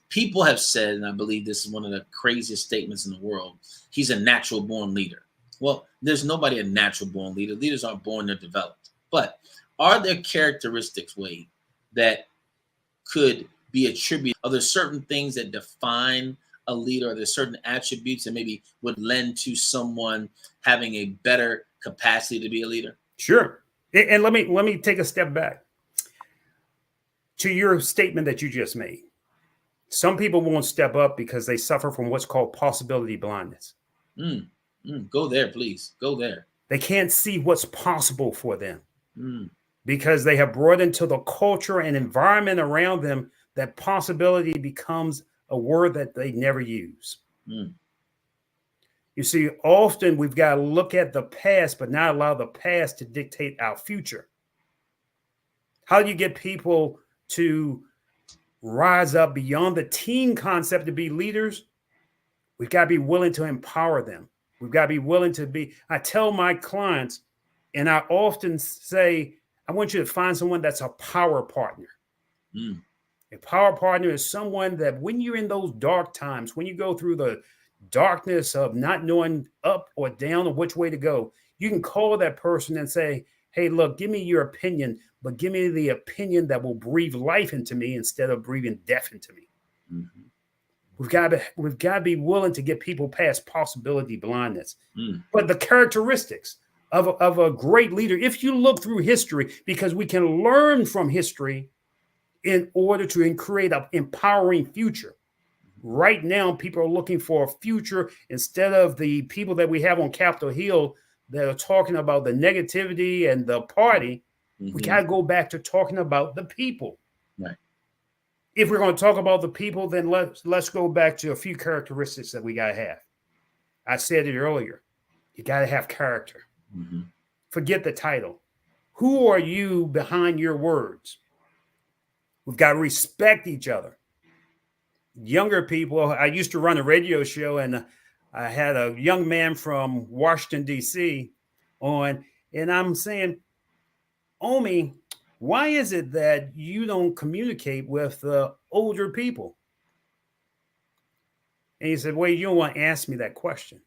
People have said, and I believe this is one of the craziest statements in the world, he's a natural born leader. Well, there's nobody a natural born leader. Leaders aren't born, they're developed. But are there characteristics, Wade, that could be attributed? Are there certain things that define a leader? Are there certain attributes that maybe would lend to someone having a better capacity to be a leader? Sure. And let me take a step back to your statement that you just made. Some people won't step up because they suffer from what's called possibility blindness. Go there, please. Go there. They can't see what's possible for them because they have brought into the culture and environment around them that possibility becomes a word that they never use. You see, often we've got to look at the past, but not allow the past to dictate our future. How do you get people to rise up beyond the team concept to be leaders? We've got to be willing to empower them. We've got to be willing to be. I tell my clients, and I often say, I want you to find someone that's a power partner. A power partner is someone that when you're in those dark times, when you go through the darkness of not knowing up or down or which way to go, you can call that person and say, hey, look, give me your opinion, but give me the opinion that will breathe life into me instead of breathing death into me. We've got to be willing to get people past possibility blindness. But the characteristics of a great leader, if you look through history, because we can learn from history in order to create an empowering future. Right now, people are looking for a future instead of the people that we have on Capitol Hill that are talking about the negativity and the party. We got to go back to talking about the people. Right. if we're going to talk about the people, then let's go back to a few characteristics that we got to have. I said it earlier. You got to have character. Mm-hmm. Forget the title. Who are you behind your words? We've got to respect each other. Younger people, I used to run a radio show, and I had a young man from Washington, D.C. on, and I'm saying, Omi, why is it that you don't communicate with older people? And he said, well, you don't want to ask me that question.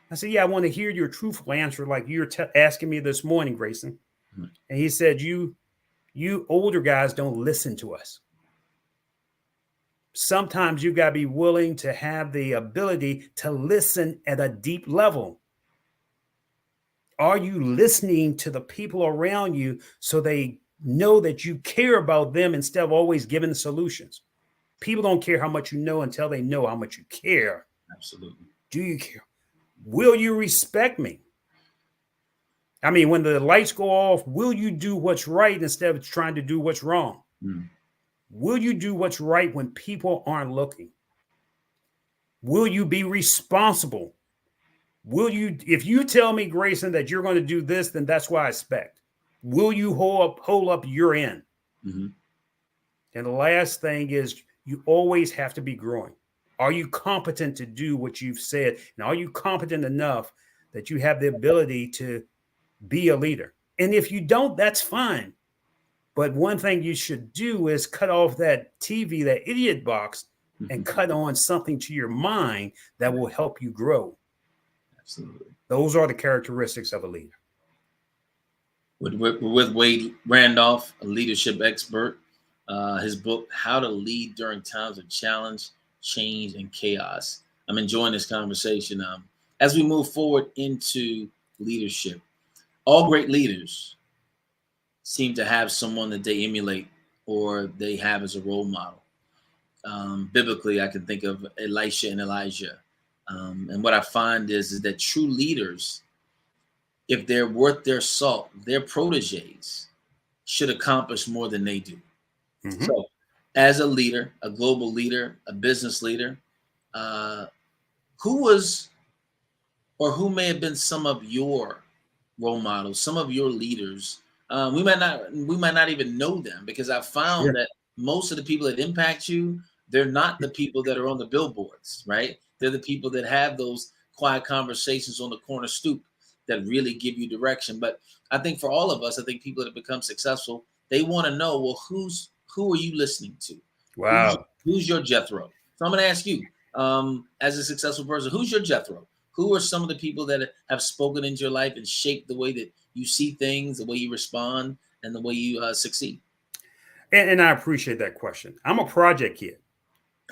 I said, yeah, I want to hear your truthful answer like you're asking me this morning, Grayson. Mm-hmm. And he said, you older guys don't listen to us. Sometimes you got to be willing to have the ability to listen at a deep level. Are you listening to the people around you so they know that you care about them instead of always giving solutions? People don't care how much you know until they know how much you care. Absolutely. Do you care? Will you respect me? I mean, when the lights go off, will you do what's right instead of trying to do what's wrong? Mm. Will you do what's right when people aren't looking? Will you be responsible? Will you, if you tell me, Grayson, that you're going to do this, then that's what I expect. Will you hold up your end? Mm-hmm. And the last thing is, you always have to be growing. Are you competent to do what you've said? And are you competent enough that you have the ability to be a leader? And if you don't, that's fine. But one thing you should do is cut off that TV, that idiot box, and cut on something to your mind that will help you grow. Absolutely. Those are the characteristics of a leader. With Wade Randolph, a leadership expert. His book, How to Lead During Times of Challenge, Change, and Chaos. I'm enjoying this conversation. As we move forward into leadership, all great leaders seem to have someone that they emulate or they have as a role model. Biblically, I can think of Elisha and Elijah. And what I find is that true leaders, if they're worth their salt, their proteges should accomplish more than they do. Mm-hmm. So as a leader, a global leader, a business leader, who was or who may have been some of your role models, some of your leaders? We might not even know them, because I found that most of the people that impact you, they're not the people that are on the billboards, right? They're the people that have those quiet conversations on the corner stoop that really give you direction. But I think for all of us, I think people that have become successful, they want to know, well, who are you listening to? Wow. Who's your Jethro? So I'm going to ask you, as a successful person, who's your Jethro? Who are some of the people that have spoken into your life and shaped the way that you see things, the way you respond, and the way you succeed? And I appreciate that question. I'm a project kid.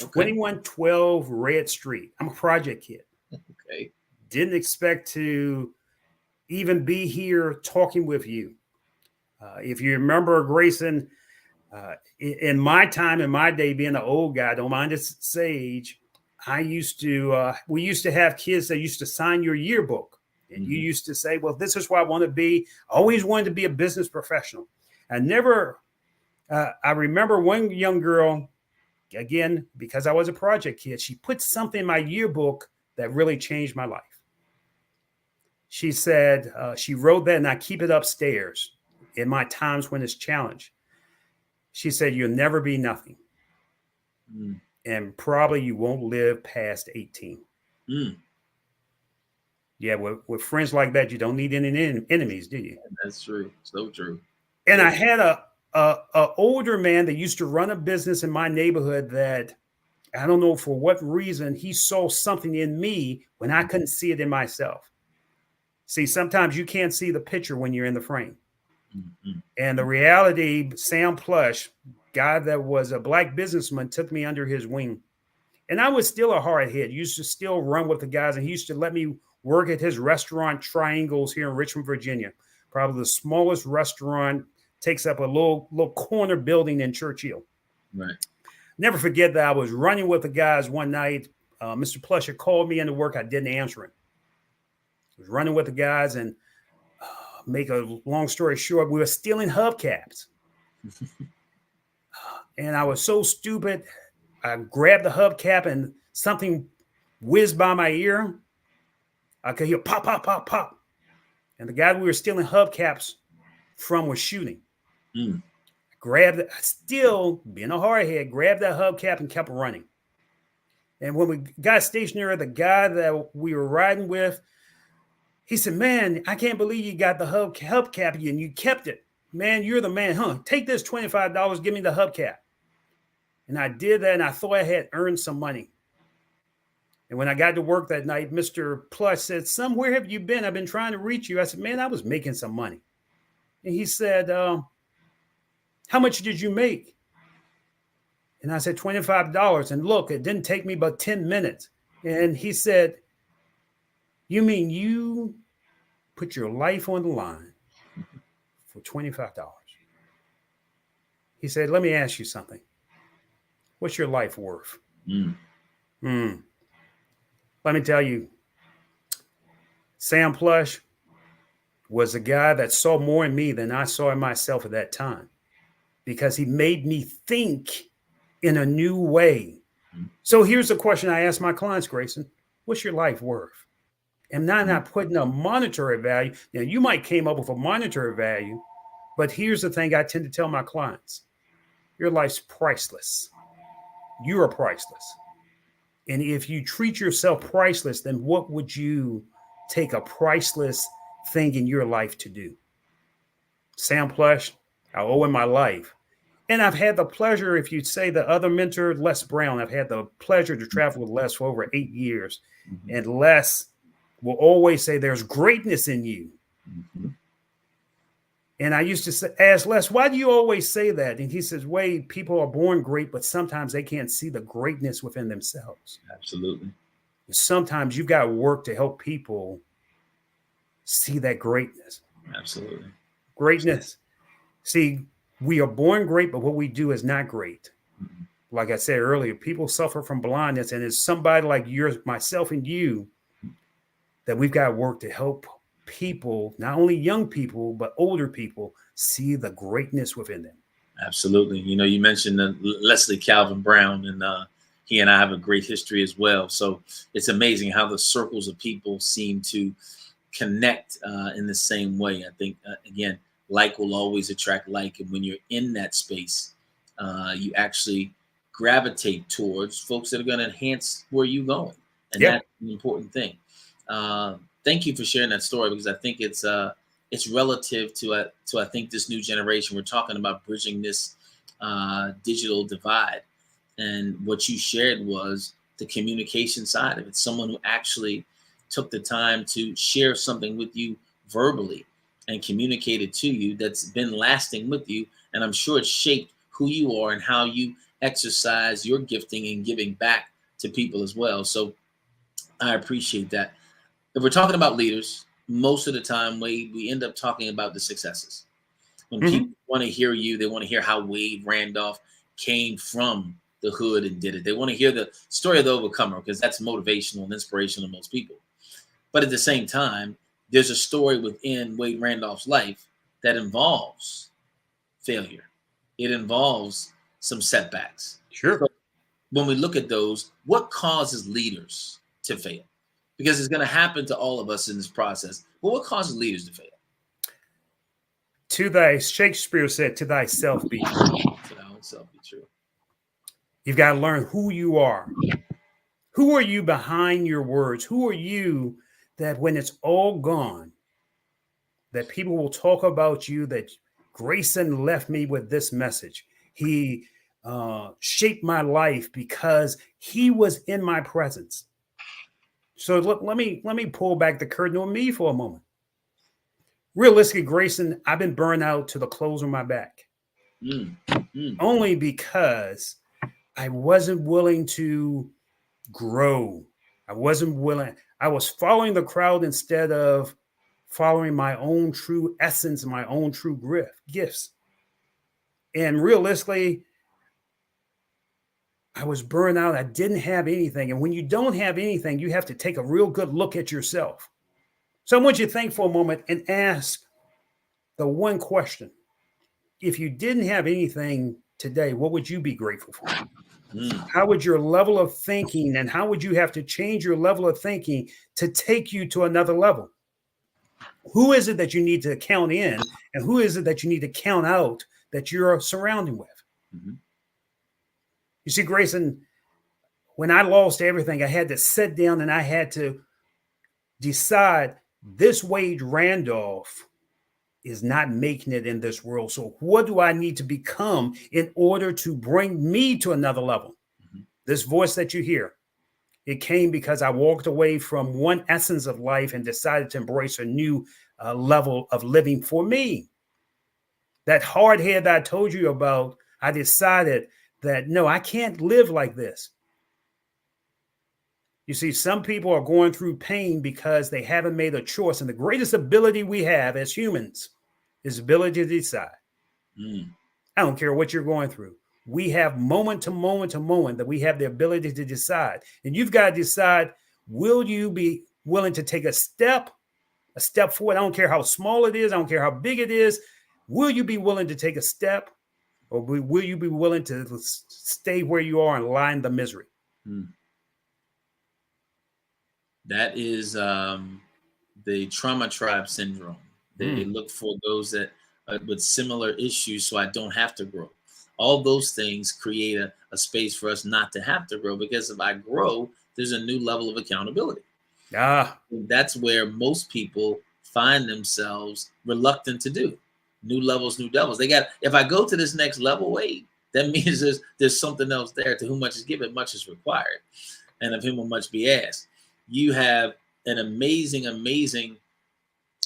Okay. 2112 Red Street. I'm a project kid. Okay. Didn't expect to even be here talking with you. If you remember, Grayson, in my time, in my day, being an old guy, don't mind this sage, we used to have kids that used to sign your yearbook. And you used to say, well, this is what I want to be. I always wanted to be a business professional. I remember one young girl, again, because I was a project kid, she put something in my yearbook that really changed my life. She said, she wrote that, and I keep it upstairs in my times when it's challenged. She said, you'll never be nothing. Mm. And probably you won't live past 18. Mm. Yeah, with friends like that, you don't need any enemies, do you? That's true. So true. And I had a older man that used to run a business in my neighborhood that, I don't know for what reason, he saw something in me when I couldn't see it in myself. See, sometimes you can't see the picture when you're in the frame. Mm-hmm. And the reality, Sam Plush, guy that was a black businessman, took me under his wing. And I was still a hard head, used to still run with the guys. And he used to let me work at his restaurant Triangles here in Richmond, Virginia. Probably the smallest restaurant, takes up a little corner building in Churchill. Right. Never forget that I was running with the guys one night. Mr. Plush had called me into work. I didn't answer him. I was running with the guys, and make a long story short, we were stealing hubcaps. And I was so stupid. I grabbed the hubcap and something whizzed by my ear. I could hear pop, pop, pop, pop. And the guy we were stealing hubcaps from was shooting. Grabbed it, still being a hardhead, grabbed that hubcap and kept running. And when we got stationary, the guy that we were riding with, he said, "Man, I can't believe you got the hubcap and you kept it. Man, you're the man, huh? Take this $25, give me the hubcap." And I did that, and I thought I had earned some money. And when I got to work that night, Mr. Plush said, "Son, where have you been? I've been trying to reach you." I said, "Man, I was making some money." And he said, "How much did you make?" And I said, $25. And look, it didn't take me but 10 minutes. And he said, "You mean you put your life on the line for $25? He said, "Let me ask you something. What's your life worth?" Let me tell you, Sam Plush was a guy that saw more in me than I saw in myself at that time, because he made me think in a new way. So here's the question I ask my clients, Grayson: what's your life worth? And now I'm not putting a monetary value. Now, you might came up with a monetary value, but here's the thing I tend to tell my clients: your life's priceless. You are priceless. And if you treat yourself priceless, then what would you take a priceless thing in your life to do? Sam Plush, I owe him my life. And I've had the pleasure, if you'd say the other mentor, Les Brown, I've had the pleasure to travel with Les for over 8 years. And Les will always say, "There's greatness in you." And I used to ask Les, "Why do you always say that?" And he says, "Wade, people are born great, but sometimes they can't see the greatness within themselves." Absolutely. Sometimes you've got to work to help people see that greatness. Absolutely. Greatness. See, we are born great, but what we do is not great. Like I said earlier, people suffer from blindness, and it's somebody like yours, myself, and you that we've got to work to help people, not only young people, but older people, see the greatness within them. Absolutely. You know, you mentioned Leslie Calvin Brown, and he and I have a great history as well. So it's amazing how the circles of people seem to connect in the same way. I think, again, like will always attract like. And when you're in that space, you actually gravitate towards folks that are going to enhance where you're going. And that's an important thing. Thank you for sharing that story, because I think it's relative to I think this new generation. We're talking about bridging this digital divide, and what you shared was the communication side of it. Someone who actually took the time to share something with you verbally and communicate it to you that's been lasting with you, and I'm sure it shaped who you are and how you exercise your gifting and giving back to people as well. So I appreciate that. If we're talking about leaders, most of the time, Wade, we end up talking about the successes. When people want to hear you, they want to hear how Wade Randolph came from the hood and did it. They want to hear the story of the overcomer, because that's motivational and inspirational to most people. But at the same time, there's a story within Wade Randolph's life that involves failure. It involves some setbacks. Sure. So when we look at those, what causes leaders to fail? Because it's going to happen to all of us in this process. But what causes leaders to fail? Shakespeare said, "To thyself be true." To thy own self be true. You've got to learn who you are. Who are you behind your words? Who are you that when it's all gone, that people will talk about you, that Grayson left me with this message. He shaped my life because he was in my presence. So look, let me pull back the curtain on me for a moment. Realistically, Grayson, I've been burned out to the clothes on my back. Only because I wasn't willing to grow. I wasn't willing. I was following the crowd instead of following my own true essence, my own true gifts. And realistically, I was burned out. I didn't have anything. And when you don't have anything, you have to take a real good look at yourself. So I want you to think for a moment and ask the one question. If you didn't have anything today, what would you be grateful for? Mm. How would your level of thinking, and how would you have to change your level of thinking to take you to another level? Who is it that you need to count in, and who is it that you need to count out that you're surrounding with? Mm-hmm. You see, Grayson, when I lost everything, I had to sit down and I had to decide this Wade Randolph is not making it in this world. So what do I need to become in order to bring me to another level? Mm-hmm. This voice that you hear, it came because I walked away from one essence of life and decided to embrace a new level of living for me. That hard head that I told you about, I decided that no, I can't live like this. You see, some people are going through pain because they haven't made a choice. And the greatest ability we have as humans is the ability to decide. Mm. I don't care what you're going through. We have moment to moment to moment that we have the ability to decide. And you've got to decide, will you be willing to take a step forward? I don't care how small it is. I don't care how big it is. Will you be willing to take a step, or will you be willing to stay where you are and lie in the misery? Mm. That is the trauma tribe syndrome. They look for those that with similar issues, so I don't have to grow. All those things create a space for us not to have to grow, because if I grow, there's a new level of accountability. And that's where most people find themselves reluctant to do. New levels, new devils. If I go to this next level, wait, that means there's something else there. To whom much is given, much is required. And of him will much be asked. You have an amazing, amazing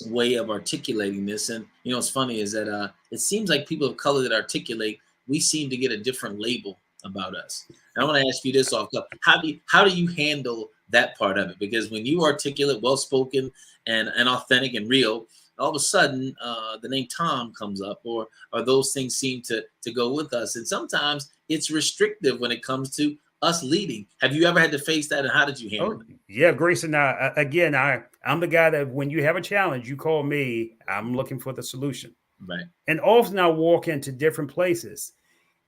way of articulating this. And what's funny is that it seems like people of color that articulate, we seem to get a different label about us. And I want to ask you this off top. How do you handle that part of it? Because when you articulate, well-spoken and authentic and real, all of a sudden the name Tom comes up, or those things seem to go with us. And sometimes it's restrictive when it comes to us leading. Have you ever had to face that, and how did you handle it? Yeah, Grayson. Again, I'm the guy that when you have a challenge, you call me. I'm looking for the solution. Right. And often I walk into different places,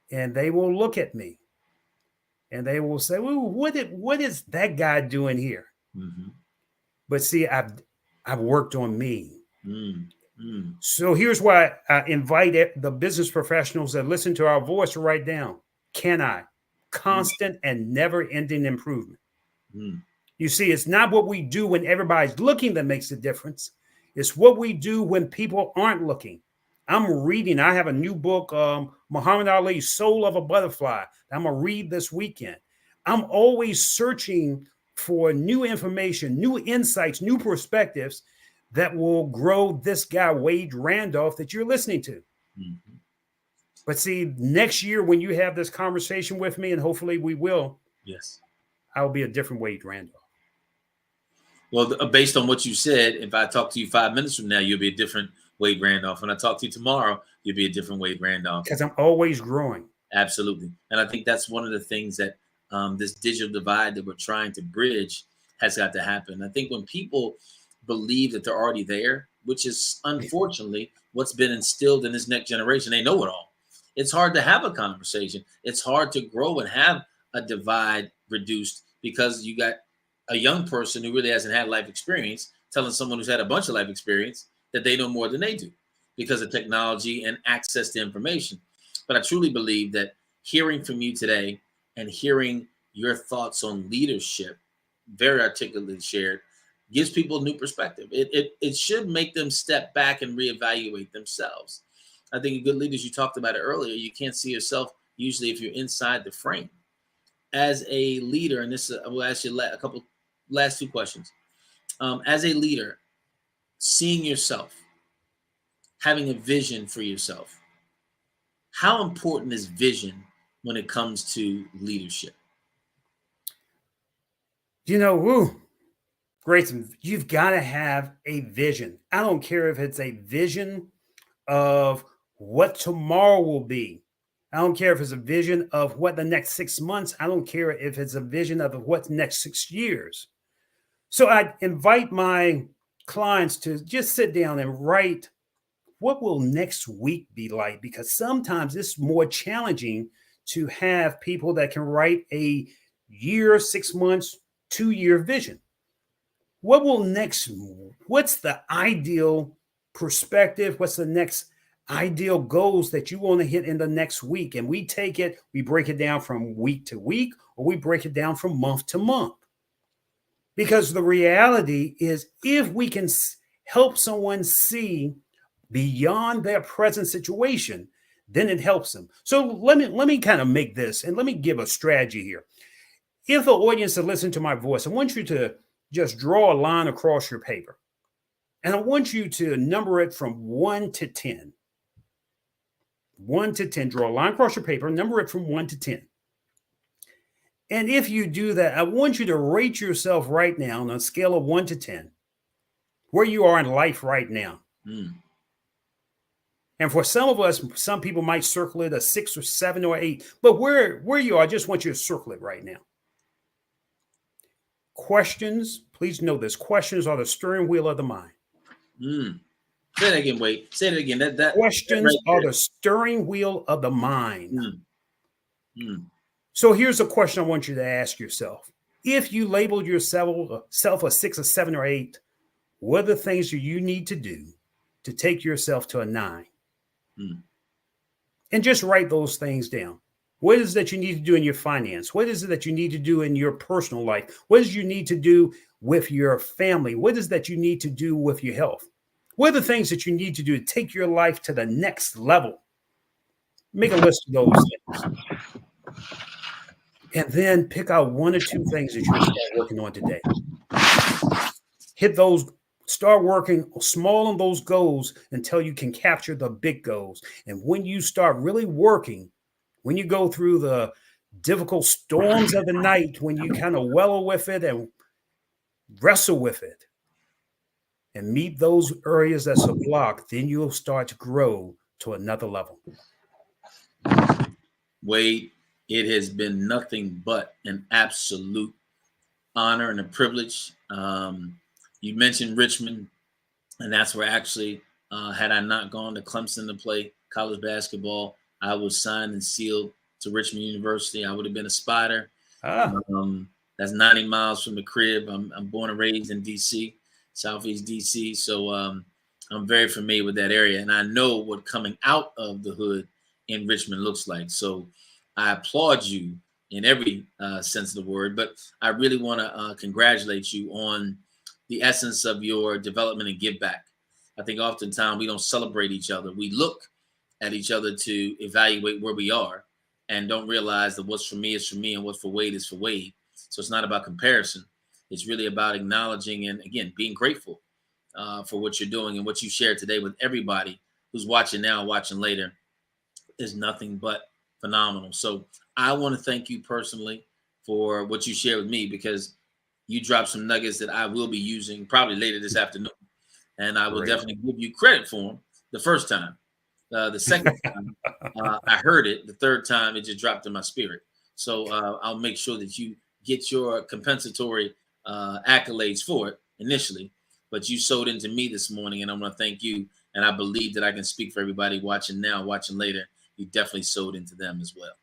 and they will look at me, and they will say, "Ooh, what is that guy doing here?" Mm-hmm. But see, I've worked on me. Mm-hmm. So here's why I invite the business professionals that listen to our voice to write down: can I? Constant and never-ending improvement. Mm. You see, it's not what we do when everybody's looking that makes the difference. It's what we do when people aren't looking. I'm reading. I have a new book, Muhammad Ali's Soul of a Butterfly. I'm going to read this weekend. I'm always searching for new information, new insights, new perspectives that will grow this guy, Wade Randolph, that you're listening to. Mm-hmm. But see, next year when you have this conversation with me, and hopefully we will, yes, I'll be a different Wade Randolph. Well, based on what you said, if I talk to you 5 minutes from now, you'll be a different Wade Randolph. When I talk to you tomorrow, you'll be a different Wade Randolph. Because I'm always growing. Absolutely. And I think that's one of the things that this digital divide that we're trying to bridge has got to happen. I think when people believe that they're already there, which is unfortunately what's been instilled in this next generation, they know it all. It's hard to have a conversation. It's hard to grow and have a divide reduced, because you got a young person who really hasn't had life experience telling someone who's had a bunch of life experience that they know more than they do because of technology and access to information. But I truly believe that hearing from you today and hearing your thoughts on leadership, very articulately shared, gives people a new perspective. It should make them step back and reevaluate themselves. I think good leaders, you talked about it earlier, you can't see yourself usually if you're inside the frame. As a leader, and this I will ask you a couple last two questions. As a leader, seeing yourself, having a vision for yourself, how important is vision when it comes to leadership? Grayson, you've got to have a vision. I don't care if it's a vision of what tomorrow will be. I don't care if it's a vision of what the next 6 months. I don't care if it's a vision of what's next 6 years. So I invite my clients to just sit down and write what will next week be like? Because sometimes it's more challenging to have people that can write a year, 6 months, 2-year vision. What's the ideal perspective? What's the next ideal goals that you want to hit in the next week? And we break it down from week to week, or we break it down from month to month. Because the reality is, if we can help someone see beyond their present situation, then it helps them. So let me kind of make this, and let me give a strategy here. If the audience has listened to my voice, I want you to just draw a line across your paper. And I want you to number it from 1 to 10. 1 to 10. Draw a line across your paper, number it from 1 to 10. And if you do that, I want you to rate yourself right now on a scale of 1 to 10, where you are in life right now. And for some of us, some people might circle it a 6 or 7 or 8, but where you are, I just want you to circle it right now. Questions, please know this, questions are the steering wheel of the mind. Say that again, Wade. Say it again. Questions are the steering wheel of the mind. So here's a question I want you to ask yourself. If you labeled yourself a 6 or 7 or 8, what are the things that you need to do to take yourself to a 9? And just write those things down. What is it that you need to do in your finance? What is it that you need to do in your personal life? What is it you need to do with your family? What is it that you need to do with your health? What are the things that you need to do to take your life to the next level? Make a list of those things. And then pick out 1 or 2 things that you're start working on today. Hit those, start working small on those goals until you can capture the big goals. And when you start really working, when you go through the difficult storms of the night, when you kind of wallow with it and wrestle with it and meet those areas that's a block, then you'll start to grow to another level. Wade, it has been nothing but an absolute honor and a privilege. You mentioned Richmond, and that's where actually, had I not gone to Clemson to play college basketball, I was signed and sealed to Richmond University. I would have been a Spider. That's 90 miles from the crib. I'm born and raised in D.C., Southeast D.C., so I'm very familiar with that area, and I know what coming out of the hood in Richmond looks like. So I applaud you in every sense of the word, but I really want to congratulate you on the essence of your development and give back. I think oftentimes we don't celebrate each other. We look at each other to evaluate where we are and don't realize that what's for me is for me and what's for Wade is for Wade. So it's not about comparison. It's really about acknowledging and, again, being grateful for what you're doing, and what you shared today with everybody who's watching now, watching later, is nothing but phenomenal. So I want to thank you personally for what you shared with me, because you dropped some nuggets that I will be using probably later this afternoon. And I will definitely give you credit for them the first time. The second time I heard it, the third time it just dropped in my spirit. So I'll make sure that you get your compensatory accolades for it initially. But you sowed into me this morning, and I want to thank you. And I believe that I can speak for everybody watching now, watching later. You definitely sowed into them as well.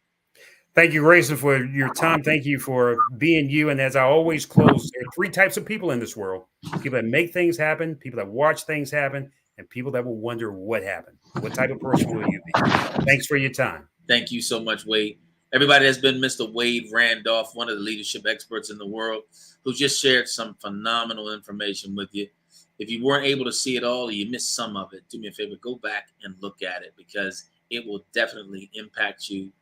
Thank you, Grayson, for your time. Thank you for being you. And as I always close, there are 3 types of people in this world: people that make things happen, people that watch things happen, and people that will wonder what happened. What type of person will you be? Thanks for your time. Thank you so much, Wade. Everybody has been Mr. Wade Randolph, one of the leadership experts in the world, who just shared some phenomenal information with you. If you weren't able to see it all, or you missed some of it, do me a favor, go back and look at it, because it will definitely impact you.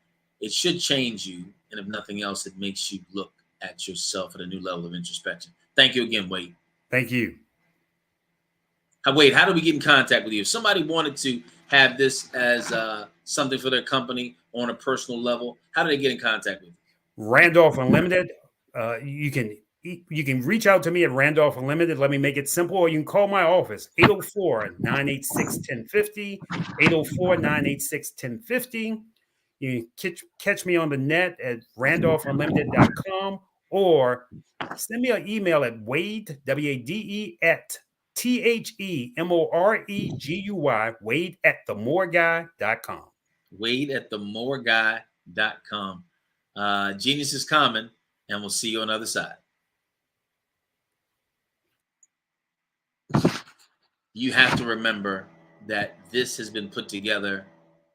It should change you. And if nothing else, it makes you look at yourself at a new level of introspection. Thank you again, Wade. Thank you. Wade, how do we get in contact with you? If somebody wanted to have this as something for their company on a personal level, how do they get in contact with you? Randolph Unlimited. You can reach out to me at Randolph Unlimited. Let me make it simple. Or you can call my office, 804-986-1050, 804-986-1050. You can catch me on the net at randolphunlimited.com, or send me an email at Wade, WADE, at TheMoreGuy, Wade at themoreguy.com. Wade at themoreguy.com. Genius is common, and we'll see you on the other side. You have to remember that this has been put together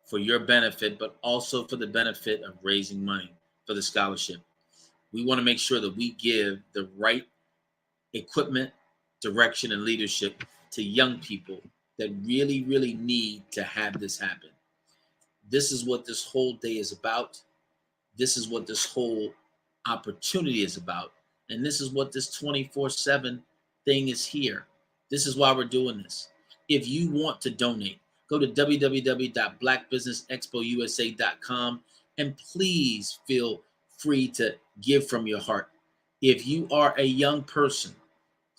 for your benefit, but also for the benefit of raising money for the scholarship. We want to make sure that we give the right equipment, direction, and leadership to young people that really, really need to have this happen. This is what this whole day is about. This is what this whole opportunity is about. And this is what this 24/7 thing is here. This is why we're doing this. If you want to donate, go to www.blackbusinessexpousa.com and please feel free to give from your heart. If you are a young person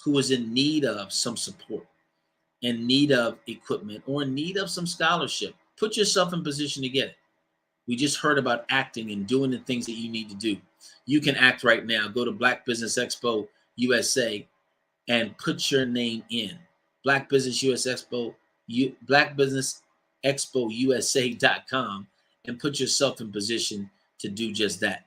who is in need of some support, in need of equipment, or in need of some scholarship, put yourself in position to get it. We just heard about acting and doing the things that you need to do. You can act right now. Go to Black Business Expo USA and put your name in. Black Business Expo USA.com and put yourself in position to do just that.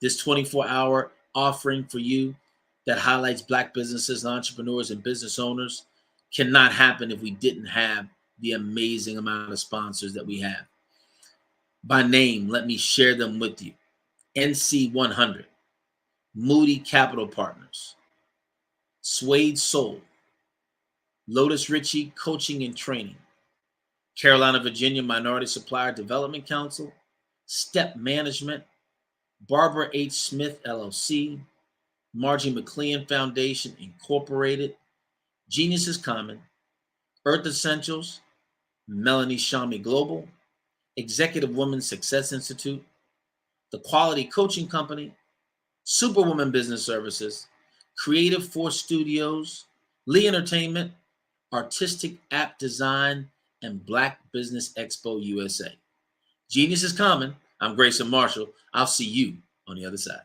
This 24-hour offering for you that highlights Black businesses, entrepreneurs, and business owners cannot happen if we didn't have the amazing amount of sponsors that we have. By name, let me share them with you. NC100, Moody Capital Partners, Suede Soul, Lotus Ritchie Coaching and Training, Carolina, Virginia Minority Supplier Development Council, Step Management, Barbara H. Smith, LLC, Margie McLean Foundation, Incorporated, Genius is Common, Earth Essentials, Melanie Shami Global, Executive Women's Success Institute, The Quality Coaching Company, Superwoman Business Services, Creative Force Studios, Lee Entertainment, Artistic App Design, and Black Business Expo USA. Genius is Common. I'm Grayson Marshall. I'll see you on the other side.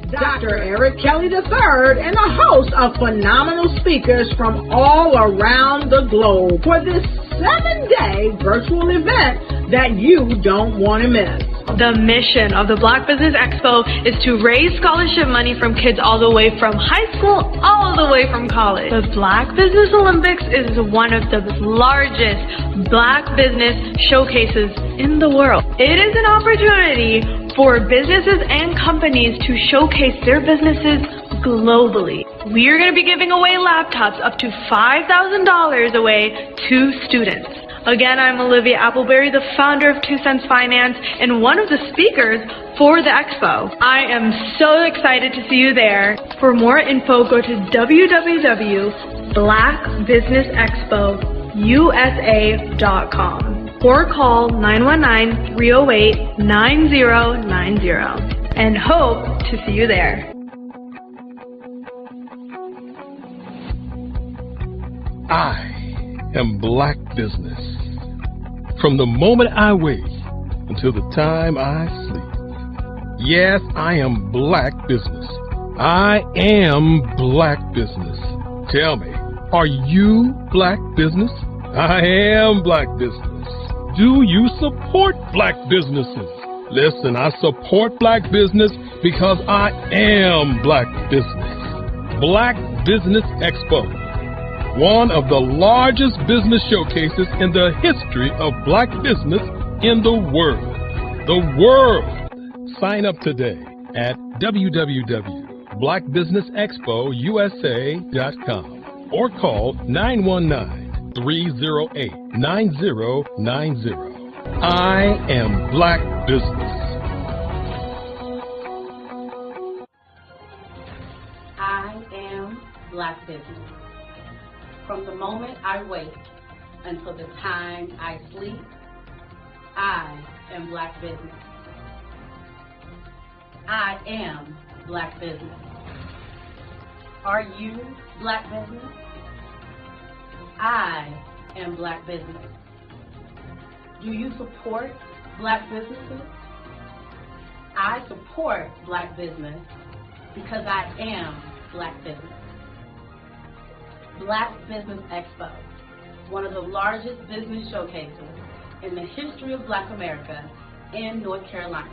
Dr. Eric Kelly III and a host of phenomenal speakers from all around the globe for this 7-day virtual event that you don't want to miss. The mission of the Black Business Expo is to raise scholarship money from kids all the way from high school, all the way from college. The Black Business Olympics is one of the largest Black business showcases in the world. It is an opportunity for businesses and companies to showcase their businesses globally. We are going to be giving away laptops up to $5,000 away to students. Again, I'm Olivia Appleberry, the founder of 2 Cents Finance and one of the speakers for the expo. I am so excited to see you there. For more info, go to www.blackbusinessexpousa.com or call 919-308-9090 and hope to see you there. I am Black Business. From the moment I wake until the time I sleep. Yes, I am Black Business. I am Black Business. Tell me, are you Black Business? I am Black Business. Do you support Black businesses? Listen, I support Black business because I am Black Business. Black Business Expo one of the largest business showcases in the history of black business in the world. The world! Sign up today at www.blackbusinessexpousa.com or call 919-308-9090. I am Black Business. I am Black Business. From the moment I wake until the time I sleep, I am Black Business. I am Black Business. Are you Black Business? I am Black Business. Do you support Black businesses? I support Black business because I am Black business. Black Business Expo, one of the largest business showcases in the history of Black America in North Carolina.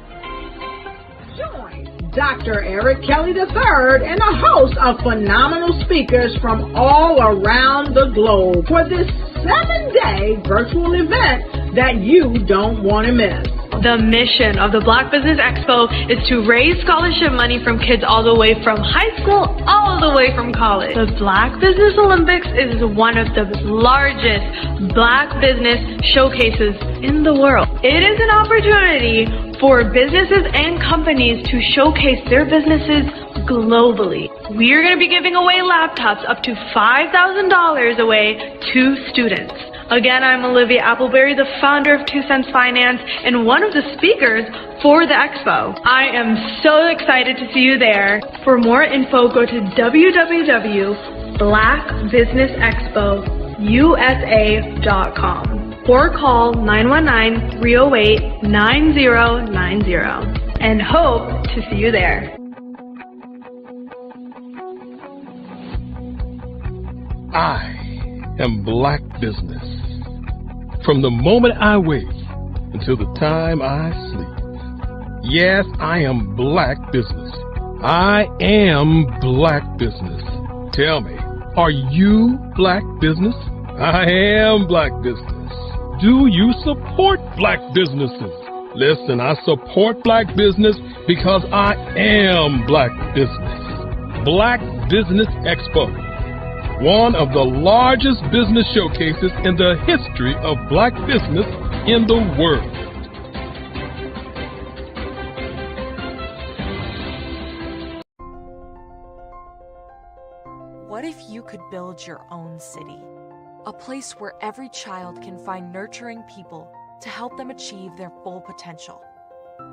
Join Dr. Eric Kelly III and a host of phenomenal speakers from all around the globe for this 7-day virtual event that you don't want to miss. The mission of the Black Business Expo is to raise scholarship money from kids all the way from high school all the way from college. The Black Business Olympics is one of the largest black business showcases in the world. It is an opportunity for businesses and companies to showcase their businesses globally. We are going to be giving away laptops up to $5,000 away to students. Again, I'm Olivia Appleberry, the founder of 2 Cents Finance and one of the speakers for the expo. I am so excited to see you there. For more info, go to www.blackbusinessexpousa.com or call 919-308-9090 and hope to see you there. I am Black Business. From the moment I wake until the time I sleep. Yes, I am Black Business. I am Black Business. Tell me, are you Black Business? I am Black Business. Do you support Black businesses? Listen, I support Black business because I am Black Business. Black Business Expo, one of the largest business showcases in the history of black business in the world. What if you could build your own city? A place where every child can find nurturing people to help them achieve their full potential.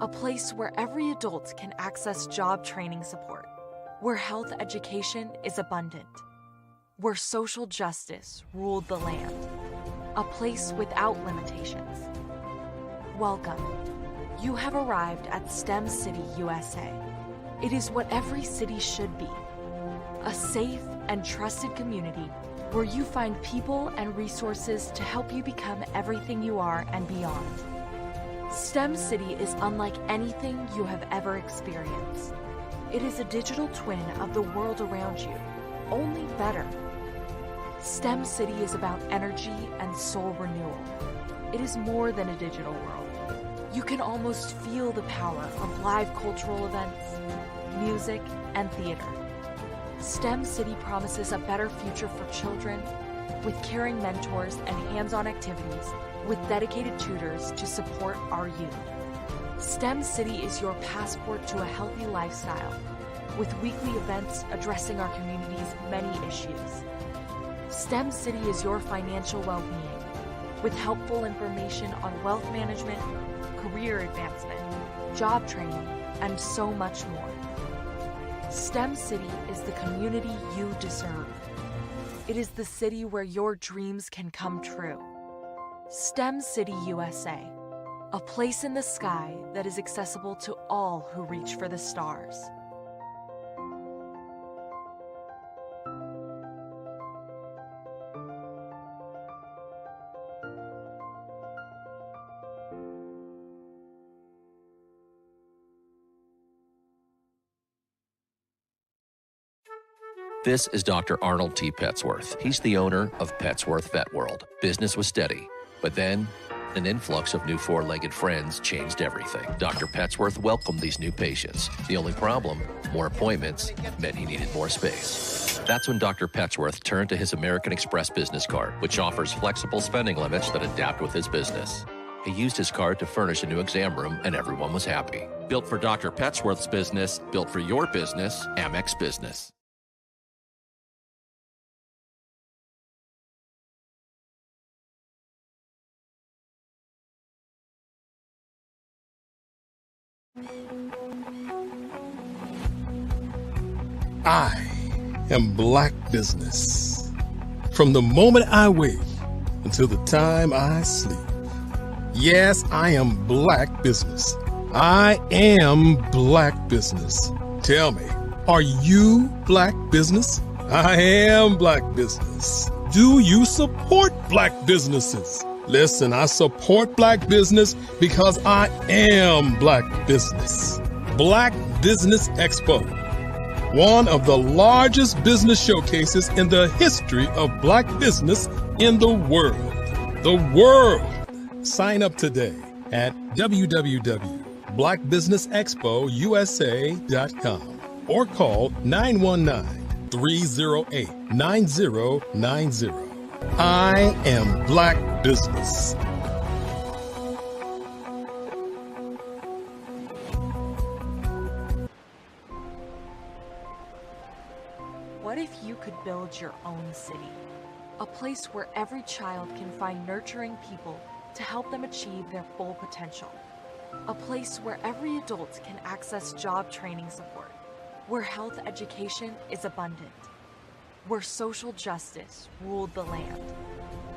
A place where every adult can access job training support, where health education is abundant, where social justice ruled the land. A place without limitations. Welcome. You have arrived at STEM City, USA. It is what every city should be. A safe and trusted community where you find people and resources to help you become everything you are and beyond. STEM City is unlike anything you have ever experienced. It is a digital twin of the world around you, only better. STEM City is about energy and soul renewal. It is more than a digital world. You can almost feel the power of live cultural events, music, and theater. STEM City promises a better future for children with caring mentors and hands-on activities with dedicated tutors to support our youth. STEM City is your passport to a healthy lifestyle with weekly events addressing our community's many issues. STEM City is your financial well-being with helpful information on wealth management, career advancement, job training, and so much more. STEM City is the community you deserve. It is the city where your dreams can come true. STEM City USA, a place in the sky that is accessible to all who reach for the stars. This is Dr. Arnold T. Petsworth. He's the owner of Petsworth Vet World. Business was steady, but then an influx of new four-legged friends changed everything. Dr. Petsworth welcomed these new patients. The only problem, more appointments, meant he needed more space. That's when Dr. Petsworth turned to his American Express business card, which offers flexible spending limits that adapt with his business. He used his card to furnish a new exam room, and everyone was happy. Built for Dr. Petsworth's business, built for your business, Amex Business. I am Black Business. From the moment I wake until the time I sleep. Yes, I am Black Business. I am Black Business. Tell me, are you Black Business? I am Black Business. Do you support Black businesses? Listen, I support Black business because I am Black Business. Black Business Expo, one of the largest business showcases in the history of Black business in the world. The world. Sign up today at www.blackbusinessexpousa.com or call 919-308-9090. I am Black Business. What if you could build your own city? A place where every child can find nurturing people to help them achieve their full potential. A place where every adult can access job training support, where health education is abundant, where social justice ruled the land.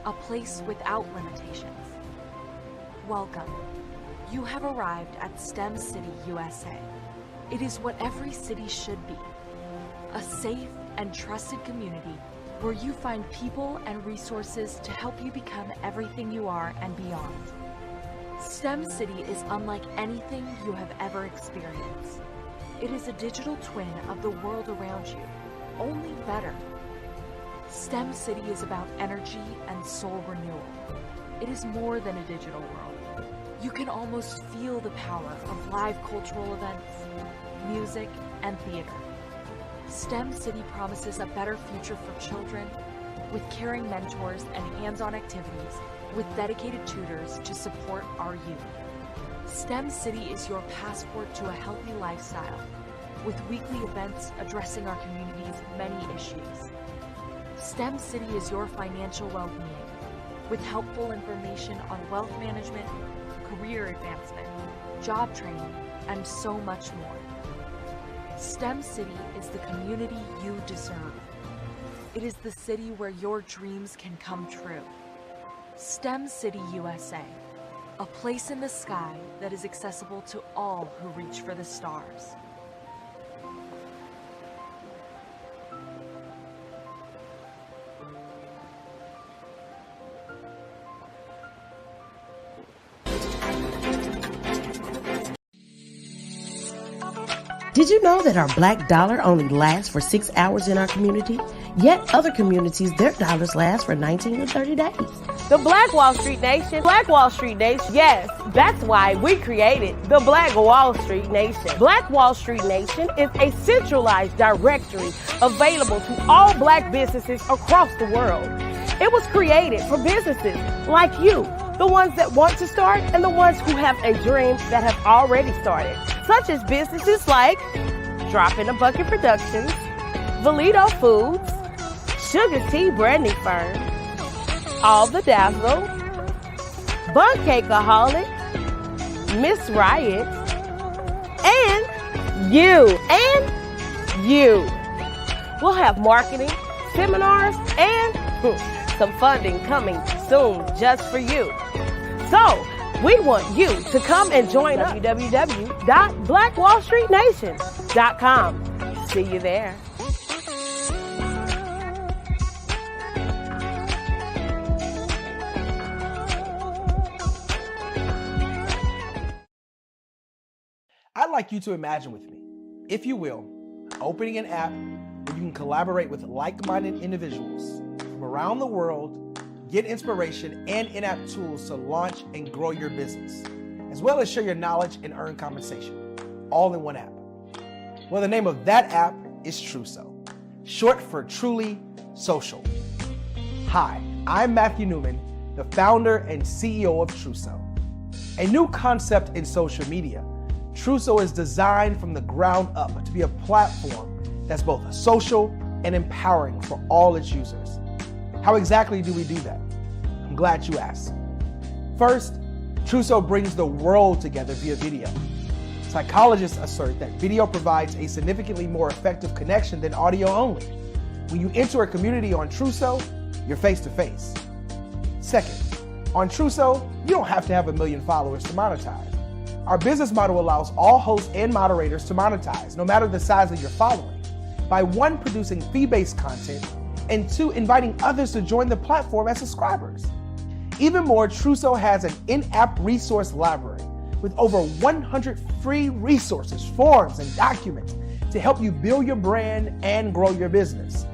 A place without limitations. Welcome. You have arrived at STEM City USA. It is what every city should be. A safe and trusted community where you find people and resources to help you become everything you are and beyond. STEM City is unlike anything you have ever experienced. It is a digital twin of the world around you, only better. STEM City is about energy and soul renewal. It is more than a digital world. You can almost feel the power of live cultural events, music, and theater. STEM City promises a better future for children with caring mentors and hands-on activities with dedicated tutors to support our youth. STEM City is your passport to a healthy lifestyle with weekly events addressing our community's many issues. STEM City is your financial well-being with helpful information on wealth management, career advancement, job training, and so much more. STEM City is the community you deserve. It is the city where your dreams can come true. STEM City USA, a place in the sky that is accessible to all who reach for the stars. Did you know that our black dollar only lasts for 6 hours in our community? Yet other communities, their dollars last for 19 to 30 days. The Black Wall Street Nation. Black Wall Street Nation. Yes, that's why we created the Black Wall Street Nation. Black Wall Street Nation is a centralized directory available to all black businesses across the world. It was created for businesses like you, the ones that want to start and the ones who have a dream that have already started, such as businesses like Drop in a Bucket Productions, Valito Foods, Sugar Tea Branding Firm, All the Dazzle, Bun Cakeaholic, Miss Riot, and you. We'll have marketing, seminars, and some funding coming soon just for you. So, we want you to come and join us. www.blackwallstreetnation.com. See you there. I'd like you to imagine with me, if you will, opening an app where you can collaborate with like-minded individuals from around the world, get inspiration and in-app tools to launch and grow your business, as well as share your knowledge and earn compensation, all in one app. Well, the name of that app is Truso, short for Truly Social. Hi, I'm Matthew Newman, the founder and CEO of Truso. A new concept in social media, Truso is designed from the ground up to be a platform that's both social and empowering for all its users. How exactly do we do that? I'm glad you asked. First, Truso brings the world together via video. Psychologists assert that video provides a significantly more effective connection than audio only. When you enter a community on Truso, you're face to face. Second, on Truso, you don't have to have 1 million followers to monetize. Our business model allows all hosts and moderators to monetize, no matter the size of your following, by 1, producing fee-based content, and 2, inviting others to join the platform as subscribers. Even more, Truso has an in-app resource library with over 100 free resources, forms, and documents to help you build your brand and grow your business.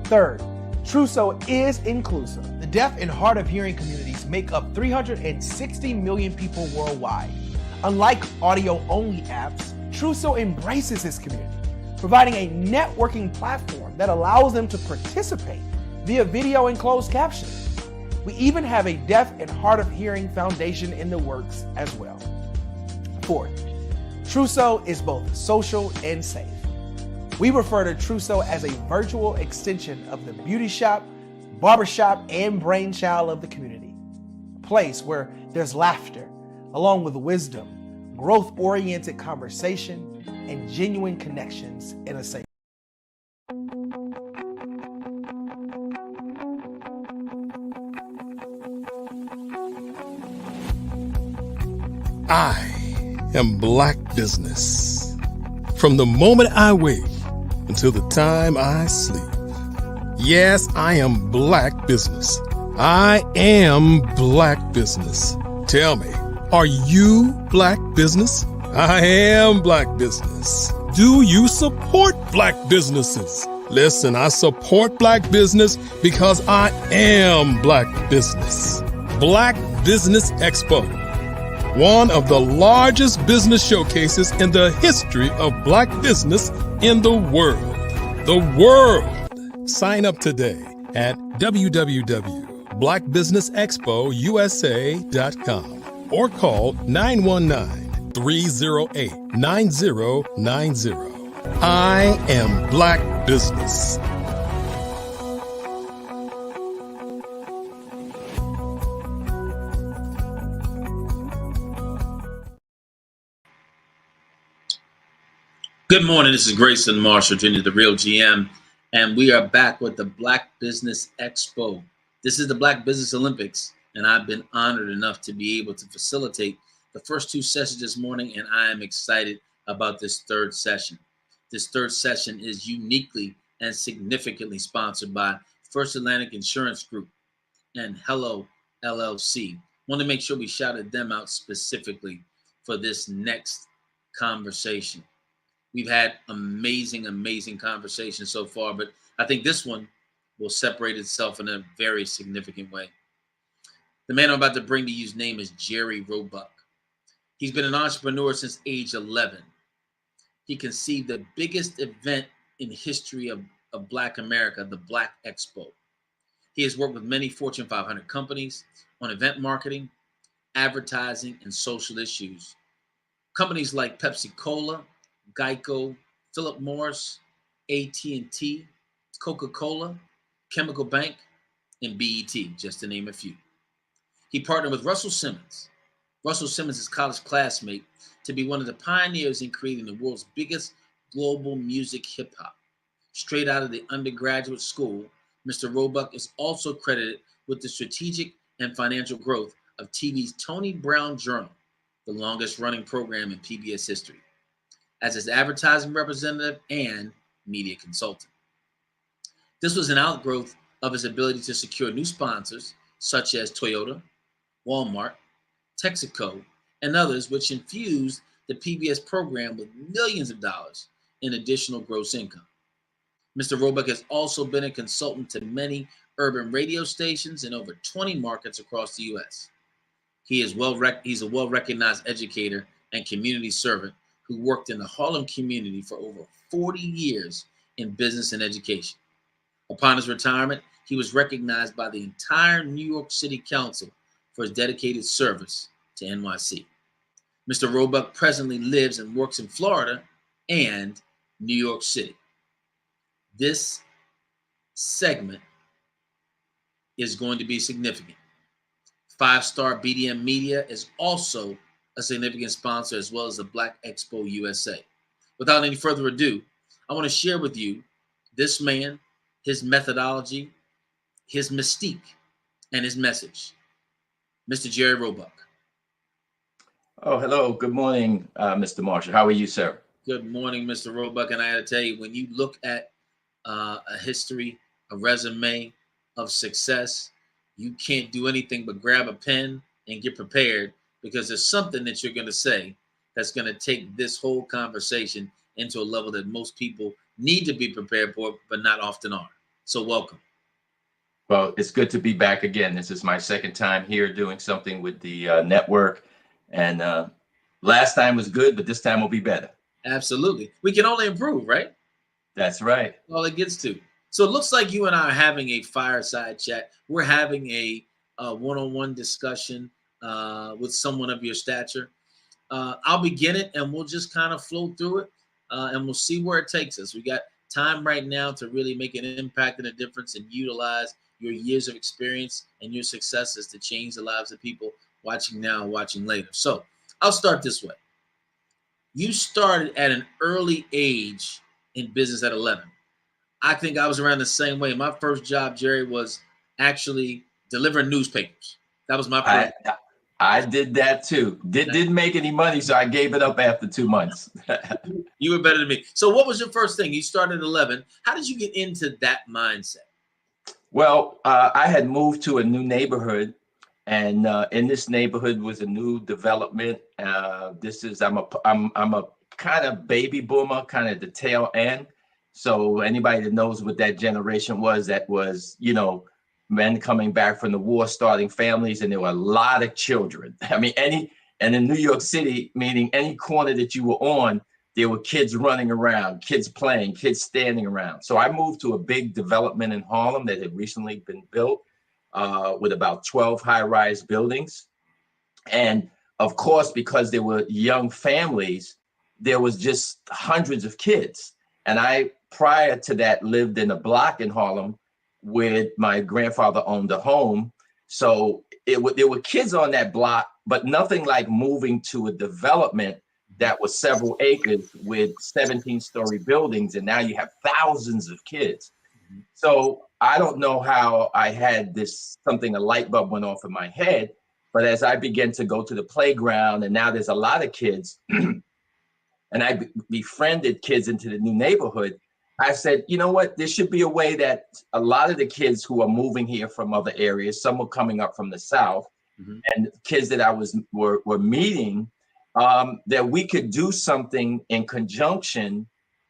Third, Truso is inclusive. The deaf and hard of hearing communities make up 360 million people worldwide. Unlike audio-only apps, Truso embraces this community, providing a networking platform that allows them to participate via video and closed captioning. We even have a deaf and hard of hearing foundation in the works as well. Fourth, Truso is both social and safe. We refer to Truso as a virtual extension of the beauty shop, barbershop, and brainchild of the community. A place where there's laughter, along with wisdom, growth-oriented conversation, and genuine connections in a safe. I am Black Business. From the moment I wake until the time I sleep. Yes, I am Black Business. I am Black Business. Tell me, are you Black Business? I am Black Business. Do you support Black businesses? Listen, I support Black business because I am Black Business. Black Business Expo, one of the largest business showcases in the history of Black business in the world. The world! Sign up today at www.blackbusinessexpousa.com or call 919-308-9090. I am Black Business. Good morning. This is Grayson Marshall Jr., the real GM, and we are back with the Black Business Expo. This is the Black Business Olympics, and I've been honored enough to be able to facilitate the first 2 sessions this morning, and I am excited about this 3rd session. This 3rd session is uniquely and significantly sponsored by First Atlantic Insurance Group and Hello LLC. Want to make sure we shouted them out specifically for this next conversation. We've had amazing conversations so far, but I think this one will separate itself in a very significant way. The man I'm about to bring to you's name is Jerry Roebuck. He's been an entrepreneur since age 11. He conceived the biggest event in history of Black America, the Black Expo. He has worked with many Fortune 500 companies on event marketing, advertising, and social issues. Companies like Pepsi-Cola, Geico, Philip Morris, AT&T, Coca-Cola, Chemical Bank, and BET, just to name a few. He partnered with Russell Simmons, Simmons' college classmate, to be one of the pioneers in creating the world's biggest global music hip-hop. Straight out of the undergraduate school, Mr. Roebuck is also credited with the strategic and financial growth of TV's Tony Brown Journal, the longest-running program in PBS history, as his advertising representative and media consultant. This was an outgrowth of his ability to secure new sponsors such as Toyota, Walmart, Texaco, and others, which infused the PBS program with millions of dollars in additional gross income. Mr. Roebuck has also been a consultant to many urban radio stations in over 20 markets across the U.S. He's a well-recognized educator and community servant who worked in the Harlem community for over 40 years in business and education. Upon his retirement, he was recognized by the entire New York City Council for his dedicated service to NYC. Mr. Roebuck presently lives and works in Florida and New York City. This segment is going to be significant. 5-Star BDM Media is also a significant sponsor, as well as the Black Expo USA. Without any further ado, I want to share with you this man, his methodology, his mystique, and his message. Mr. Jerry Roebuck. Oh, hello. Good morning, Mr. Marshall. How are you, sir? Good morning, Mr. Roebuck. And I got to tell you, when you look at a history, a resume of success, you can't do anything but grab a pen and get prepared, because there's something that you're going to say that's going to take this whole conversation into a level that most people need to be prepared for, but not often are. So welcome. Well, it's good to be back again. This is my second time here doing something with the network. And last time was good, but this time will be better. Absolutely. We can only improve, right? That's right. All it gets to. So it looks like you and I are having a fireside chat. We're having a one-on-one discussion with someone of your stature. I'll begin it, and we'll just kind of flow through it, and we'll see where it takes us. We got time right now to really make an impact and a difference and utilize your years of experience and your successes to change the lives of people watching now and watching later. So I'll start this way. You started at an early age in business at 11. I think I was around the same way. My first job, Jerry, was actually delivering newspapers. That was my first. I did that too. Didn't make any money, so I gave it up after 2 months. You were better than me. So what was your first thing? You started at 11. How did you get into that mindset? Well, I had moved to a new neighborhood, and in this neighborhood was a new development. I'm a kind of baby boomer, kind of the tail end. So anybody that knows what that generation was, that was, men coming back from the war, starting families, and there were a lot of children. I mean, and in New York City, meaning any corner that you were on, there were kids running around, kids playing, kids standing around. So I moved to a big development in Harlem that had recently been built with about 12 high-rise buildings. And of course, because there were young families, there was just hundreds of kids. And I, prior to that, lived in a block in Harlem where my grandfather owned a home. So there were kids on that block, but nothing like moving to a development that was several acres with 17-story buildings, and now you have thousands of kids. So I don't know how I had a light bulb went off in my head, but as I began to go to the playground, and now there's a lot of kids, and I befriended kids into the new neighborhood, I said, you know what, there should be a way that a lot of the kids who are moving here from other areas, some were coming up from the South, and kids that I were meeting, that we could do something in conjunction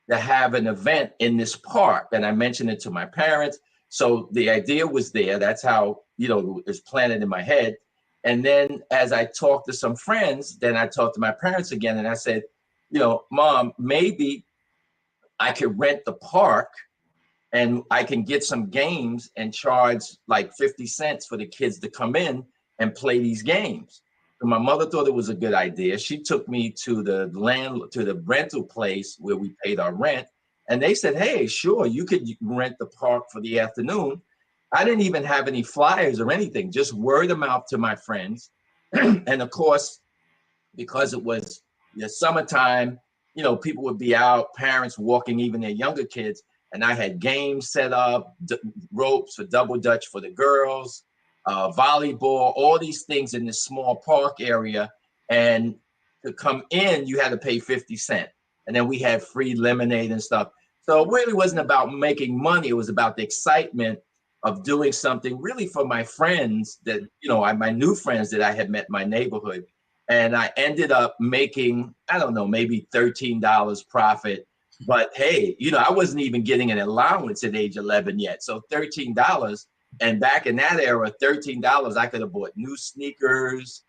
to have an event in this park. And I mentioned it to my parents. So the idea was there. That's how, it was planted in my head. And then as I talked to some friends, then I talked to my parents again, and I said, Mom, maybe I could rent the park and I can get some games and charge like 50 cents for the kids to come in and play these games. So my mother thought it was a good idea. She took me to the rental place where we paid our rent. And they said, hey, sure, you could rent the park for the afternoon. I didn't even have any flyers or anything, just word of mouth to my friends. And of course, because it was the summertime, people would be out, parents walking even their younger kids. And I had games set up, ropes for double dutch for the girls, volleyball, all these things in this small park area. And to come in, you had to pay 50 cents. And then we had free lemonade and stuff. So it really wasn't about making money. It was about the excitement of doing something really for my friends that, my new friends that I had met in my neighborhood. And I ended up making, I don't know, maybe $13 profit But hey, I wasn't even getting an allowance at age 11 yet. So $13, and back in that era, $13, I could have bought new sneakers,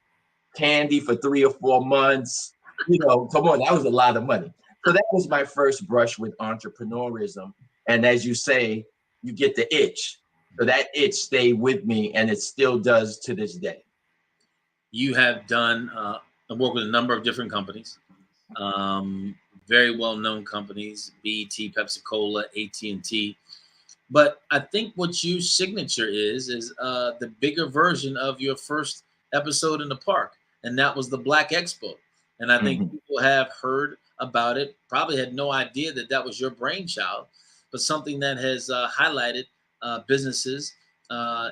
candy for 3 or 4 months. Come on, that was a lot of money. So that was my first brush with entrepreneurism. And as you say, you get the itch. So that itch stayed with me, and it still does to this day. You have done work with a number of different companies, very well-known companies, BET, Pepsi-Cola, AT&T. But I think what your signature is the bigger version of your first episode in the park, and that was the Black Expo. And I think people have heard about it, probably had no idea that that was your brainchild, but something that has highlighted businesses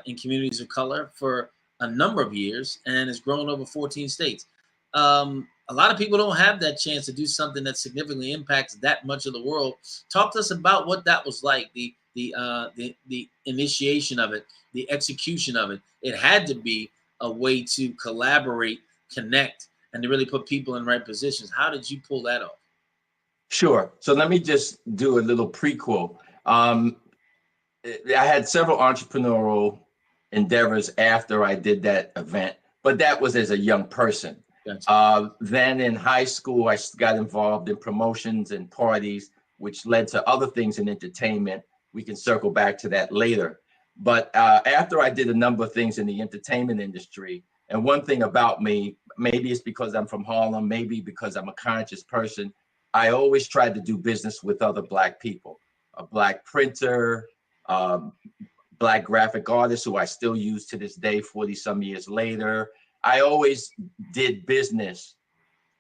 in communities of color for a number of years and has grown over 14 states. A lot of people don't have that chance to do something that significantly impacts that much of the world. Talk to us about what that was like, the initiation of it, the execution of it. It had to be a way to collaborate, connect, and to really put people in right positions. How did you pull that off? Sure. So let me just do a little prequel. I had several entrepreneurial endeavors after I did that event, but that was as a young person. Gotcha. Then in high school, I got involved in promotions and parties, which led to other things in entertainment. We can circle back to that later. But after I did a number of things in the entertainment industry, and one thing about me, maybe it's because I'm from Harlem, maybe because I'm a conscious person, I always tried to do business with other Black people, a Black printer, Black graphic artist who I still use to this day, 40 some years later. I always did business,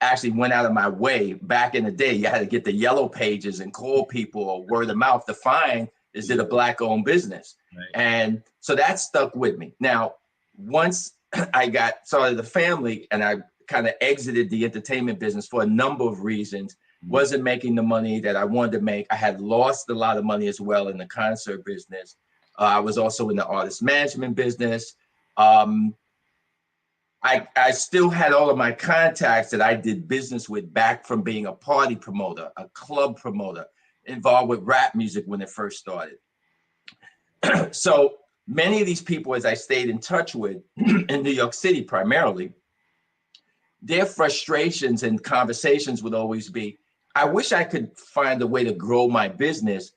actually went out of my way. Back in the day, you had to get the yellow pages and call people or word of mouth to find, is it a Black owned business? Right. And so that stuck with me. Now, once I got started a family and I kind of exited the entertainment business for a number of reasons, wasn't making the money that I wanted to make. I had lost a lot of money as well in the concert business. I was also in the artist management business. I still had all of my contacts that I did business with back from being a party promoter, a club promoter, involved with rap music when it first started. So many of these people, as I stayed in touch with in New York City primarily, their frustrations and conversations would always be, I wish I could find a way to grow my business,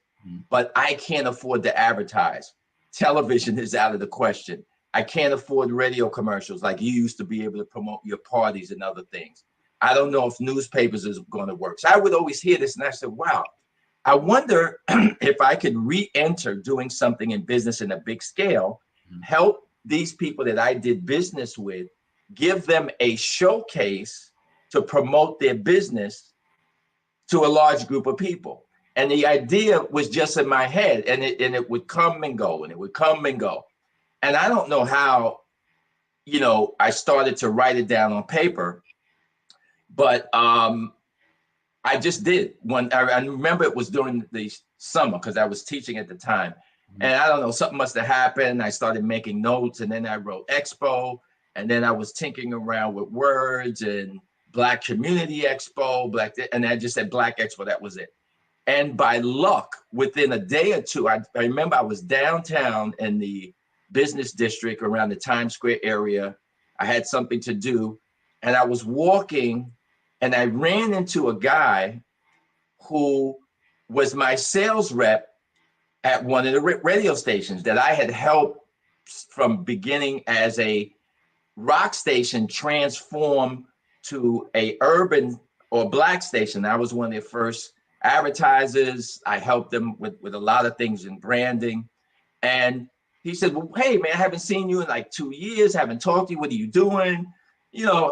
but I can't afford to advertise. Television is out of the question. I can't afford radio commercials like you used to be able to promote your parties and other things. I don't know if newspapers is going to work. So I would always hear this and I said, wow, I wonder if I could re-enter doing something in business in a big scale, help these people that I did business with, give them a showcase to promote their business to a large group of people. And the idea was just in my head, and it would come and go, and it would come and go. And I don't know how, I started to write it down on paper, but I just did. I remember it was during the summer because I was teaching at the time. And I don't know, something must have happened. I started making notes, and then I wrote Expo, and then I was tinkering around with words and Black Community Expo, and I just said Black Expo, that was it. And by luck, within a day or two, I remember I was downtown in the business district around the Times Square area. I had something to do, and I was walking, and I ran into a guy who was my sales rep at one of the radio stations that I had helped from beginning as a rock station transform to a urban or Black station. I was one of their first advertisers. I helped them with a lot of things in branding. And he said, well, hey man, I haven't seen you in like 2 years. Haven't talked to you. What are you doing?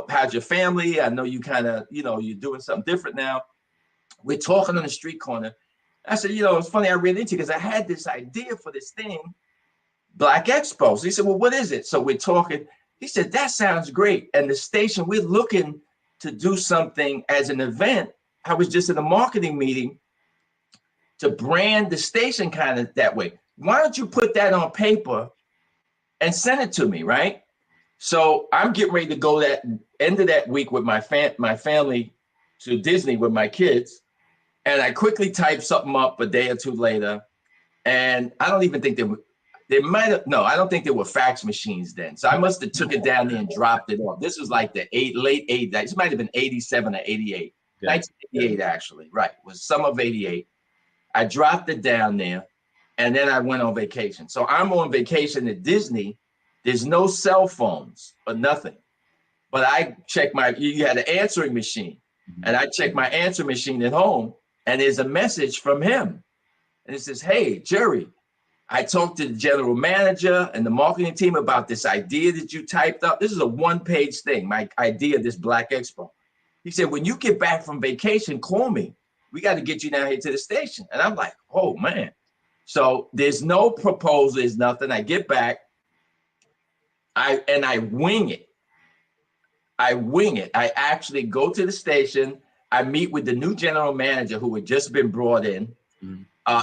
How's your family? I know you kind of, you're doing something different now. We're talking on the street corner. I said, it's funny I ran into you because I had this idea for this thing, Black Expo. So he said, well, what is it? So we're talking. He said, that sounds great. And the station, we're looking to do something as an event. I was just in a marketing meeting to brand the station kind of that way. Why don't you put that on paper and send it to me, right? So I'm getting ready to go that end of that week with my family to Disney with my kids. And I quickly typed something up a day or two later. And I don't even think they might have, no, I don't think there were fax machines then. So I must have took it down there and dropped it off. This was like the late 80s. This might have been 87 or 88. Yeah. 1988, actually. Right. It was summer of 88. I dropped it down there and then I went on vacation. So I'm on vacation at Disney. There's no cell phones or nothing. But I checked you had an answering machine. And I checked my answering machine at home and there's a message from him. And it says, hey, Jerry, I talked to the general manager and the marketing team about this idea that you typed up. This is a one-page thing, my idea, this Black Expo. He said, when you get back from vacation, call me. We got to get you down here to the station. And I'm like, oh, man. So there's no proposal, there's nothing. I get back, I wing it. I actually go to the station. I meet with the new general manager who had just been brought in.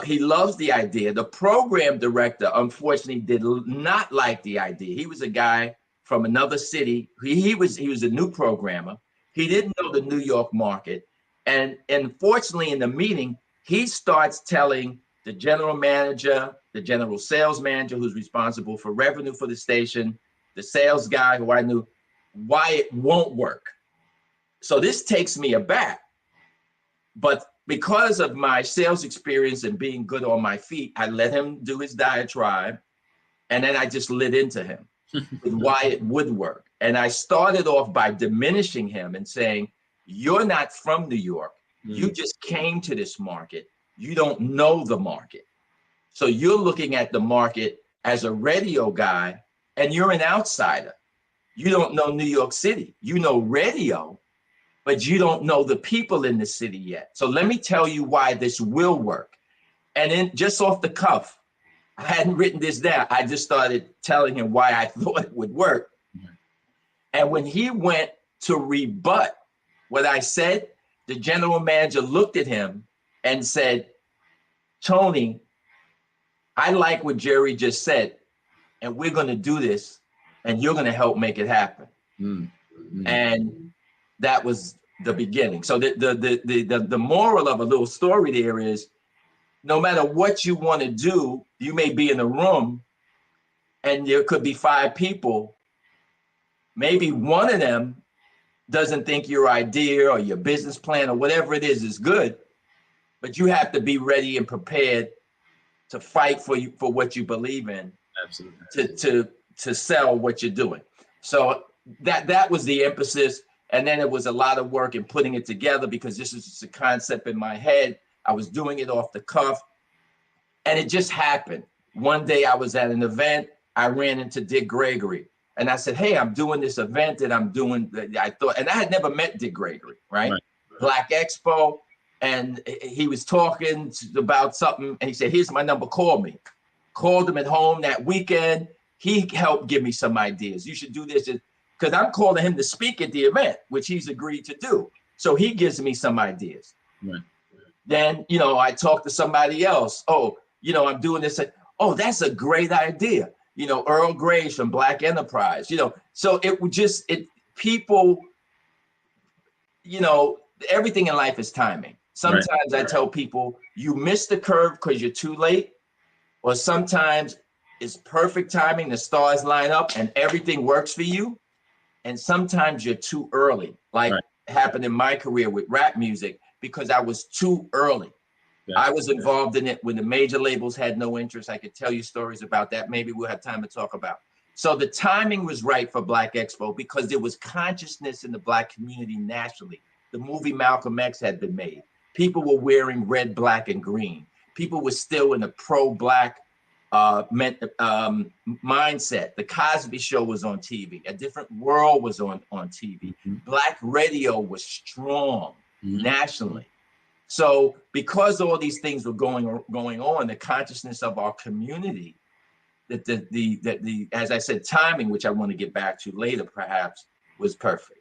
He loves the idea. The program director, unfortunately, did not like the idea. He was a guy from another city. He was a new programmer. He didn't know the New York market. And unfortunately, in the meeting, he starts telling the general manager, the general sales manager who's responsible for revenue for the station, the sales guy who I knew, why it won't work. So this takes me aback. But because of my sales experience and being good on my feet, I let him do his diatribe. And then I just lit into him with why it would work. And I started off by diminishing him and saying, you're not from New York. You just came to this market. You don't know the market. So you're looking at the market as a radio guy and you're an outsider. You don't know New York City. You know radio, but you don't know the people in the city yet. So let me tell you why this will work. And then just off the cuff, I hadn't written this down. I just started telling him why I thought it would work. And when he went to rebut what I said, the general manager looked at him and said, Tony, I like what Jerry just said, and we're going to do this, and you're going to help make it happen. And that was the beginning. So the moral of a little story there is, no matter what you want to do, you may be in a room and there could be 5 people. Maybe one of them doesn't think your idea or your business plan or whatever it is good, but you have to be ready and prepared to fight for what you believe in. Absolutely. To sell what you're doing. So that was the emphasis. And then it was a lot of work in putting it together because this is just a concept in my head. I was doing it off the cuff and it just happened. One day I was at an event, I ran into Dick Gregory and I said, hey, I'm doing this event that I'm doing. I thought, and I had never met Dick Gregory, right? Black Expo. And he was talking about something and he said, here's my number, call me. Called him at home that weekend. He helped give me some ideas. You should do this because I'm calling him to speak at the event, which he's agreed to do. So he gives me some ideas. Then, I talked to somebody else. Oh, I'm doing this. Oh, that's a great idea. Earl Gray's from Black Enterprise, so it would just, people, everything in life is timing. Sometimes I tell people you miss the curve because you're too late, or sometimes it's perfect timing, the stars line up and everything works for you. And sometimes you're too early, like happened in my career with rap music, because I was too early. I was involved in it when the major labels had no interest. I could tell you stories about that. Maybe we'll have time to talk about. So the timing was right for Black Expo because there was consciousness in the Black community nationally. The movie Malcolm X had been made. People were wearing red, black, and green. People were still in a pro-Black mindset. The Cosby Show was on TV. A Different World was on TV. Black radio was strong nationally. So because all these things were going on, the consciousness of our community, that the as I said, timing, which I want to get back to later, perhaps, was perfect.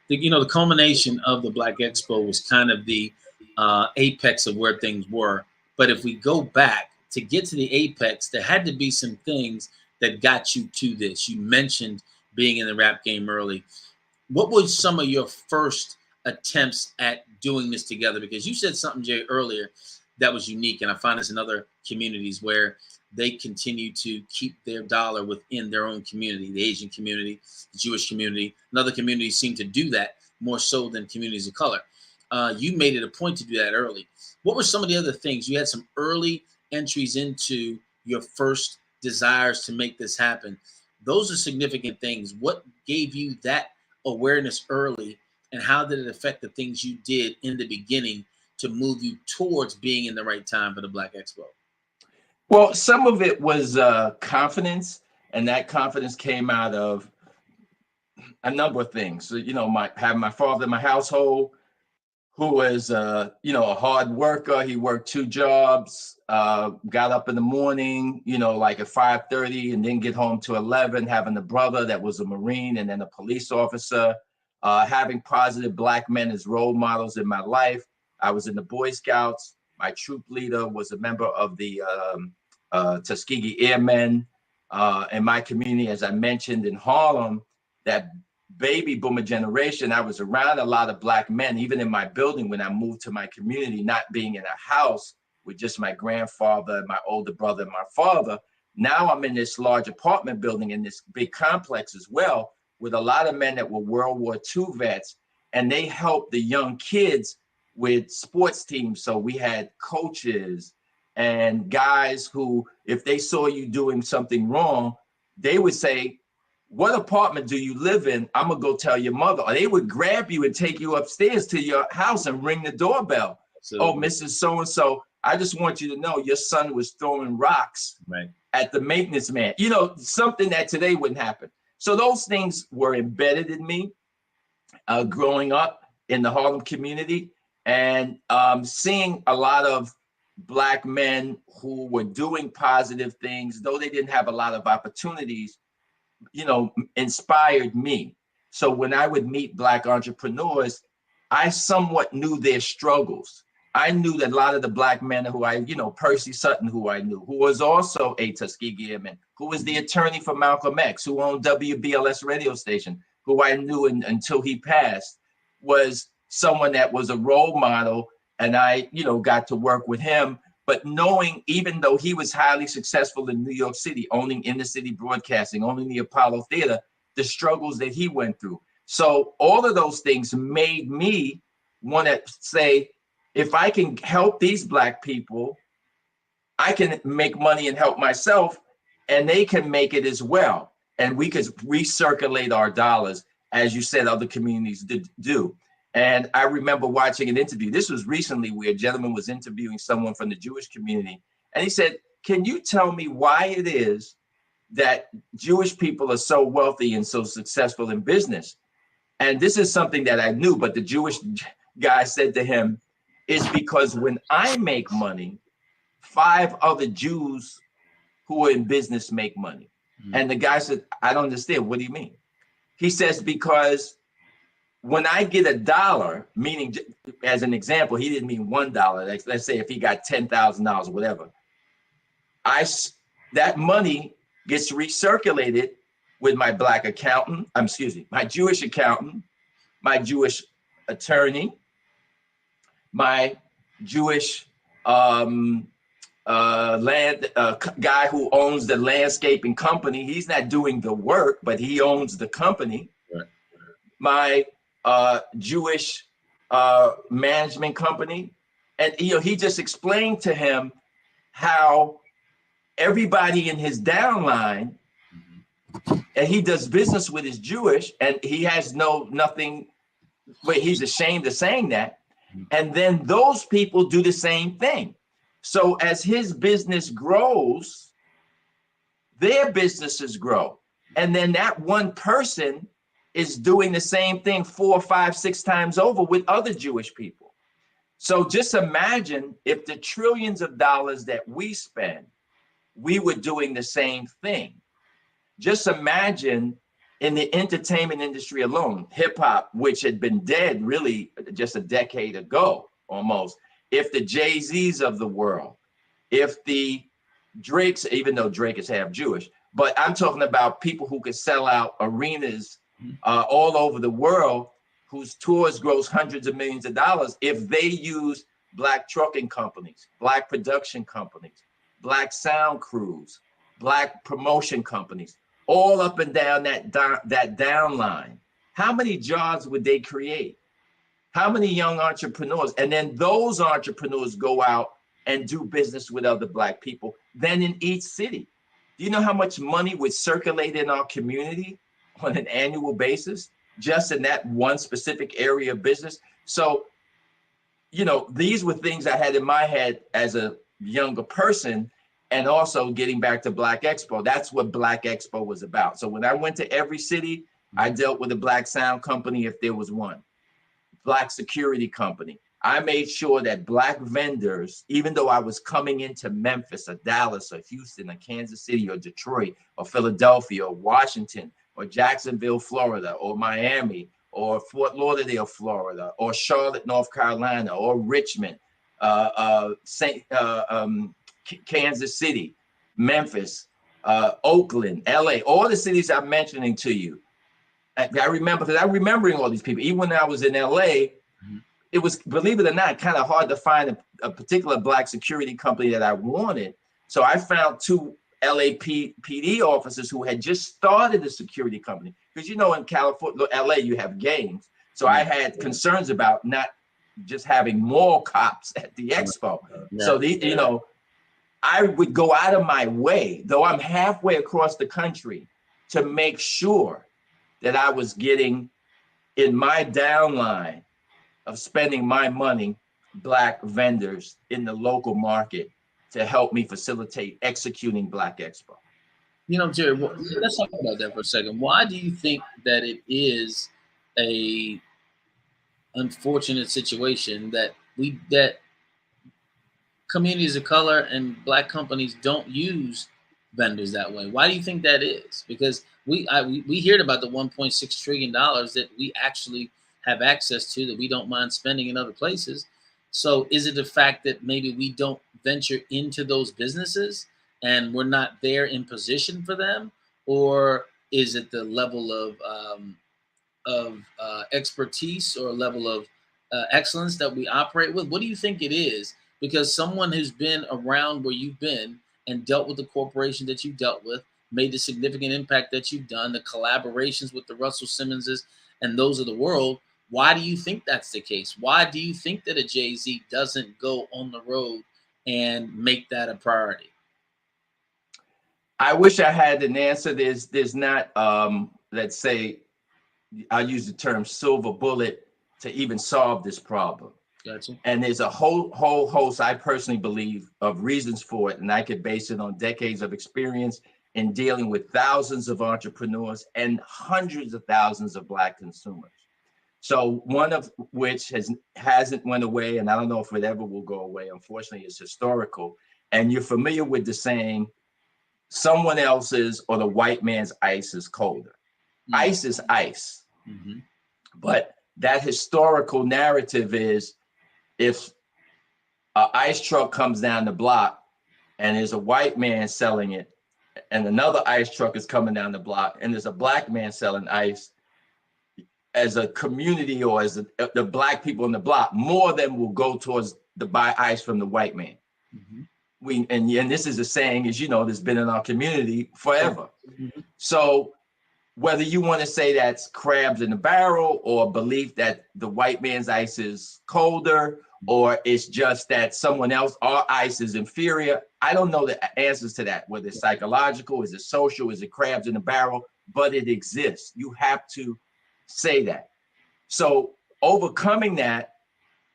The culmination of the Black Expo was kind of the apex of where things were. But if we go back to get to the apex, there had to be some things that got you to this. You mentioned being in the rap game early. What were some of your first attempts at doing this together? Because you said something, Jay, earlier that was unique, and I find this in other communities where they continue to keep their dollar within their own community, the Asian community, the Jewish community, and other communities seem to do that more so than communities of color. You made it a point to do that early. What were some of the other things? You had some early entries into your first desires to make this happen. Those are significant things. What gave you that awareness early, and how did it affect the things you did in the beginning to move you towards being in the right time for the Black Expo? Well, some of it was confidence, and that confidence came out of a number of things. So, having my father in my household, who was, a hard worker. He worked 2 jobs, got up in the morning, like at 5:30, and then get home to 11, having a brother that was a Marine and then a police officer, having positive Black men as role models in my life. I was in the Boy Scouts. My troop leader was a member of the Tuskegee Airmen. In my community, as I mentioned, in Harlem, that baby boomer generation, I was around a lot of Black men, even in my building when I moved to my community, not being in a house with just my grandfather, my older brother, and my father. Now I'm in this large apartment building in this big complex as well, with a lot of men that were World War II vets, and they helped the young kids with sports teams. So we had coaches and guys who, if they saw you doing something wrong, they would say, "What apartment do you live in? I'm gonna go tell your mother." Or they would grab you and take you upstairs to your house and ring the doorbell. "Oh, Mrs. So-and-so, I just want you to know your son was throwing rocks at the maintenance man." Something that today wouldn't happen. So those things were embedded in me growing up in the Harlem community, and seeing a lot of Black men who were doing positive things, though they didn't have a lot of opportunities, inspired me. So when I would meet Black entrepreneurs, I somewhat knew their struggles. I knew that a lot of the Black men who Percy Sutton, who I knew, who was also a Tuskegee Airman, who was the attorney for Malcolm X, who owned WBLS radio station, who I knew until he passed, was someone that was a role model. And I, got to work with him. But knowing, even though he was highly successful in New York City, owning inner city broadcasting, owning the Apollo Theater, the struggles that he went through. So all of those things made me want to say, if I can help these Black people, I can make money and help myself, and they can make it as well. And we could recirculate our dollars, as you said, other communities do. And I remember watching an interview. This was recently, where a gentleman was interviewing someone from the Jewish community. And he said, "Can you tell me why it is that Jewish people are so wealthy and so successful in business?" And this is something that I knew, but the Jewish guy said to him, "It's because when I make money, 5 other Jews who are in business make money." And the guy said, "I don't understand. What do you mean?" He says, "Because when I get $1, meaning, as an example, he didn't mean $1. Let's say if he got $10,000 or whatever, that money gets recirculated with my Black accountant, my Jewish accountant, my Jewish attorney, my Jewish guy who owns the landscaping company. He's not doing the work, but he owns the company. My Jewish management company." And he just explained to him how everybody in his downline, and he does business with, is Jewish, and he has nothing, but he's ashamed of saying that. And then those people do the same thing. So as his business grows, their businesses grow. And then that one person is doing the same thing 4, 5, 6 times over with other Jewish people. So just imagine if the trillions of dollars that we spend, we were doing the same thing. Just imagine in the entertainment industry alone, hip hop, which had been dead really just a decade ago almost, if the Jay-Z's of the world, if the Drakes, even though Drake is half Jewish, but I'm talking about people who could sell out arenas all over the world. whose tours gross hundreds of millions of dollars if they use Black trucking companies, Black production companies, Black sound crews, Black promotion companies, all up and down that down line. How many jobs would they create? How many young entrepreneurs? And then those entrepreneurs go out and do business with other Black people, then in each city. Do you know how much money would circulate in our community on an annual basis, just in that one specific area of business? So, you know, these were things I had in my head as a younger person, and also getting back to Black Expo. That's what Black Expo was about. So when I went to every city, I dealt with a Black sound company if there was one, Black security company. I made sure that Black vendors, even though I was coming into Memphis or Dallas or Houston or Kansas City or Detroit or Philadelphia or Washington or Jacksonville, Florida, or Miami or Fort Lauderdale, Florida, or Charlotte, North Carolina, or Richmond, Kansas City, Memphis, Oakland, LA, all the cities I'm mentioning to you. I remember, because I'm remembering all these people. Even when I was in LA, it was, believe it or not, kind of hard to find a particular Black security company that I wanted. So I found two LAPD officers who had just started a security company. Because, you know, in California, LA, you have gangs. So I had concerns about not just having more cops at the expo. So, you know, I would go out of my way, though I'm halfway across the country, to make sure that I was getting in my downline of spending my money, Black vendors in the local market to help me facilitate executing Black Expo. You know, Jerry, let's talk about that for a second. Why do you think that it is a unfortunate situation that communities of color and Black companies don't use vendors that way? Why do you think that is? Because we heard about the $1.6 trillion that we actually have access to that we don't mind spending in other places. So is it the fact that maybe we don't venture into those businesses and we're not there in position for them? Or is it the level of expertise or level of excellence that we operate with? What do you think it is? Because someone who's been around where you've been and dealt with the corporation that you dealt with, made the significant impact that you've done, the collaborations with the Russell Simmonses and those of the world, why do you think that's the case? Why do you think that a Jay-Z doesn't go on the road and make that a priority? I wish I had an answer. There's not, let's say, I'll use the term silver bullet to even solve this problem. Gotcha. And there's a whole host, I personally believe, of reasons for it. And I could base it on decades of experience in dealing with thousands of entrepreneurs and hundreds of thousands of Black consumers. So one of which hasn't went away, and I don't know if it ever will go away. Unfortunately, it's historical. And you're familiar with the saying, someone else's or the white man's ice is colder. Ice is ice. But that historical narrative is, if an ice truck comes down the block and there's a white man selling it, and another ice truck is coming down the block and there's a Black man selling ice, as a community or as the Black people in the block, more of them will go towards the buy ice from the white man. And this is a saying, as you know, that's been in our community forever. So whether you want to say that's crabs in the barrel, or belief that the white man's ice is colder, or it's just that someone else, our ice is inferior, I don't know the answers to that, whether it's psychological, is it social, is it crabs in the barrel, but it exists. You have to say that. So overcoming that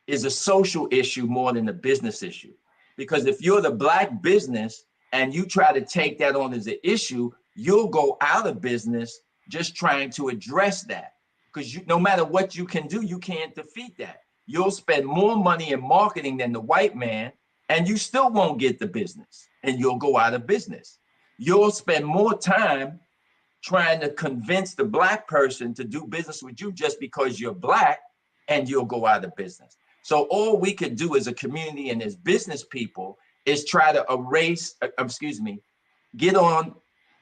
is a social issue more than a business issue. Because if you're the Black business and you try to take that on as an issue, you'll go out of business just trying to address that. Because no matter what you can do, you can't defeat that. You'll spend more money in marketing than the white man, and you still won't get the business, and you'll go out of business. You'll spend more time trying to convince the Black person to do business with you just because you're Black, and you'll go out of business. So all we could do as a community and as business people is try to get on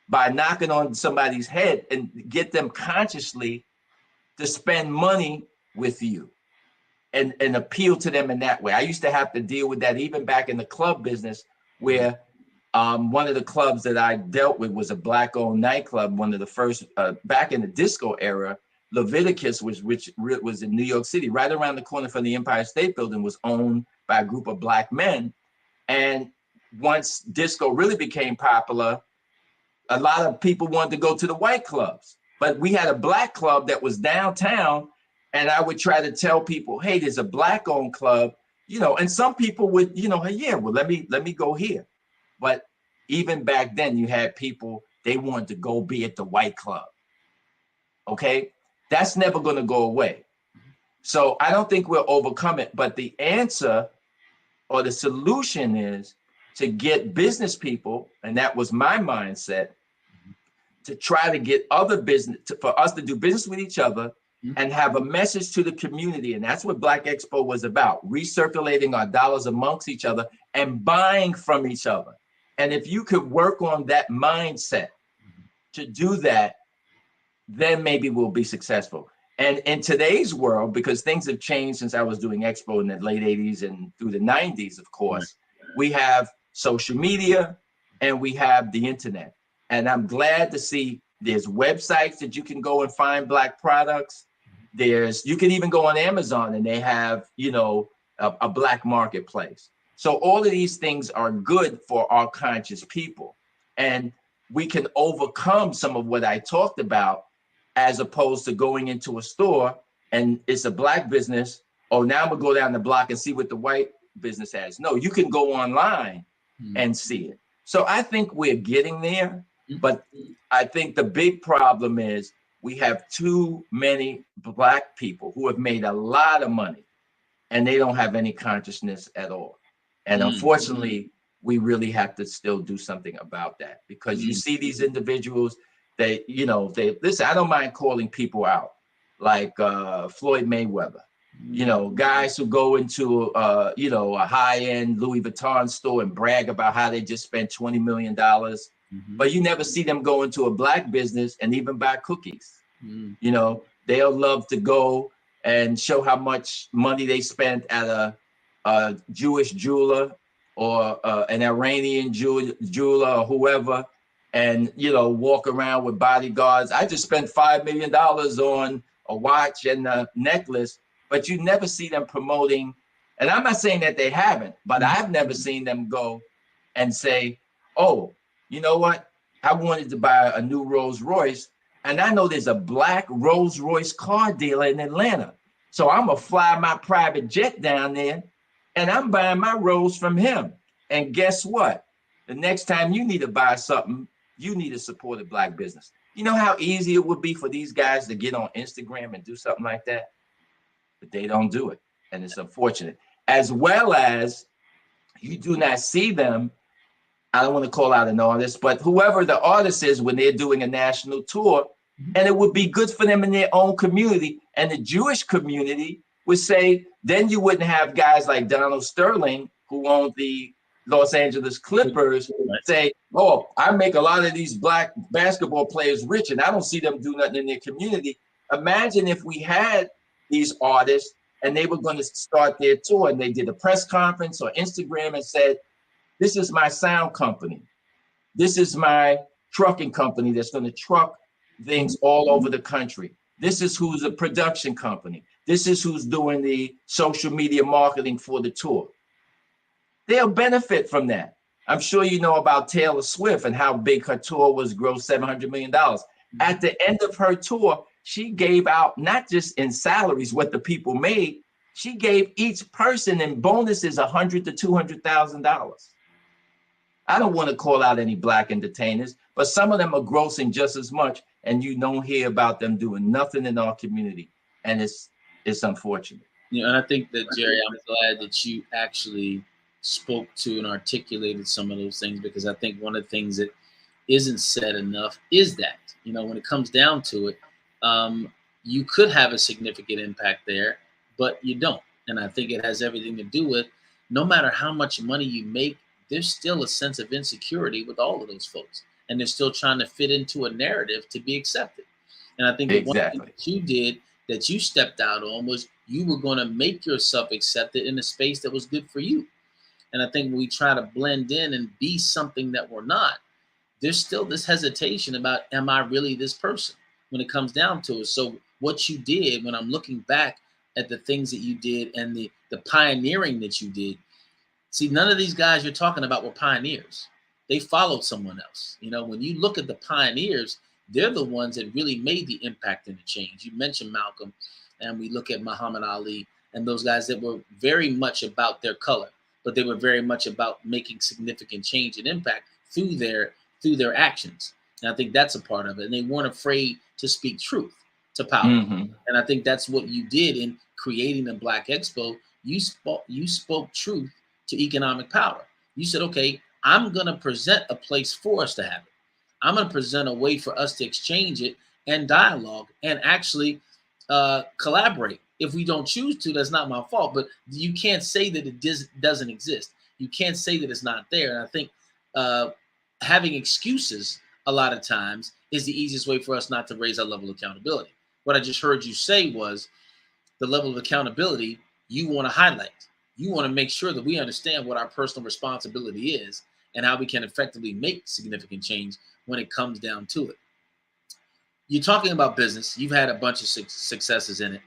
by knocking on somebody's head and get them consciously to spend money with you and appeal to them in that way. I used to have to deal with that even back in the club business, where one of the clubs that I dealt with was a Black-owned nightclub, one of the first back in the disco era. Leviticus, which was in New York City, right around the corner from the Empire State Building, was owned by a group of Black men. And once disco really became popular, a lot of people wanted to go to the white clubs. But we had a Black club that was downtown, and I would try to tell people, hey, there's a Black-owned club, and some people would, hey, yeah, well, let me go here. But even back then, you had people, they wanted to go be at the white club. Okay? That's never going to go away. So I don't think we'll overcome it. But the answer or the solution is to get business people, and that was my mindset, to try to get other business, for us to do business with each other and have a message to the community. And that's what Black Expo was about, recirculating our dollars amongst each other and buying from each other. And if you could work on that mindset to do that, then maybe we'll be successful. And in today's world, because things have changed since I was doing Expo in the late 80s and through the 90s, of course, we have social media and we have the internet. And I'm glad to see there's websites that you can go and find Black products. You can even go on Amazon and they have, a Black marketplace. So all of these things are good for our conscious people. And we can overcome some of what I talked about, as opposed to going into a store and it's a Black business. Oh, now I'm gonna go down the block and see what the white business has. No, you can go online and see it. So I think we're getting there, but I think the big problem is we have too many Black people who have made a lot of money and they don't have any consciousness at all. And unfortunately, we really have to still do something about that, because you see these individuals, they listen, I don't mind calling people out, like Floyd Mayweather, guys who go into, a high-end Louis Vuitton store and brag about how they just spent $20 million, but you never see them go into a Black business and even buy cookies. They'll love to go and show how much money they spent at a Jewish jeweler or an Iranian jeweler or whoever, and walk around with bodyguards. I just spent $5 million on a watch and a necklace, but you never see them promoting. And I'm not saying that they haven't, but I've never seen them go and say, oh, you know what? I wanted to buy a new Rolls Royce, and I know there's a Black Rolls Royce car dealer in Atlanta. So I'm gonna fly my private jet down there and I'm buying my Rolls from him. And guess what? The next time you need to buy something, you need to support a Black business. You know how easy it would be for these guys to get on Instagram and do something like that? But they don't do it. And it's unfortunate. As well as you do not see them, I don't want to call out an artist, but whoever the artist is when they're doing a national tour, and it would be good for them in their own community. And the Jewish community would say, then you wouldn't have guys like Donald Sterling, who owned the Los Angeles Clippers, say, oh, I make a lot of these Black basketball players rich and I don't see them do nothing in their community. Imagine if we had these artists and they were going to start their tour and they did a press conference or Instagram and said, this is my sound company. This is my trucking company that's going to truck things all over the country. This is who's a production company. This is who's doing the social media marketing for the tour. They'll benefit from that. I'm sure you know about Taylor Swift and how big her tour was, grossed $700 million. At the end of her tour, she gave out, not just in salaries, what the people made, she gave each person in bonuses $100,000 to $200,000. I don't want to call out any Black entertainers, but some of them are grossing just as much, and you don't hear about them doing nothing in our community, and it's unfortunate. And I think that, Jerry, I'm glad that you actually spoke to and articulated some of those things, because I think one of the things that isn't said enough is that, when it comes down to it, you could have a significant impact there, but you don't. And I think it has everything to do with, no matter how much money you make, there's still a sense of insecurity with all of those folks. And they're still trying to fit into a narrative to be accepted. And I think exactly. One thing that you did that you stepped out on was you were going to make yourself accepted in a space that was good for you. And I think when we try to blend in and be something that we're not, there's still this hesitation about, am I really this person when it comes down to it? So what you did, when I'm looking back at the things that you did and the pioneering that you did, see, none of these guys you're talking about were pioneers. They followed someone else. You know, when you look at the pioneers, they're the ones that really made the impact and the change. You mentioned Malcolm, and we look at Muhammad Ali and those guys that were very much about their color, but they were very much about making significant change and impact through their actions. And I think that's a part of it. And they weren't afraid to speak truth to power. Mm-hmm. And I think that's what you did in creating the Black Expo. You spoke truth to economic power. You said, okay, I'm going to present a place for us to have it. I'm going to present a way for us to exchange it and dialogue and actually collaborate. If we don't choose to, that's not my fault. But you can't say that it doesn't exist. You can't say that it's not there. And I think having excuses a lot of times is the easiest way for us not to raise our level of accountability. What I just heard you say was the level of accountability you want to highlight. You want to make sure that we understand what our personal responsibility is and how we can effectively make significant change when it comes down to it. You're talking about business. You've had a bunch of successes in it.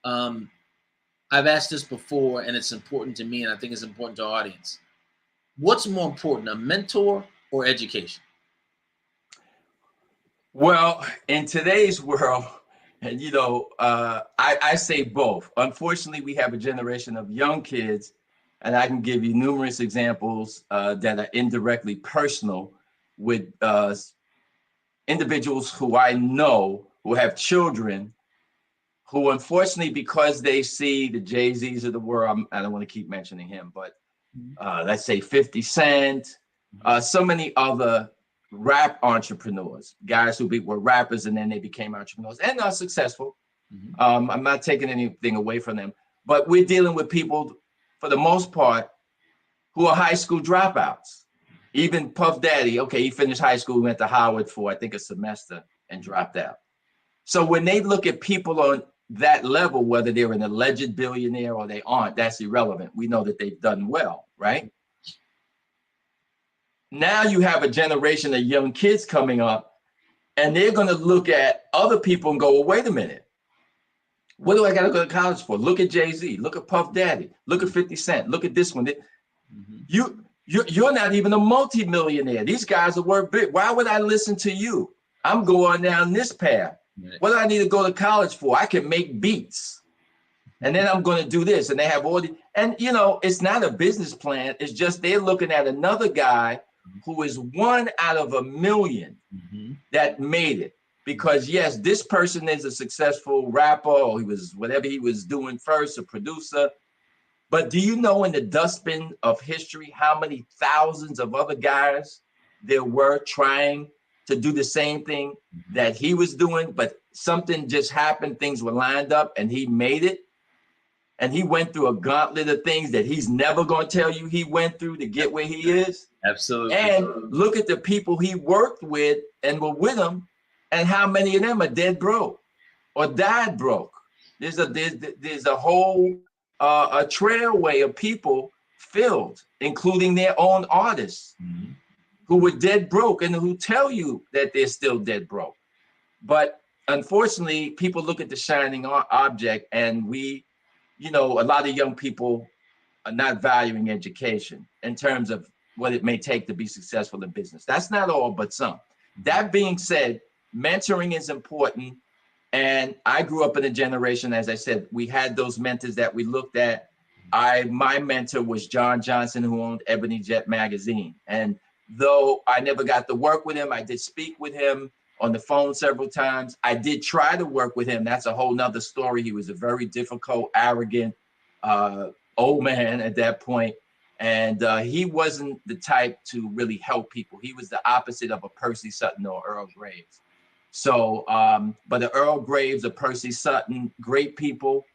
I've asked this before, and it's important to me, and I think it's important to our audience. What's more important, a mentor or education? Well, in today's world, and I say both. Unfortunately, we have a generation of young kids, and I can give you numerous examples that are indirectly personal with individuals who I know who have children who, unfortunately, because they see the Jay-Z's of the world, I don't want to keep mentioning him, but let's say 50 Cent, so many other rap entrepreneurs, guys who were rappers and then they became entrepreneurs and are successful. I'm not taking anything away from them, but we're dealing with people, for the most part, who are high school dropouts. Even Puff Daddy, okay, he finished high school, went to Howard for, I think, a semester and dropped out. So when they look at people on that level, whether they're an alleged billionaire or they aren't, that's irrelevant. We know that they've done well, right? Now you have a generation of young kids coming up, and they're going to look at other people and go, well, wait a minute. What do I got to go to college for? Look at Jay-Z. Look at Puff Daddy. Look at 50 Cent. Look at this one. You're not even a multi-millionaire. These guys are worth big. Why would I listen to you? I'm going down this path. What do I need to go to college for? I can make beats. And then I'm going to do this. And they have all the, and it's not a business plan. It's just they're looking at another guy who is one out of a million that made it. Because yes, this person is a successful rapper, or he was whatever he was doing first, a producer. But do you know in the dustbin of history how many thousands of other guys there were trying to do the same thing that he was doing, but something just happened, things were lined up, and he made it. And he went through a gauntlet of things that he's never going to tell you he went through to get where he is. Absolutely. And look at the people he worked with and were with him, and how many of them are dead broke or died broke. There's a whole a trailway of people filled, including their own artists who were dead broke and who tell you that they're still dead broke. But unfortunately, people look at the shining object, and we, a lot of young people are not valuing education in terms of what it may take to be successful in business. That's not all, but some. That being said, mentoring is important. And I grew up in a generation, as I said, we had those mentors that we looked at. My mentor was John Johnson, who owned Ebony Jet magazine. And though I never got to work with him, I did speak with him on the phone several times. I did try to work with him. That's a whole nother story. He was a very difficult, arrogant, old man at that point. And he wasn't the type to really help people. He was the opposite of a Percy Sutton or Earl Graves. So, but the Earl Graves, the Percy Sutton, great people.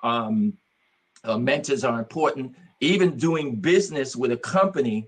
Mentors are important. Even doing business with a company,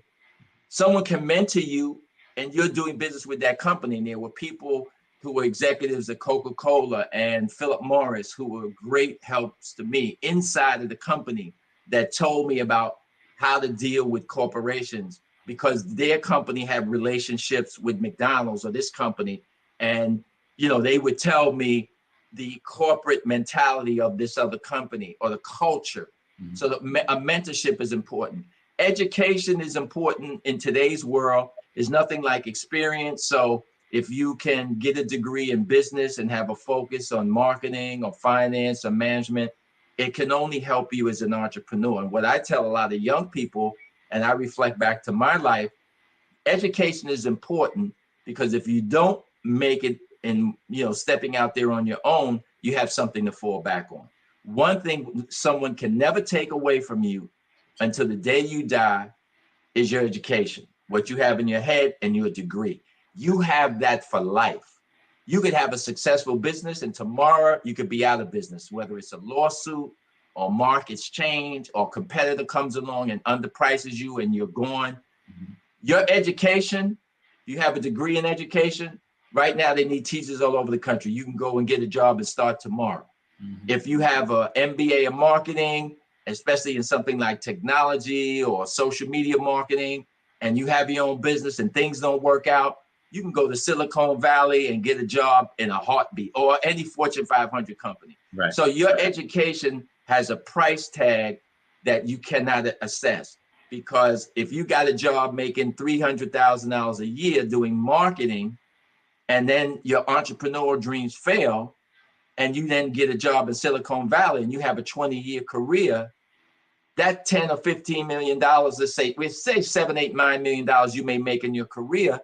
someone can mentor you and you're doing business with that company. And there were people who were executives at Coca-Cola and Philip Morris, who were great helps to me inside of the company, that told me about how to deal with corporations, because their company had relationships with McDonald's or this company. And, you know, they would tell me the corporate mentality of this other company or the culture. So a mentorship is important. Education is important in today's world. There's nothing like experience. So if you can get a degree in business and have a focus on marketing or finance or management, it can only help you as an entrepreneur. And what I tell a lot of young people, and I reflect back to my life, education is important, because if you don't make it in, you know, stepping out there on your own, you have something to fall back on. One thing someone can never take away from you until the day you die is your education, what you have in your head and your degree. You have that for life. You could have a successful business and tomorrow you could be out of business, whether it's a lawsuit or markets change or competitor comes along and underprices you and you're gone. Your education, you have a degree in education. Right now they need teachers all over the country. You can go and get a job and start tomorrow. If you have an MBA in marketing, especially in something like technology or social media marketing, and you have your own business and things don't work out, you can go to Silicon Valley and get a job in a heartbeat, or any Fortune 500 company. Right. So your education has a price tag that you cannot assess, because if you got a job making $300,000 a year doing marketing, and then your entrepreneur dreams fail, and you then get a job in Silicon Valley and you have a 20-year career, that 10 or $15 million, let's say $7, $8, $9 million you may make in your career,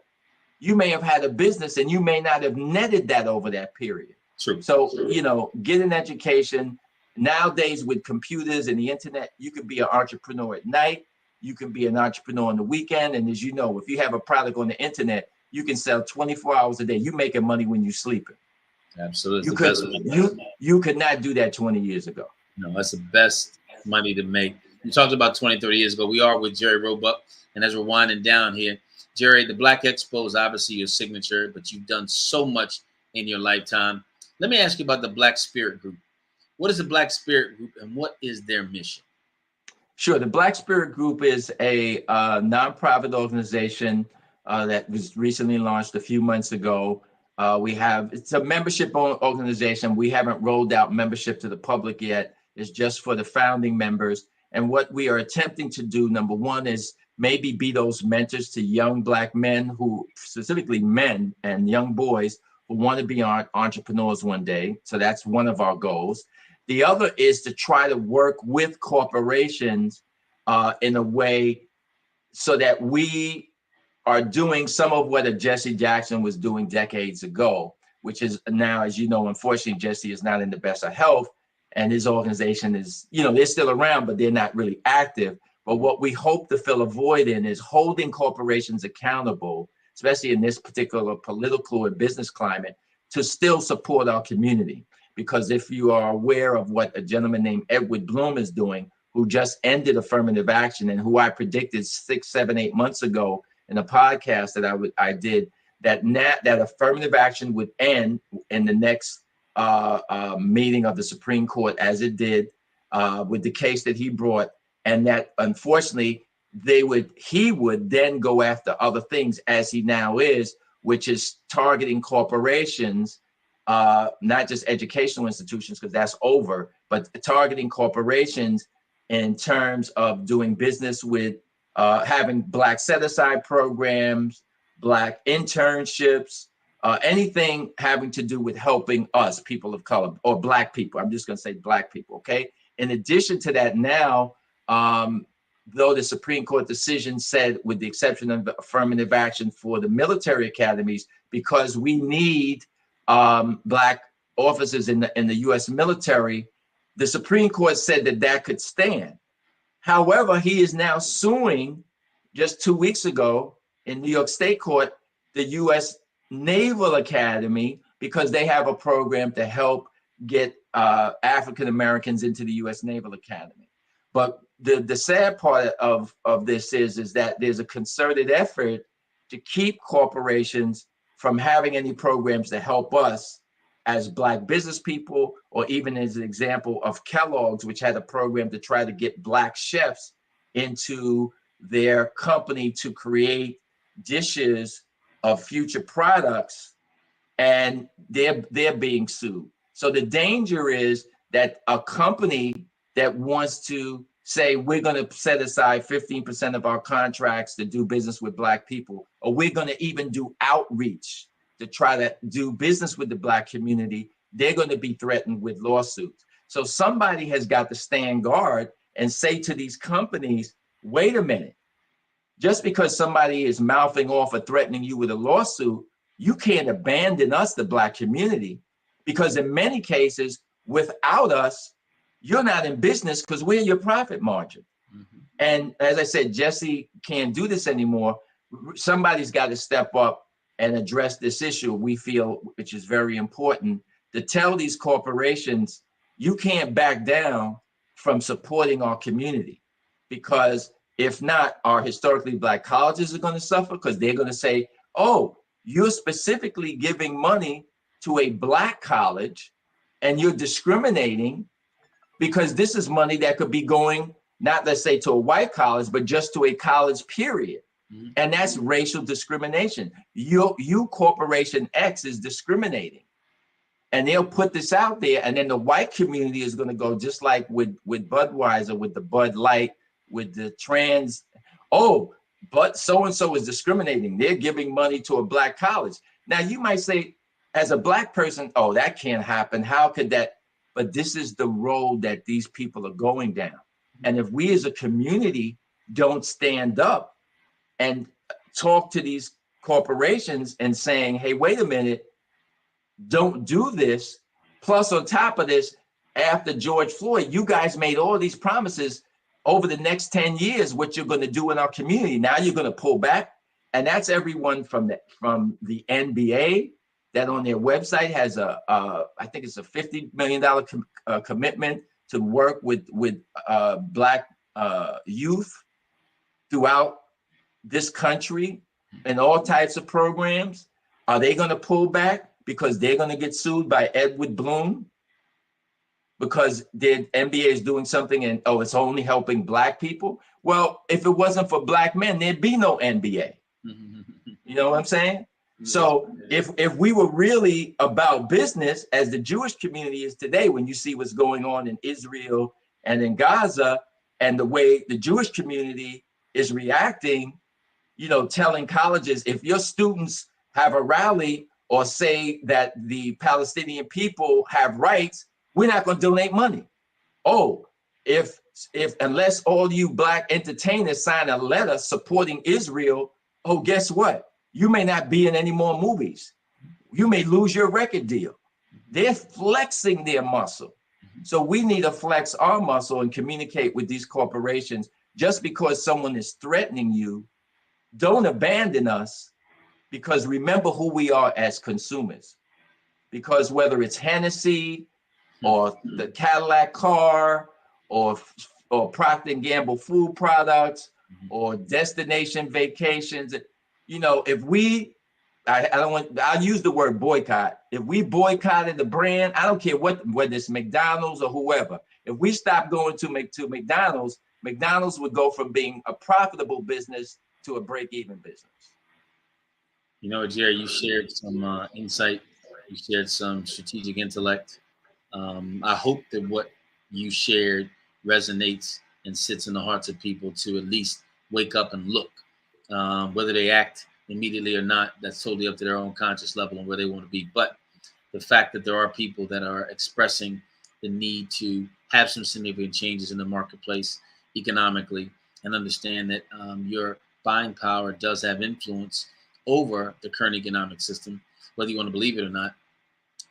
you may have had a business and you may not have netted that over that period. True. So, you know, get an education. Nowadays with computers and the internet, you can be an entrepreneur at night. You can be an entrepreneur on the weekend. And as you know, if you have a product on the internet, you can sell 24 hours a day. You're making money when you're sleeping. Absolutely. You could not do that 20 years ago. No, that's the best money to make. You talked about 20, 30 years ago. We are with Jerry Roebuck. And as we're winding down here, Jerry, the Black Expo is obviously your signature, but you've done so much in your lifetime. Let me ask you about the Black Spirit Group. What is the Black Spirit Group and what is their mission? Sure. The Black Spirit Group is a nonprofit organization that was recently launched a few months ago. It's a membership organization. We haven't rolled out membership to the public yet. It's just for the founding members. And what we are attempting to do, number one, is maybe be those mentors to young Black men, who specifically men and young boys who want to be entrepreneurs one day. So that's one of our goals. The other is to try to work with corporations in a way so that we are doing some of what a Jesse Jackson was doing decades ago, which is now, as you know, unfortunately, Jesse is not in the best of health, and his organization is, you know, they're still around, but they're not really active. But what we hope to fill a void in is holding corporations accountable, especially in this particular political and business climate, to still support our community. Because if you are aware of what a gentleman named Edward Bloom is doing, who just ended affirmative action and who I predicted 6, 7, 8 months ago in a podcast that I did, that affirmative action would end in the next meeting of the Supreme Court, as it did with the case that he brought, and that unfortunately he would then go after other things, as he now is, which is targeting corporations, not just educational institutions, because that's over, but targeting corporations in terms of doing business with having Black set-aside programs, Black internships, anything having to do with helping us, people of color, or Black people. I'm just going to say Black people, okay? In addition to that, now, though the Supreme Court decision said, with the exception of affirmative action for the military academies, because we need Black officers in the U.S. military, the Supreme Court said that could stand. However, he is now suing, just 2 weeks ago in New York State Court, the U.S. Naval Academy, because they have a program to help get African Americans into the U.S. Naval Academy. But the sad part of this is that there's a concerted effort to keep corporations from having any programs to help us as Black business people, or even as an example of Kellogg's, which had a program to try to get Black chefs into their company to create dishes of future products, and they're being sued. So the danger is that a company that wants to say, we're going to set aside 15% of our contracts to do business with Black people, or we're going to even do outreach to try to do business with the Black community, they're going to be threatened with lawsuits. So somebody has got to stand guard and say to these companies, wait a minute, just because somebody is mouthing off or threatening you with a lawsuit, you can't abandon us, the Black community, because in many cases, without us, you're not in business because we're your profit margin. And as I said, Jesse can't do this anymore. Somebody's got to step up and address this issue, we feel, which is very important, to tell these corporations, you can't back down from supporting our community, because if not, our historically Black colleges are going to suffer, because they're going to say, oh, you're specifically giving money to a Black college and you're discriminating, because this is money that could be going, not let's say to a white college, but just to a college period. And that's racial discrimination. You Corporation X is discriminating. And they'll put this out there, and then the white community is going to go just like with Budweiser, with the Bud Light, with the trans. Oh, but so-and-so is discriminating. They're giving money to a Black college. Now you might say, as a Black person, oh, that can't happen. How could that? But this is the road that these people are going down. And if we as a community don't stand up and talk to these corporations and saying, hey, wait a minute, don't do this. Plus, on top of this, after George Floyd, you guys made all these promises over the next 10 years, what you're going to do in our community. Now you're going to pull back. And that's everyone from the NBA that on their website has I think it's a $50 million commitment to work with Black youth throughout this country and all types of programs. Are they going to pull back because they're going to get sued by Edward Bloom because the NBA is doing something and, oh, it's only helping Black people? Well, if it wasn't for Black men, there'd be no NBA. You know what I'm saying? So if we were really about business, as the Jewish community is today, when you see what's going on in Israel and in Gaza, and the way the Jewish community is reacting, you know, telling colleges, if your students have a rally or say that the Palestinian people have rights, we're not going to donate money. Oh, if unless all you Black entertainers sign a letter supporting Israel, oh, guess what? You may not be in any more movies. You may lose your record deal. They're flexing their muscle. So we need to flex our muscle and communicate with these corporations. Just because someone is threatening you, don't abandon us, because remember who we are as consumers. Because whether it's Hennessy or the Cadillac car or Procter & Gamble food products or destination vacations, you know, if we, I'll use the word boycott. If we boycotted the brand, I don't care whether it's McDonald's or whoever. If we stop going to McDonald's, McDonald's would go from being a profitable business to a break-even business. You know, Jerry, you shared some insight. You shared some strategic intellect. I hope that what you shared resonates and sits in the hearts of people to at least wake up and look. Whether they act immediately or not, that's totally up to their own conscious level and where they want to be. But the fact that there are people that are expressing the need to have some significant changes in the marketplace economically, and understand that your buying power does have influence over the current economic system, whether you want to believe it or not,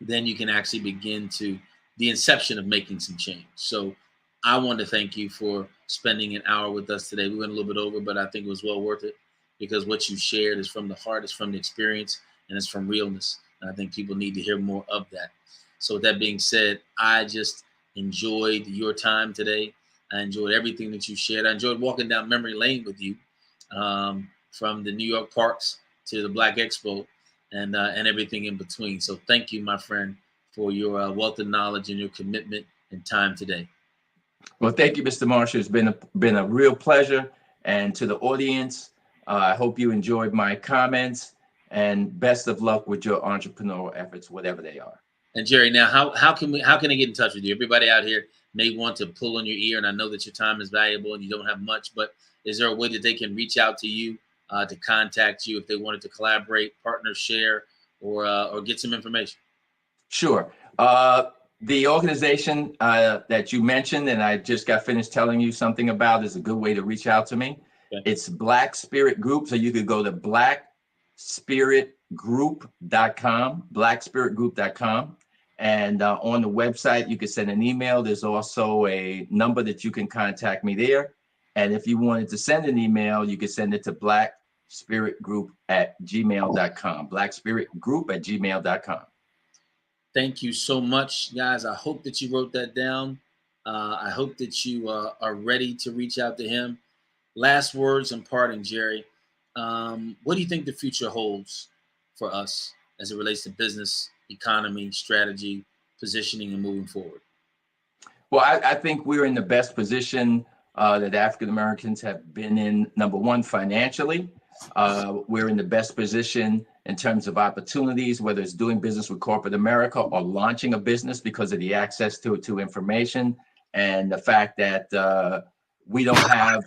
then you can actually begin to the inception of making some change. So I want to thank you for spending an hour with us today. We went a little bit over, but I think it was well worth it, because what you shared is from the heart, it's from the experience, and it's from realness. And I think people need to hear more of that. So with that being said, I just enjoyed your time today. I enjoyed everything that you shared. I enjoyed walking down memory lane with you, from the New York parks to the Black Expo. and everything in between. So thank you, my friend, for your wealth of knowledge and your commitment and time today. Well, thank you, Mr. Marshall. It's been a real pleasure. And to the audience, I hope you enjoyed my comments, and best of luck with your entrepreneurial efforts, whatever they are. And Jerry, now how can they get in touch with you? Everybody out here may want to pull on your ear, and I know that your time is valuable and you don't have much, but is there a way that they can reach out to you to contact you if they wanted to collaborate, partner, share, or get some information? Sure. The organization that you mentioned, and I just got finished telling you something about, is a good way to reach out to me. Okay. It's Black Spirit Group. So you could go to blackspiritgroup.com, blackspiritgroup.com. And on the website, you can send an email. There's also a number that you can contact me there. And if you wanted to send an email, you can send it to blackspiritgroup@gmail.com, blackspiritgroup@gmail.com. Thank you so much, guys. I hope that you wrote that down. I hope that you are ready to reach out to him. Last words in parting, Jerry. What do you think the future holds for us as it relates to business, economy, strategy, positioning, and moving forward? Well, I think we're in the best position that African Americans have been in. Number one, financially, we're in the best position in terms of opportunities, whether it's doing business with corporate America or launching a business, because of the access to information and the fact that we don't have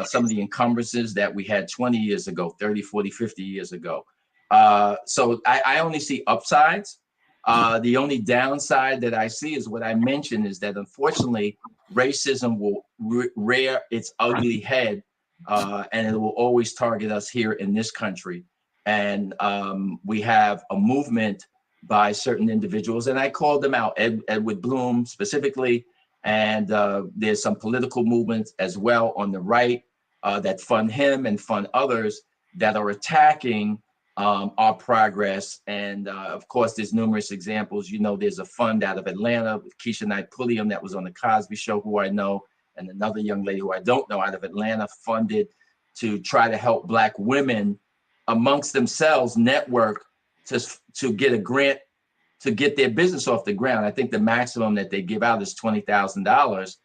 some of the encumbrances that we had 20 years ago, 30, 40, 50 years ago. So I only see upsides. The only downside that I see is what I mentioned, is that unfortunately racism will rear its ugly head, and it will always target us here in this country. And we have a movement by certain individuals, and I called them out, Edward Bloom specifically, and there's some political movements as well on the right that fund him and fund others that are attacking our progress. And of course, there's numerous examples. You know, there's a fund out of Atlanta with Keisha Knight Pulliam that was on the Cosby Show, who I know, and another young lady who I don't know out of Atlanta, funded to try to help Black women amongst themselves network to get a grant to get their business off the ground. I think the maximum that they give out is $20,000,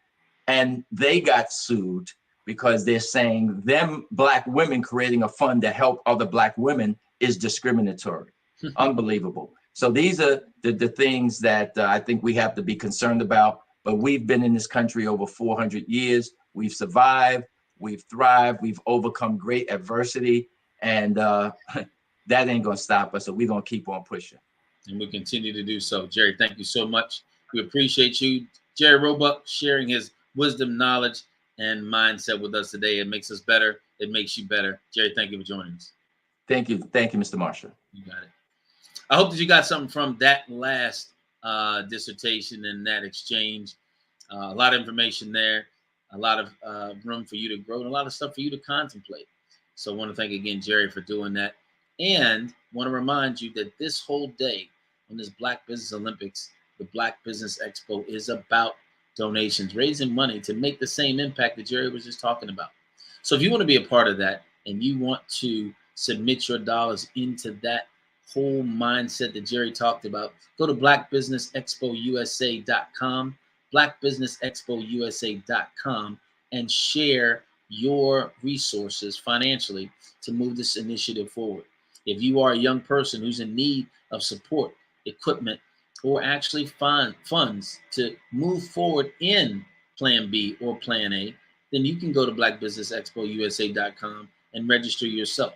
and they got sued because they're saying them Black women creating a fund to help other Black women is discriminatory. Unbelievable. So these are the things that I think we have to be concerned about. But we've been in this country over 400 years. We've survived, we've thrived, we've overcome great adversity, and that ain't gonna stop us. So we're gonna keep on pushing. And we continue to do so. Jerry, thank you so much. We appreciate you. Jerry Roebuck sharing his wisdom, knowledge, and mindset with us today. It makes us better. It makes you better. Jerry, thank you for joining us. Thank you. Thank you, Mr. Marshall. You got it. I hope that you got something from that last dissertation and that exchange. A lot of information there, a lot of room for you to grow, and a lot of stuff for you to contemplate. So I want to thank again Jerry for doing that. And want to remind you that this whole day on this Black Business Olympics, the Black Business Expo, is about donations, raising money to make the same impact that Jerry was just talking about. So if you want to be a part of that and you want to submit your dollars into that whole mindset that Jerry talked about, go to blackbusinessexpousa.com, blackbusinessexpousa.com, and share your resources financially to move this initiative forward. If you are a young person who's in need of support, equipment, or actually funds to move forward in Plan B or Plan A, then you can go to blackbusinessexpousa.com and register yourself.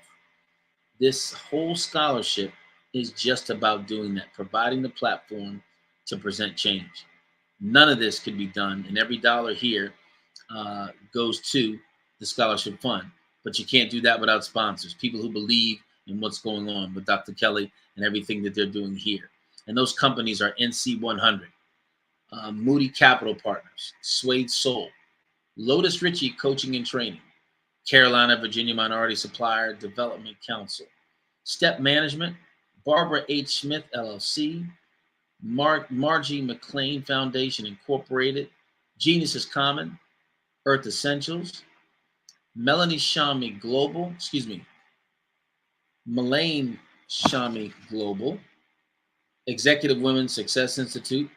This whole scholarship is just about doing that, providing the platform to present change. None of this could be done, and every dollar here goes to the scholarship fund. But you can't do that without sponsors, people who believe in what's going on with Dr. Kelly and everything that they're doing here. And those companies are NC 100, Moody Capital Partners, Suede Soul, Lotus Ritchie Coaching and Training, Carolina, Virginia Minority Supplier Development Council, Step Management, Barbara H. Smith, LLC, Margie McLean Foundation, Incorporated, Genius is Common, Earth Essentials, Melanie Shami Global, Melaine Shami Global, Executive Women Success Institute,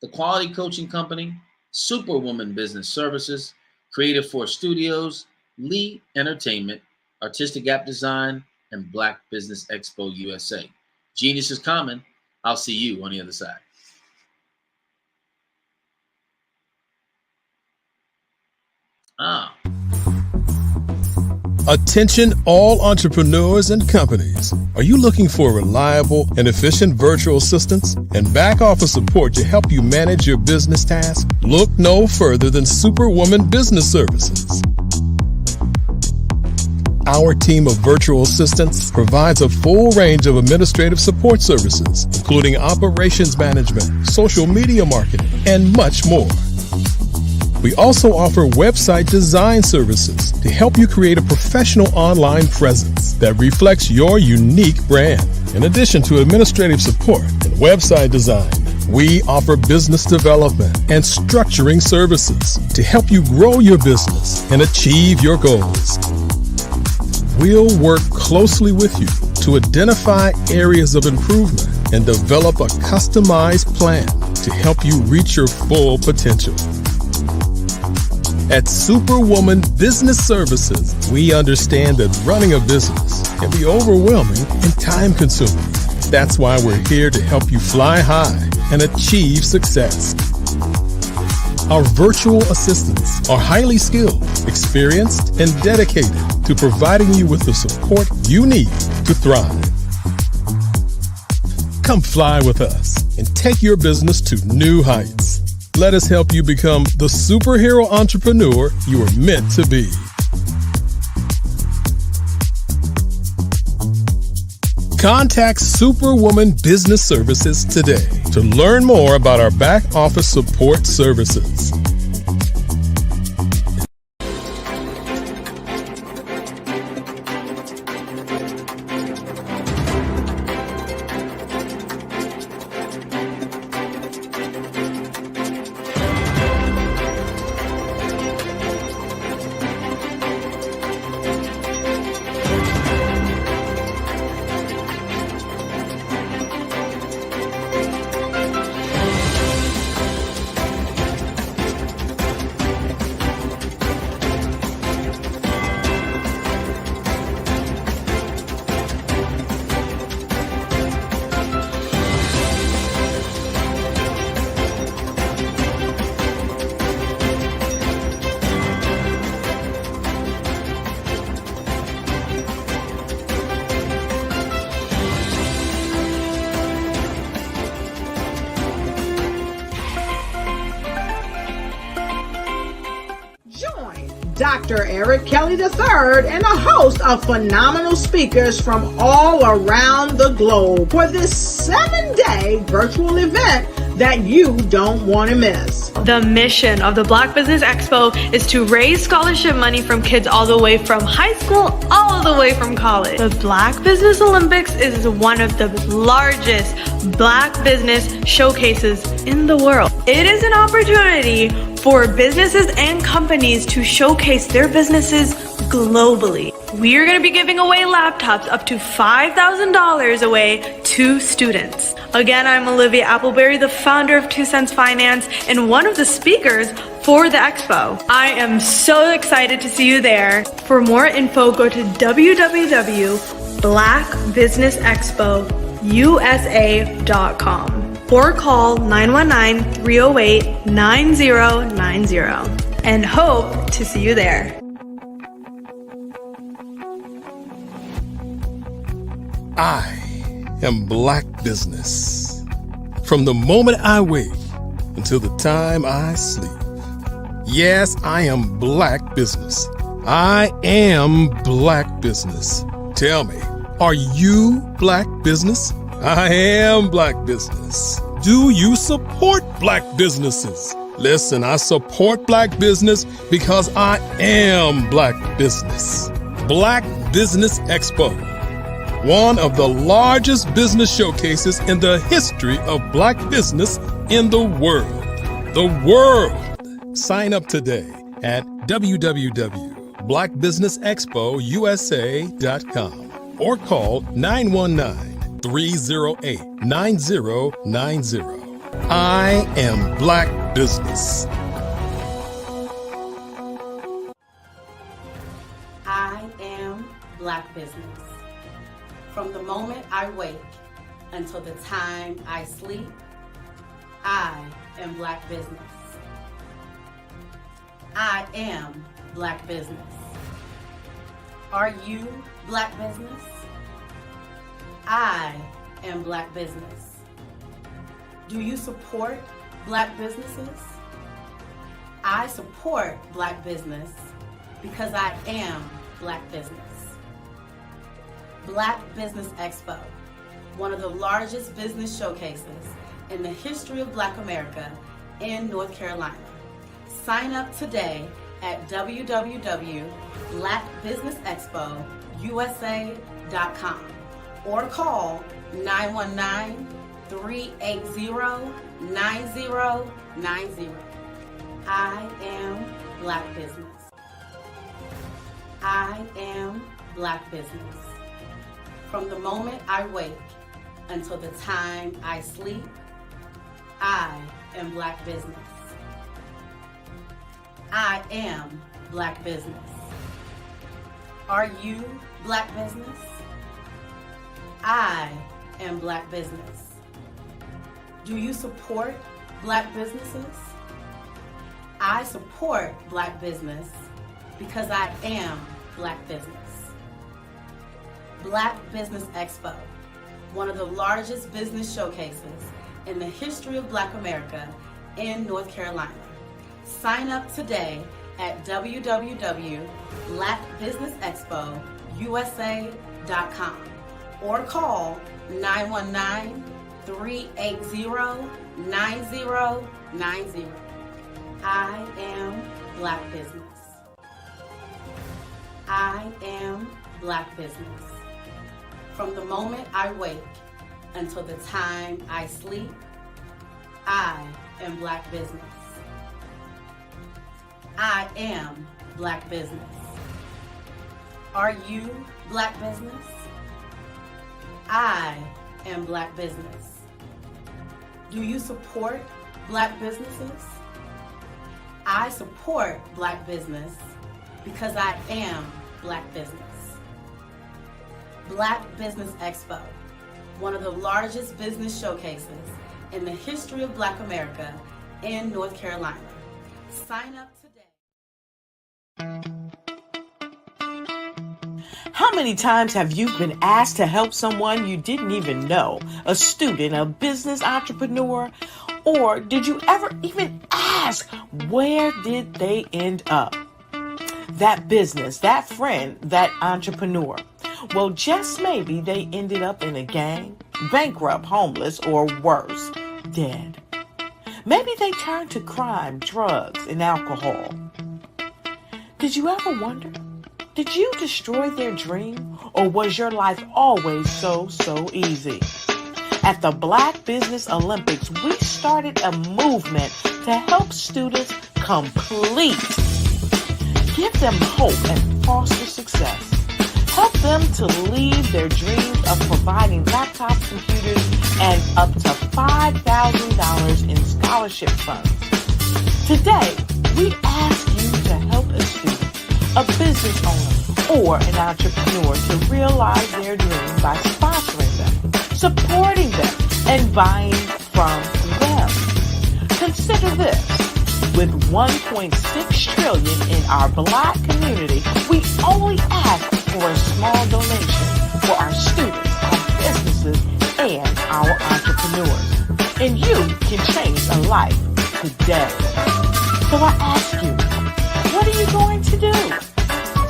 The Quality Coaching Company, Superwoman Business Services, Creative Force Studios, Lee Entertainment, Artistic App Design, and Black Business Expo USA. Genius is common. I'll see you on the other side. Attention all entrepreneurs and companies. Are you looking for reliable and efficient virtual assistants and back office support to help you manage your business tasks? Look no further than Superwoman Business Services. Our team of virtual assistants provides a full range of administrative support services, including operations management, social media marketing, and much more. We also offer website design services to help you create a professional online presence that reflects your unique brand. In addition to administrative support and website design, we offer business development and structuring services to help you grow your business and achieve your goals. We'll work closely with you to identify areas of improvement and develop a customized plan to help you reach your full potential. At Superwoman Business Services, we understand that running a business can be overwhelming and time-consuming. That's why we're here to help you fly high and achieve success. Our virtual assistants are highly skilled, experienced, and dedicated to providing you with the support you need to thrive. Come fly with us and take your business to new heights. Let us help you become the superhero entrepreneur you are meant to be. Contact Superwoman Business Services today to learn more about our back office support services. Dr. Eric Kelly III and a host of phenomenal speakers from all around the globe for this 7-day virtual event that you don't want to miss. The mission of the Black Business Expo is to raise scholarship money from kids all the way from high school, all the way from college. The Black Business Olympics is one of the largest Black business showcases in the world. It is an opportunity for businesses and companies to showcase their businesses globally. We are going to be giving away laptops up to $5,000 away to students. Again, I'm Olivia Appleberry, the founder of 2 Cents Finance and one of the speakers for the expo. I am so excited to see you there. For more info, go to www.blackbusinessexpousa.com or call 919-308-9090 and hope to see you there. I am Black Business. From the moment I wake until the time I sleep. Yes, I am Black Business. I am Black Business. Tell me, are you Black Business? I am Black Business. Do you support Black businesses? Listen, I support Black business because I am Black Business. Black Business Expo, one of the largest business showcases in the history of Black business in the world. The world! Sign up today at www.blackbusinessexpousa.com or call 919 308-9090. I am Black Business. I am Black Business. From the moment I wake until the time I sleep, I am Black Business. I am Black Business. Are you Black Business? I am Black Business. Do you support Black businesses? I support Black business because I am Black Business. Black Business Expo, one of the largest business showcases in the history of Black America in North Carolina. Sign up today at www.blackbusinessexpousa.com or call 919-380-9090. I am Black Business. I am Black Business. From the moment I wake until the time I sleep, I am Black Business. I am Black Business. Are you Black Business? I am Black Business. Do you support Black businesses? I support Black business because I am Black Business. Black Business Expo, one of the largest business showcases in the history of Black America in North Carolina. Sign up today at www.blackbusinessexpousa.com or call 919-380-9090. I am Black Business. I am Black Business. From the moment I wake until the time I sleep, I am Black Business. I am Black Business. Are you Black Business? I am Black Business. Do you support Black businesses? I support Black business because I am Black Business. Black Business Expo, one of the largest business showcases in the history of Black America in North Carolina. Sign up today. How many times have you been asked to help someone you didn't even know, a student, a business entrepreneur, or did you ever even ask, where did they end up? That business, that friend, that entrepreneur. Well, just maybe they ended up in a gang, bankrupt, homeless, or worse, dead. Maybe they turned to crime, drugs, and alcohol. Did you ever wonder? Did you destroy their dream, or was your life always so easy? At the Black Business Olympics, we started a movement to help students complete. Give them hope and foster success. Help them to leave their dreams of providing laptops, computers, and up to $5,000 in scholarship funds. Today, we ask you to help a student, a business owner, or an entrepreneur to realize their dreams by sponsoring them, supporting them, and buying from them. Consider this. With $1.6 trillion in our Black community, we only ask for a small donation for our students, our businesses, and our entrepreneurs. And you can change a life today. So I ask you, what are you going to do?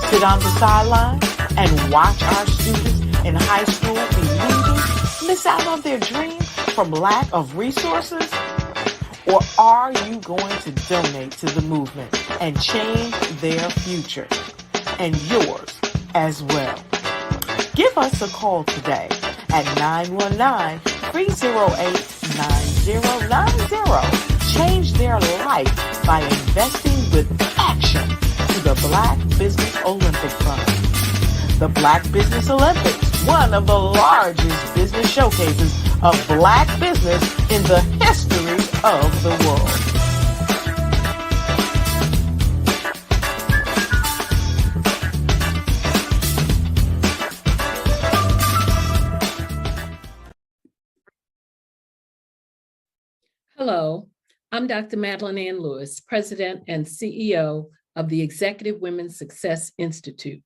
Sit on the sideline and watch our students in high school be leaders, miss out on their dreams from lack of resources? Or are you going to donate to the movement and change their future and yours as well? Give us a call today at 919-308-9090. Change their life by investing with action to the Black Business Olympic Fund. The Black Business Olympics, one of the largest business showcases of Black business in the history of the world. Hello, I'm Dr. Madeline Ann Lewis, President and CEO of the Executive Women's Success Institute.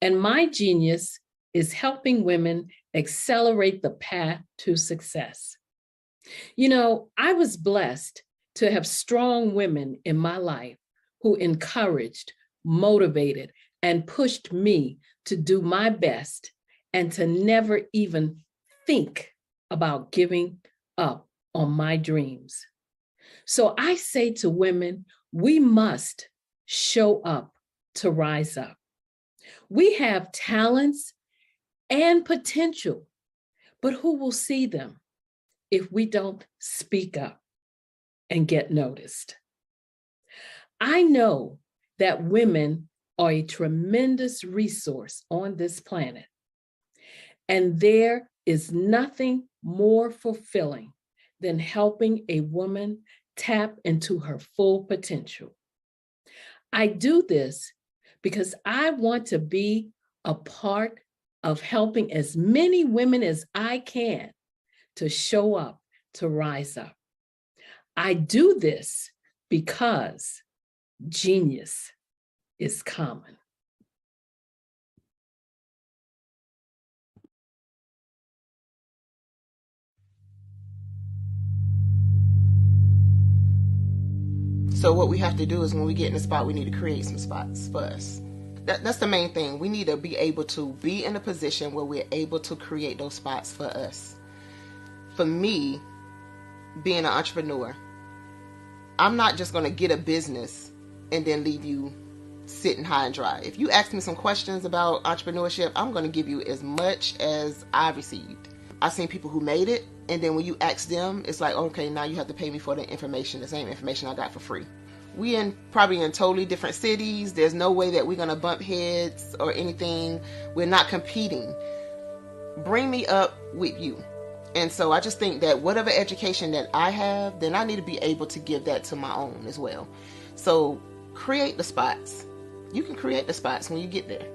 And my genius is helping women accelerate the path to success. You know, I was blessed to have strong women in my life who encouraged, motivated, and pushed me to do my best and to never even think about giving up on my dreams. So I say to women, we must show up to rise up. We have talents and potential, but who will see them if we don't speak up and get noticed? I know that women are a tremendous resource on this planet, and there is nothing more fulfilling than helping a woman tap into her full potential. I do this because I want to be a part of helping as many women as I can to show up, to rise up. I do this because genius is common. So what we have to do is when we get in the spot, we need to create some spots for us. That's the main thing. We need to be able to be in a position where we're able to create those spots for us. For me, being an entrepreneur, I'm not just going to get a business and then leave you sitting high and dry. If you ask me some questions about entrepreneurship, I'm going to give you as much as I received. I've seen people who made it, and then when you ask them, it's like, okay, now you have to pay me for the information, the same information I got for free. We probably in totally different cities. There's no way that we're going to bump heads or anything. We're not competing. Bring me up with you. And so I just think that whatever education that I have, then I need to be able to give that to my own as well. So create the spots. You can create the spots when you get there.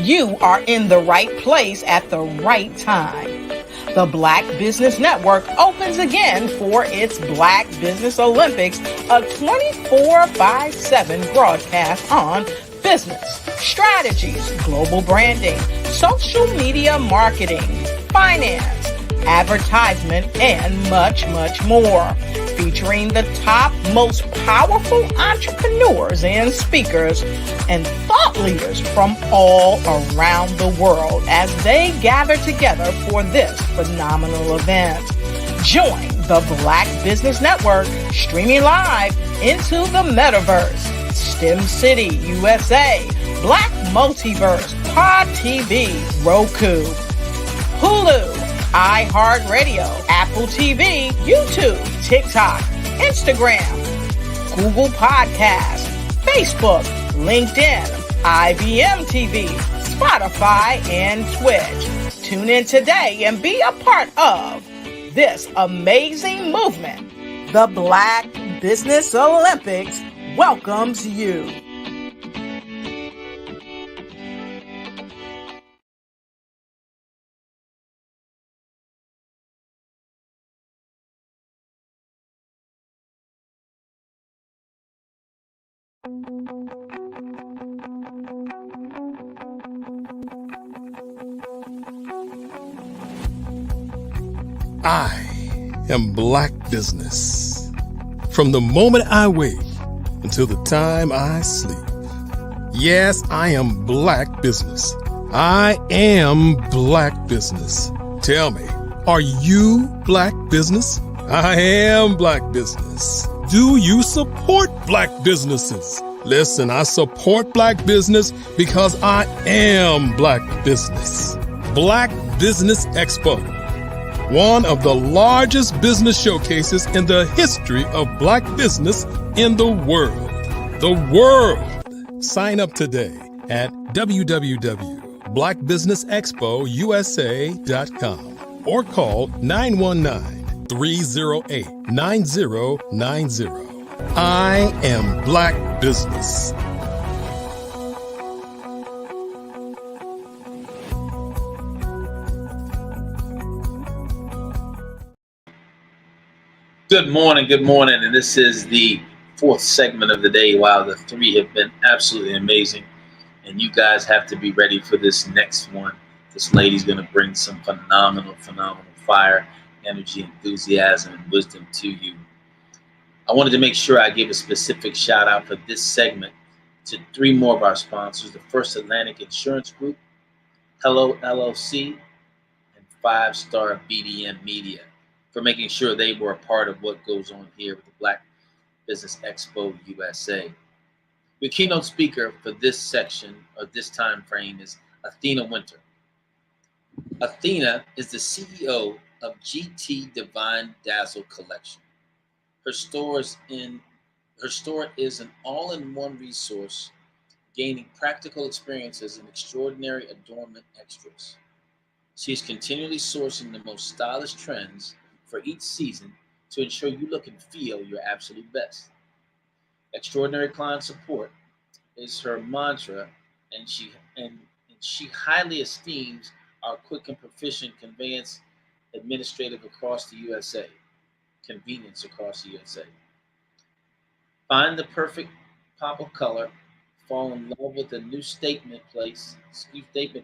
You are in the right place at the right time. The Black Business Network opens again for its Black Business Olympics, a 24/7 broadcast on business, strategies, global branding, social media marketing, finance, advertisement, and much, much more. Featuring the top, most powerful entrepreneurs and speakers and thought leaders from all around the world as they gather together for this phenomenal event. Join the Black Business Network streaming live into the metaverse, STEM City, USA, Black Multiverse, Pod TV, Roku, Hulu, iHeartRadio, Apple TV, YouTube, TikTok, Instagram, Google Podcasts, Facebook, LinkedIn, IBM TV, Spotify, and Twitch. Tune in today and be a part of this amazing movement. The Black Business Olympics welcomes you. I am Black Business. From the moment I wake until the time I sleep. Yes, I am Black Business. I am Black Business. Tell me, are you Black Business? I am Black Business. Do you support Black businesses? Listen, I support Black business because I am Black Business. Black Business Expo one of the largest business showcases in the history of Black business in the world. The world! Sign up today at www.blackbusinessexpousa.com or call 919-308-9090. I am Black Business. Good morning, and this is the fourth segment of the day. Wow, the three have been absolutely amazing, and you guys have to be ready for this next one. This lady's going to bring some phenomenal fire, energy, enthusiasm, and wisdom to you. I wanted to make sure I gave a specific shout out for this segment to three more of our sponsors: the First Atlantic Insurance Group, Hello LLC, and 5-Star BDM Media, for making sure they were a part of what goes on here with the Black Business Expo USA. The keynote speaker for this section, or this time frame, is Athena Winter. Athena is the CEO of GT Divine Dazzle Collection. Her store is an all-in-one resource, gaining practical experiences and extraordinary adornment extras. She is continually sourcing the most stylish trends for each season to ensure you look and feel your absolute best. Extraordinary client support is her mantra, and she highly esteems our quick and proficient convenience across the USA. Find the perfect pop of color, fall in love with a new statement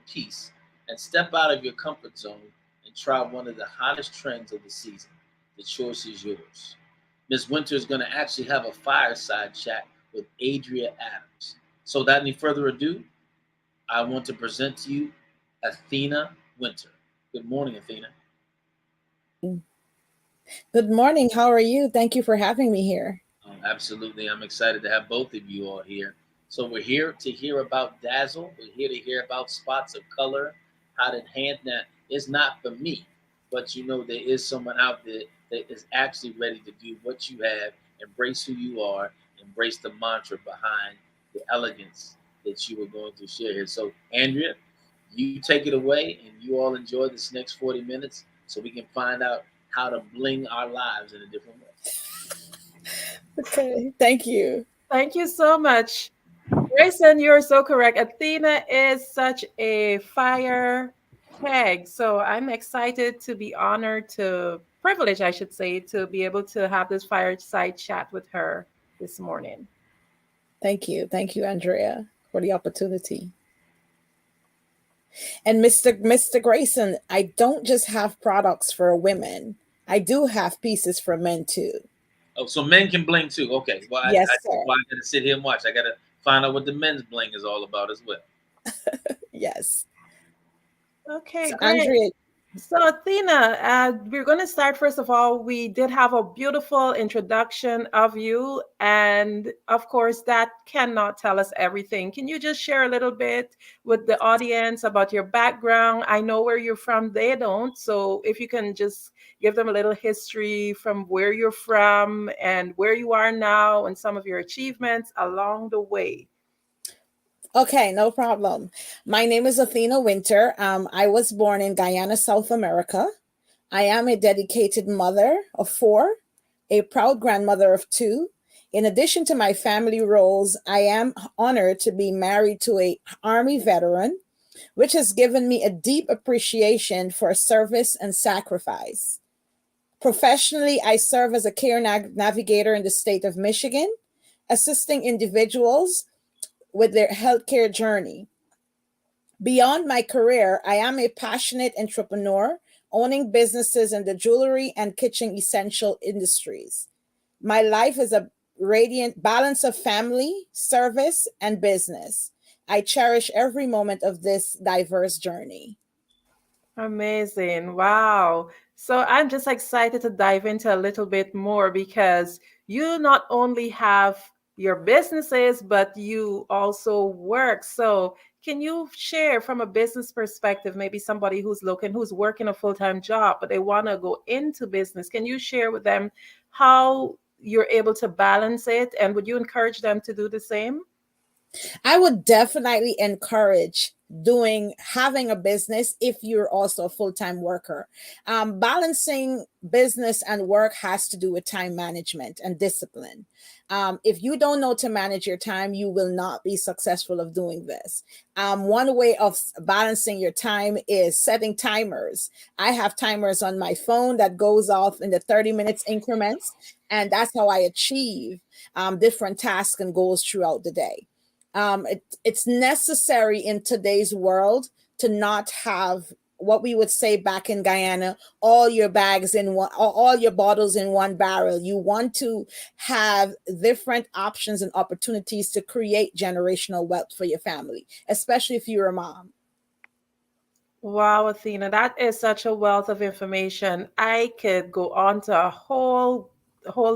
piece, and step out of your comfort zone and try one of the hottest trends of the season. The choice is yours. Ms. Winter is going to actually have a fireside chat with Adria Adams. So without any further ado, I want to present to you Athena Winter. Good morning, Athena. Good morning. How are you? Thank you for having me here. Absolutely. I'm excited to have both of you all here. So we're here to hear about Dazzle. We're here to hear about spots of color, how to enhance that. It's not for me, but you know there is someone out there that is actually ready to do what you have, embrace who you are, embrace the mantra behind the elegance that you were going to share here. So Andrea, you take it away, and you all enjoy this next 40 minutes so we can find out how to bling our lives in a different way. Okay, thank you. Thank you so much. Grayson, you're so correct. Athena is such a fire peg. So I'm excited to be privileged, I should say, to be able to have this fireside chat with her this morning. Thank you. Thank you, Andrea, for the opportunity. And Mr. Grayson, I don't just have products for women. I do have pieces for men too. Oh, so men can bling too. Okay. Well, yes, sir. I got to sit here and watch. I got to find out what the men's bling is all about as well. Yes. Okay, so great. Andrea, So Athena, we're going to start. First of all, we did have a beautiful introduction of you. And of course, that cannot tell us everything. Can you just share a little bit with the audience about your background? I know where you're from. They don't. So if you can just give them a little history from where you're from and where you are now and some of your achievements along the way. Okay, no problem. My name is Athena Winter. I was born in Guyana, South America. I am a dedicated mother of 4, a proud grandmother of 2. In addition to my family roles, I am honored to be married to an Army veteran, which has given me a deep appreciation for service and sacrifice. Professionally, I serve as a care navigator in the state of Michigan, assisting individuals with their healthcare journey. Beyond my career, I am a passionate entrepreneur, owning businesses in the jewelry and kitchen essential industries. My life is a radiant balance of family, service, and business. I cherish every moment of this diverse journey. Amazing. Wow. So I'm just excited to dive into a little bit more because you not only have your businesses, but you also work. So can you share from a business perspective, maybe somebody who's working a full-time job, but they want to go into business? Can you share with them how you're able to balance it? And would you encourage them to do the same? I would definitely encourage having a business if you're also a full-time worker. Balancing business and work has to do with time management and discipline. If you don't know to manage your time, you will not be successful of doing this. One way of balancing your time is setting timers. I have timers on my phone that goes off in the 30 minutes increments, and that's how I achieve different tasks and goals throughout the day. It's necessary in today's world to not have what we would say back in Guyana, all your bags in one, all your bottles in one barrel. You want to have different options and opportunities to create generational wealth for your family, especially if you're a mom. Wow, Athena, that is such a wealth of information. I could go on to a whole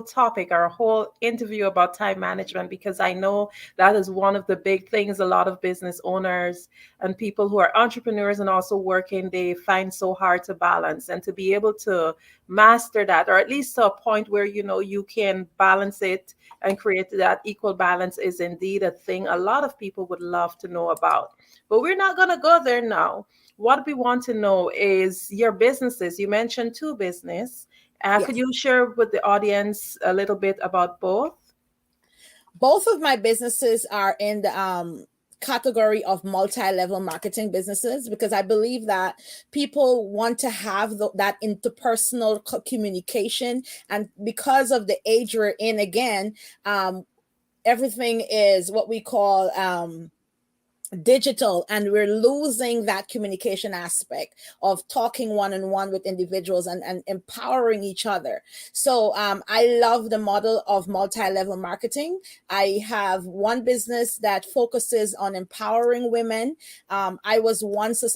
topic or a whole interview about time management, because I know that is one of the big things a lot of business owners and people who are entrepreneurs and also working, they find so hard to balance. And to be able to master that, or at least to a point where you can balance it and create that equal balance, is indeed a thing a lot of people would love to know about. But we're not going to go there now. What we want to know is your businesses. You mentioned two business. Yes. Could you share with the audience a little bit about both? Both of my businesses are in the category of multi-level marketing businesses, because I believe that people want to have that interpersonal communication. And because of the age we're in, again, everything is what we call digital, and we're losing that communication aspect of talking one-on-one with individuals and empowering each other. So I love the model of multi-level marketing. I have one business that focuses on empowering women. I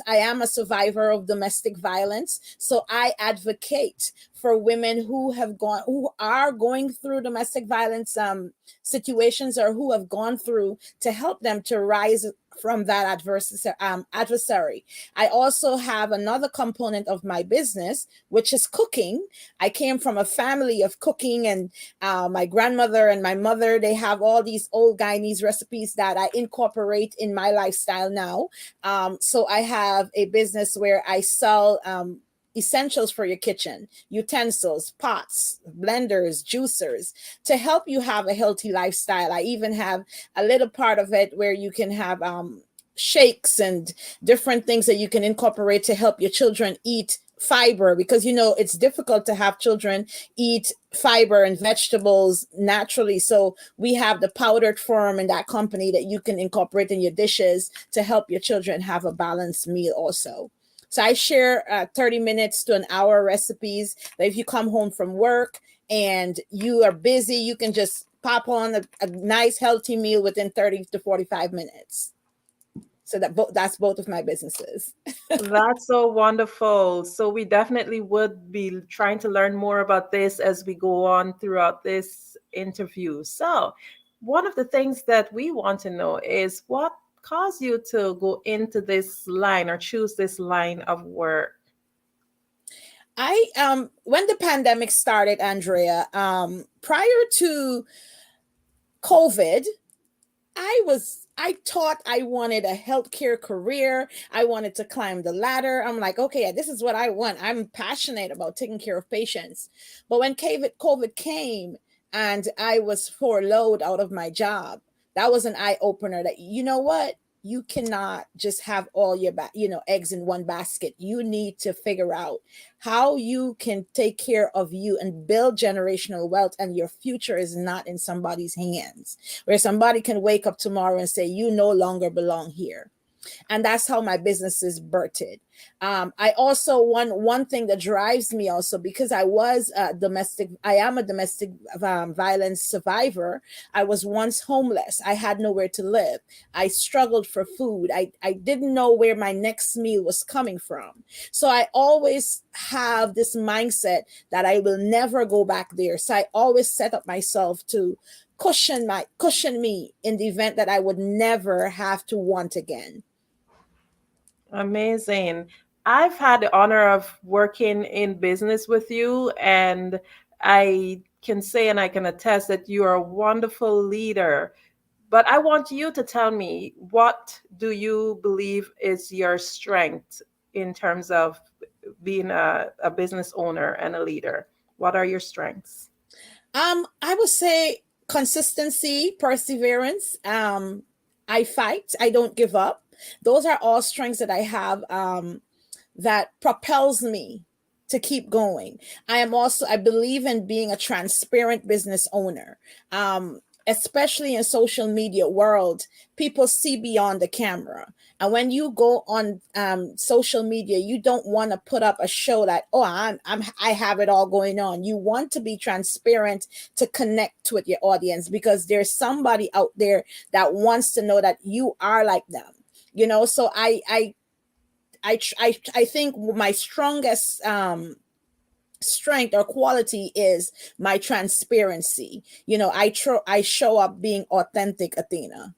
am a survivor of domestic violence, so I advocate for women who are going through domestic violence situations, or who have gone through, to help them to rise from that adversary. I also have another component of my business, which is cooking. I came from a family of cooking, and my grandmother and my mother, they have all these old Guyanese recipes that I incorporate in my lifestyle now. So I have a business where I sell essentials for your kitchen, utensils, pots, blenders, juicers, to help you have a healthy lifestyle. I even have a little part of it where you can have shakes and different things that you can incorporate to help your children eat fiber, because it's difficult to have children eat fiber and vegetables naturally. So we have the powdered form in that company that you can incorporate in your dishes to help your children have a balanced meal also. So I share 30 minutes to an hour recipes that if you come home from work and you are busy, you can just pop on a nice healthy meal within 30 to 45 minutes. So that's both of my businesses. That's so wonderful. So we definitely would be trying to learn more about this as we go on throughout this interview. So one of the things that we want to know is what caused you to go into this line or choose this line of work? When the pandemic started, Andrea, prior to COVID, I thought I wanted a healthcare career. I wanted to climb the ladder. I'm like, okay, this is what I want. I'm passionate about taking care of patients. But when COVID came and I was furloughed out of my job, that was an eye opener that, you know what? You cannot just have all your eggs in one basket. You need to figure out how you can take care of you and build generational wealth, and your future is not in somebody's hands, where somebody can wake up tomorrow and say, you no longer belong here. And that's how my business is birthed. I also, one thing that drives me also, because I am a domestic violence survivor. I was once homeless. I had nowhere to live. I struggled for food. I didn't know where my next meal was coming from. So I always have this mindset that I will never go back there. So I always set up myself to cushion me in the event that I would never have to want again. Amazing. I've had the honor of working in business with you, and I can say and I can attest that you are a wonderful leader. But I want you to tell me, what do you believe is your strength in terms of being a business owner and a leader? What are your strengths? I would say consistency, perseverance. I fight. I don't give up. Those are all strengths that I have. That propels me to keep going. I believe in being a transparent business owner. Especially in social media world, people see beyond the camera. And when you go on social media, you don't want to put up a show that, oh, I have it all going on. You want to be transparent to connect with your audience, because there's somebody out there that wants to know that you are like them. So I think my strongest strength or quality is my transparency. I show up being authentic, Athena.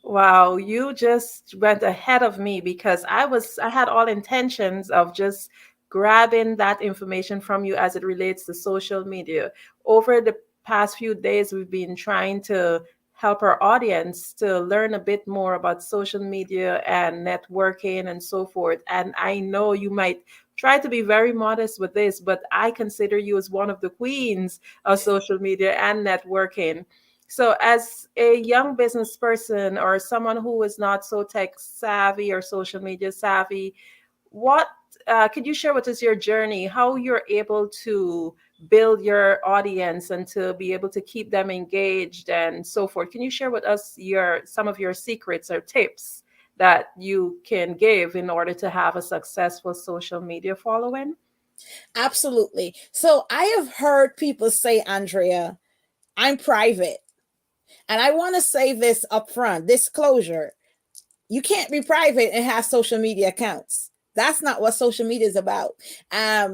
Wow, you just went ahead of me because I had all intentions of just grabbing that information from you as it relates to social media. Over the past few days, we've been trying to help our audience to learn a bit more about social media and networking and so forth. And I know you might try to be very modest with this, but I consider you as one of the queens of social media and networking. So, as a young business person or someone who is not so tech savvy or social media savvy, what could you share with us your journey, how you're able to build your audience and to be able to keep them engaged and so forth? Can you share with us some of your secrets or tips that you can give in order to have a successful social media following? Absolutely. So I have heard people say, Andrea, I'm private. And I want to say this up front, disclosure. You can't be private and have social media accounts. That's not what social media is about.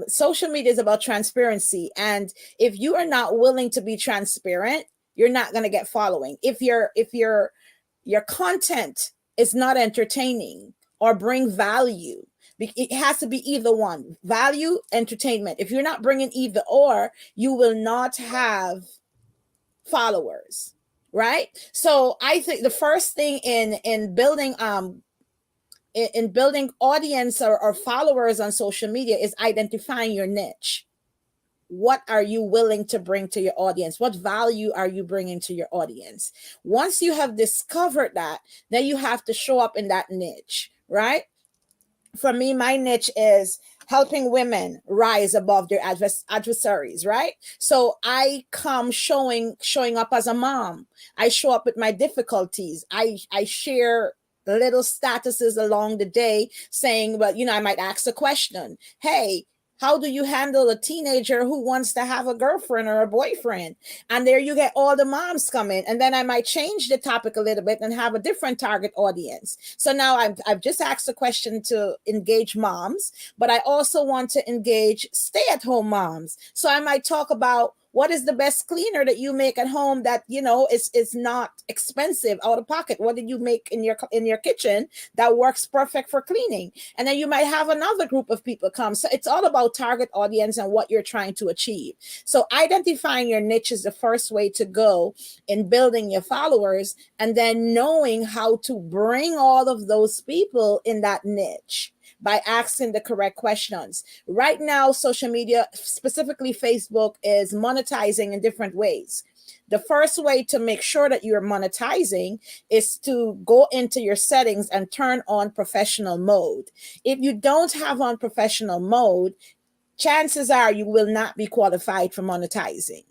Social media is about transparency. And if you are not willing to be transparent, you're not going to get following. If your content is not entertaining or bring value, it has to be either one, value, entertainment. If you're not bringing either or, you will not have followers, right? So I think the first thing in building in building audience or followers on social media is identifying your niche. What are you willing to bring to your audience? What value are you bringing to your audience? Once you have discovered that, then you have to show up in that niche, right? For me, my niche is helping women rise above their adversaries, right? So I come showing up as a mom. I show up with my difficulties. I share little statuses along the day saying, well, I might ask a question. Hey, how do you handle a teenager who wants to have a girlfriend or a boyfriend? And there you get all the moms come in. And then I might change the topic a little bit and have a different target audience. So now I've just asked a question to engage moms, but I also want to engage stay-at-home moms. So I might talk about what is the best cleaner that you make at home that is not expensive out of pocket. What did you make in your kitchen that works perfect for cleaning? And then you might have another group of people come. So it's all about target audience and what you're trying to achieve. So identifying your niche is the first way to go in building your followers, and then knowing how to bring all of those people in that niche by asking the correct questions. Right now, social media, specifically Facebook, is monetizing in different ways. The first way to make sure that you're monetizing is to go into your settings and turn on professional mode. If you don't have on professional mode, chances are you will not be qualified for monetizing.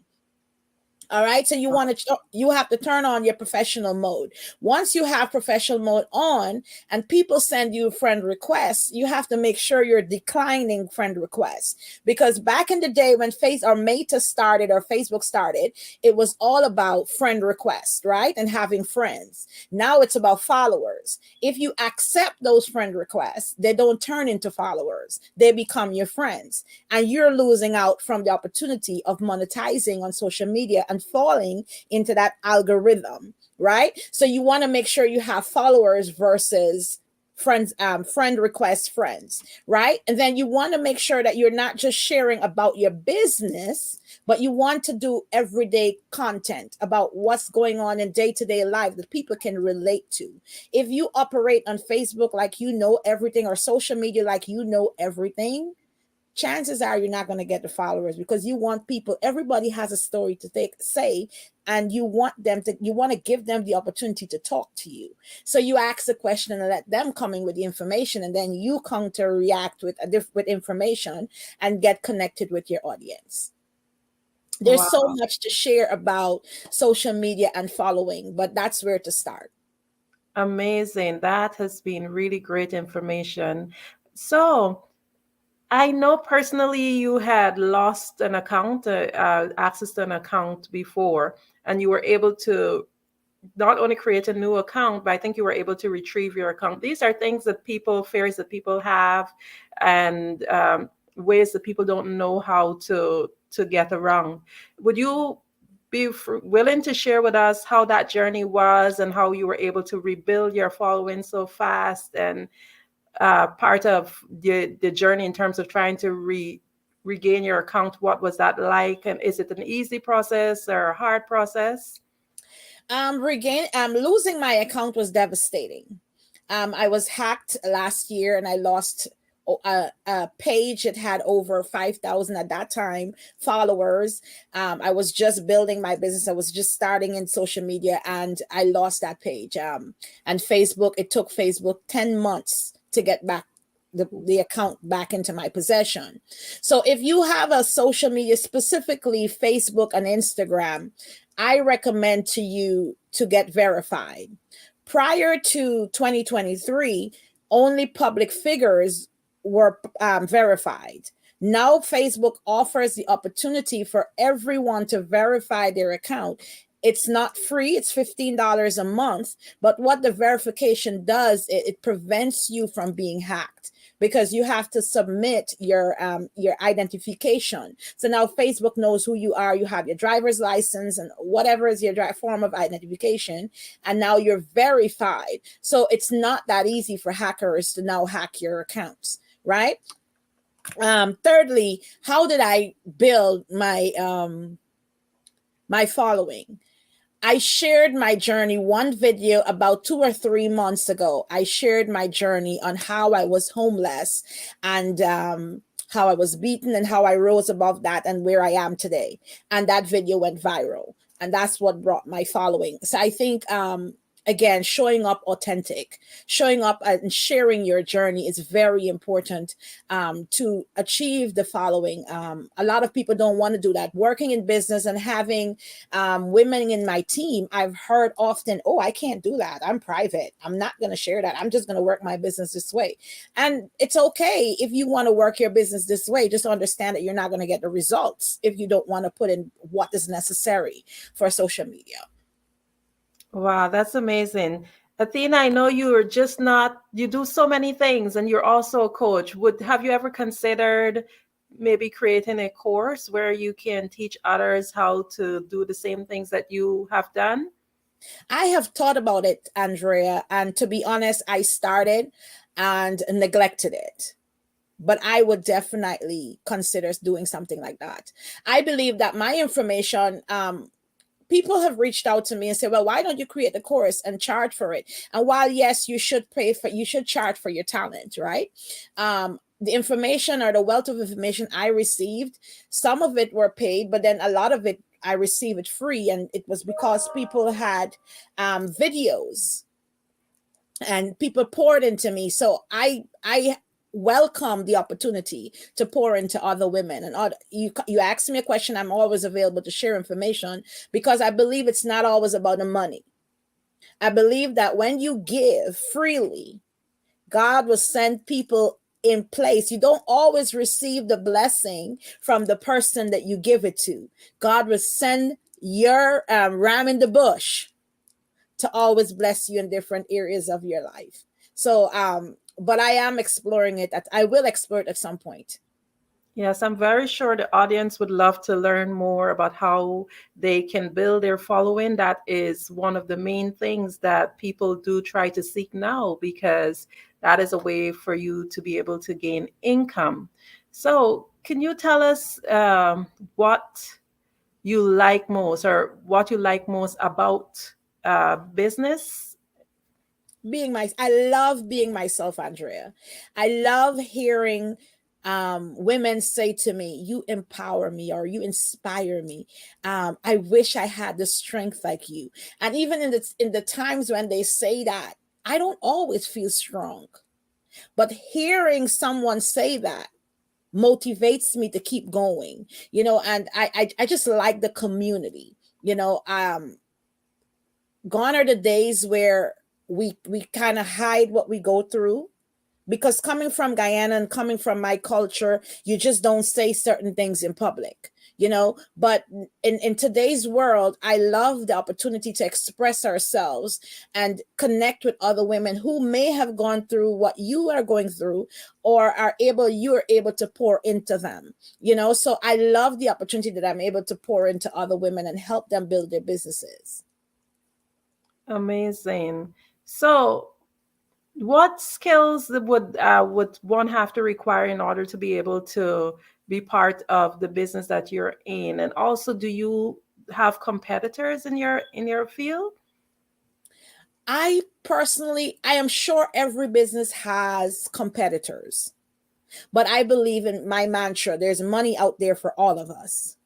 All right. So you have to turn on your professional mode. Once you have professional mode on and people send you friend requests, you have to make sure you're declining friend requests, because back in the day when Meta started or Facebook started, it was all about friend requests, right? And having friends. Now it's about followers. If you accept those friend requests, they don't turn into followers. They become your friends, and you're losing out from the opportunity of monetizing on social media and falling into that algorithm, right? So you want to make sure you have followers versus friend request friends, right? And then you want to make sure that you're not just sharing about your business, but you want to do everyday content about what's going on in day-to-day life that people can relate to. If you operate on Facebook like you know everything, or social media like you know everything, chances are you're not going to get the followers, because you want people, everybody has a story to say, and you want to give them the opportunity to talk to you. So you ask the question and let them come in with the information, and then you counter react with information and get connected with your audience. There's so Wow. much to share about social media and following, but that's where to start. Amazing. That has been really great information. So, I know personally you had lost an account, access to an account before, and you were able to not only create a new account, but I think you were able to retrieve your account. These are things that fears that people have, and ways that people don't know how to get around. Would you be willing to share with us how that journey was and how you were able to rebuild your following so fast, and part of the journey in terms of trying to regain your account? What was that like? And is it an easy process or a hard process? Losing my account was devastating. I was hacked last year, and I lost a page. It had over 5,000 at that time followers. I was just building my business. I was just starting in social media, and I lost that page. And Facebook, it took Facebook 10 months to get back the account back into my possession. So if you have a social media, specifically Facebook and Instagram, I recommend to you to get verified. Prior to 2023, only public figures were verified. Now Facebook offers the opportunity for everyone to verify their account. It's not free, it's $15 a month, but what the verification does, it prevents you from being hacked, because you have to submit your identification. So now Facebook knows who you are. You have your driver's license and whatever is your form of identification, and now you're verified. So it's not that easy for hackers to now hack your accounts, right? Thirdly, how did I build my my following? I shared my journey, one video about 2 or 3 months ago. I shared my journey on how I was homeless, and how I was beaten, and how I rose above that, and where I am today. And that video went viral, and that's what brought my following. So I think, again, showing up authentic, showing up and sharing your journey is very important to achieve the following. A lot of people don't want to do that. Working in business and having women in my team, I've heard often, oh, I can't do that. I'm private. I'm not going to share that. I'm just going to work my business this way. And it's okay if you want to work your business this way. Just understand that you're not going to get the results if you don't want to put in what is necessary for social media. Wow, that's amazing. Athena, I know you do so many things, and you're also a coach. Have you ever considered maybe creating a course where you can teach others how to do the same things that you have done? I have thought about it, Andrea, and to be honest, I started and neglected it. But I would definitely consider doing something like that. I believe that my information, people have reached out to me and said, well, why don't you create the course and charge for it? And while, yes, you should charge for your talent, right? The information, or the wealth of information I received, some of it were paid, but then a lot of it, I received it free. And it was because people had videos and people poured into me. So I welcome the opportunity to pour into other women. And you ask me a question, I'm always available to share information, because I believe it's not always about the money. I believe that when you give freely, God will send people in place. You don't always receive the blessing from the person that you give it to. God will send your ram in the bush to always bless you in different areas of your life. So but I am exploring it. I will explore it at some point. Yes, I'm very sure the audience would love to learn more about how they can build their following. That is one of the main things that people do try to seek now, because that is a way for you to be able to gain income. So, can you tell us what you like most, or what you like most about business? I love being myself, Andrea. I love hearing women say to me, you empower me or you inspire me. I wish I had the strength like you. And even in the times when they say that, I don't always feel strong. But hearing someone say that motivates me to keep going, and I just like the community. Gone are the days where we kind of hide what we go through, because coming from Guyana and coming from my culture, you just don't say certain things in public, but in today's world, I love the opportunity to express ourselves and connect with other women who may have gone through what you are going through, or you're able to pour into them, so I love the opportunity that I'm able to pour into other women and help them build their businesses. Amazing. So, what skills would one have to require in order to be able to be part of the business that you're in? And also, do you have competitors in your field? I am sure every business has competitors, but I believe in my mantra, there's money out there for all of us.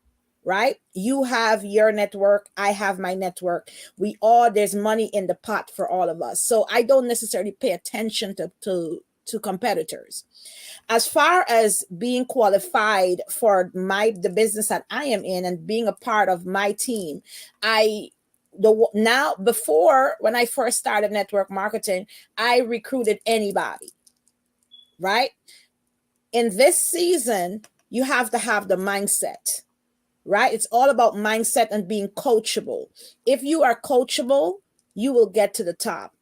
Right? You have your network, I have my network. There's money in the pot for all of us. So I don't necessarily pay attention to competitors. As far as being qualified for the business that I am in and being a part of my team, before, when I first started network marketing, I recruited anybody, right? In this season, you have to have the mindset, right? It's all about mindset and being coachable. If you are coachable, you will get to the top.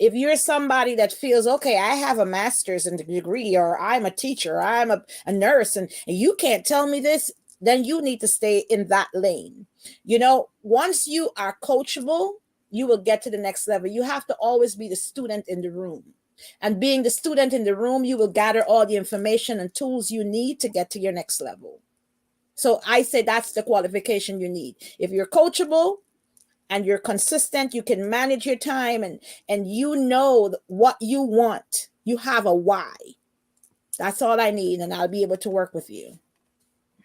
If you're somebody that feels, okay, I have a master's in the degree, or I'm a teacher, I'm a nurse, and you can't tell me this, then you need to stay in that lane. Once you are coachable, you will get to the next level. You have to always be the student in the room. And being the student in the room, you will gather all the information and tools you need to get to your next level. So I say that's the qualification you need. If you're coachable and you're consistent, you can manage your time, and you know what you want. You have a why. That's all I need, and I'll be able to work with you.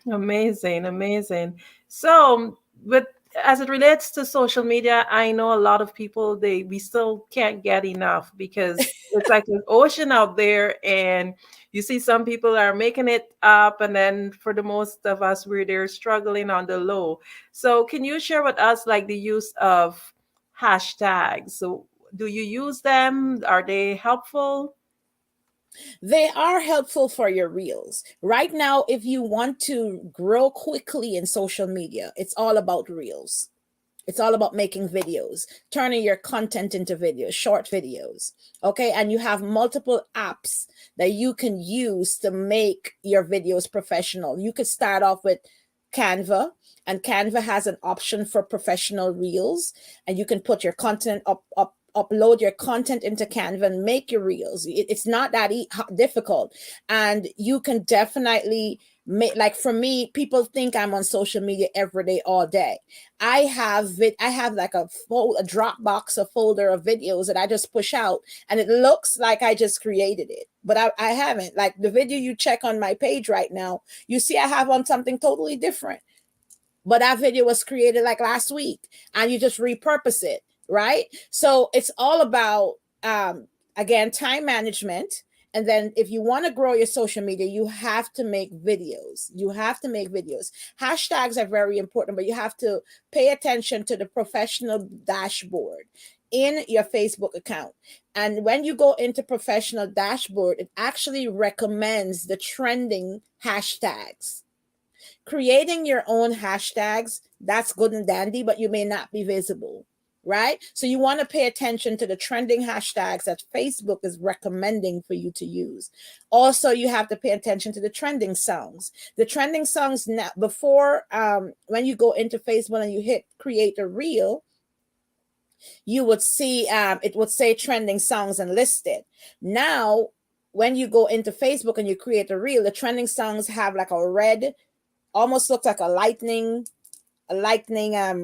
Amazing, amazing. So, with as it relates to social media, I know a lot of people we still can't get enough, because it's like an ocean out there, and you see some people are making it up, and then for the most of us, we're there struggling on the low. So, can you share with us like the use of hashtags? So, do you use them? Are they helpful? They are helpful for your reels. Right now, if you want to grow quickly in social media, it's all about reels. It's all about making videos, turning your content into videos, short videos. Okay. And you have multiple apps that you can use to make your videos professional. You could start off with Canva, and Canva has an option for professional reels, and you can put your content upload your content into Canva and make your reels. It's not that difficult. And you can definitely make, like for me, people think I'm on social media every day, all day. I have like a Dropbox, a folder of videos that I just push out, and it looks like I just created it, but I haven't. Like the video you check on my page right now, you see I have on something totally different, but that video was created like last week, and you just repurpose it. Right? So it's all about, again, time management. And then if you want to grow your social media, you have to make videos. Hashtags are very important, but you have to pay attention to the professional dashboard in your Facebook account. And when you go into professional dashboard, it actually recommends the trending hashtags. Creating your own hashtags, that's good and dandy, but you may not be visible. right? So you want to pay attention to the trending hashtags that Facebook is recommending for you to use. Also, you have to pay attention to the trending songs. The trending songs now, before when you go into Facebook and you hit create a reel, you would see it would say trending songs and list it. Now, when you go into Facebook and you create a reel, the trending songs have like a red, almost looks like a lightning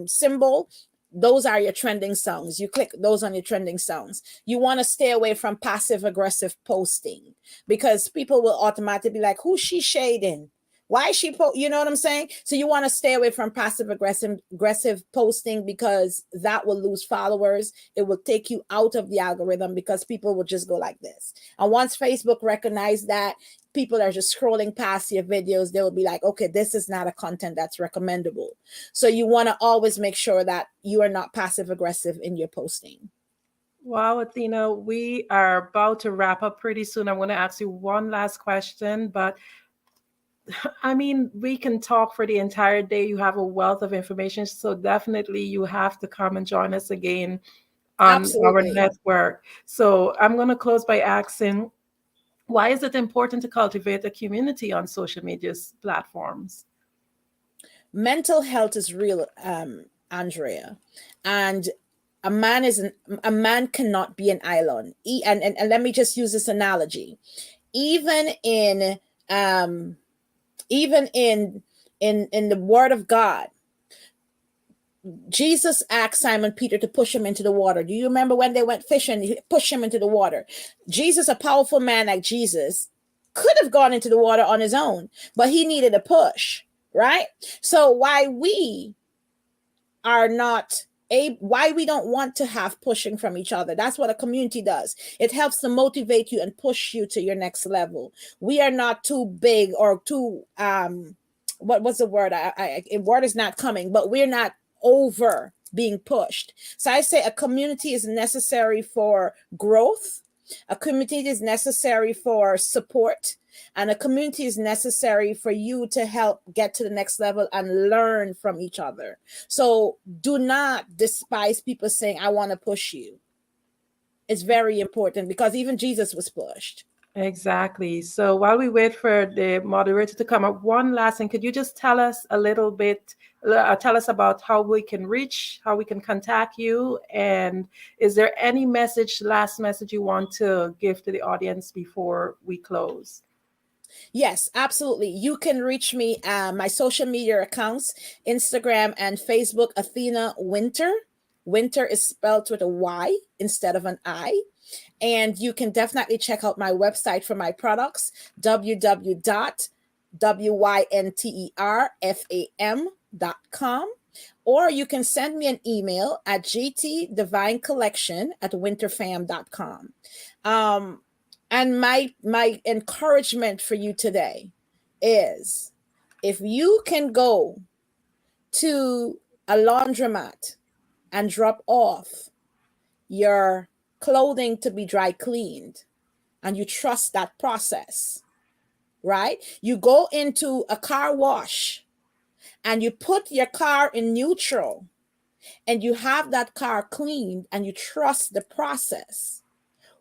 symbol. Those are your trending songs. You click those on your trending songs. You want to stay away from passive aggressive posting, because people will automatically be like, who's she shading? Why is she you know what I'm saying? So you want to stay away from passive aggressive posting, because that will lose followers. It will take you out of the algorithm, because people will just go like this. And once Facebook recognizes that people are just scrolling past your videos, they will be like, okay, this is not a content that's recommendable. So you want to always make sure that you are not passive aggressive in your posting. Wow, Athena, we are about to wrap up pretty soon. I'm going to ask you one last question, but I mean, we can talk for the entire day. You have a wealth of information, so definitely you have to come and join us again on our Absolutely. network. So I'm going to close by asking, why is it important to cultivate a community on social media platforms? Mental health is real, Andrea, and a man cannot be an island. And let me just use this analogy. Even in the Word of God, Jesus asked Simon Peter to push him into the water. Do you remember when they went fishing? He pushed him into the water. Jesus, a powerful man like Jesus, could have gone into the water on his own, but he needed a push, right? So why we don't want to have pushing from each other. That's what a community does. It helps to motivate you and push you to your next level. We are not too big or too what was the word? Word is not coming, but we're not over being pushed. So I say a community is necessary for growth. A community is necessary for support. And a community is necessary for you to help get to the next level and learn from each other. So do not despise people saying, I want to push you. It's very important, because even Jesus was pushed. Exactly. So while we wait for the moderator to come up, one last thing, could you just tell us a little bit, tell us about how we can reach, how we can contact you? And is there any last message you want to give to the audience before we close? Yes, absolutely. You can reach me, my social media accounts, Instagram and Facebook, Athena Winter. Winter is spelled with a Y instead of an I. And you can definitely check out my website for my products, www.winterfam.com. Or you can send me an email at gtdivinecollection@winterfam.com. And my encouragement for you today is, if you can go to a laundromat and drop off your clothing to be dry cleaned, and you trust that process, right? You go into a car wash and you put your car in neutral and you have that car cleaned and you trust the process.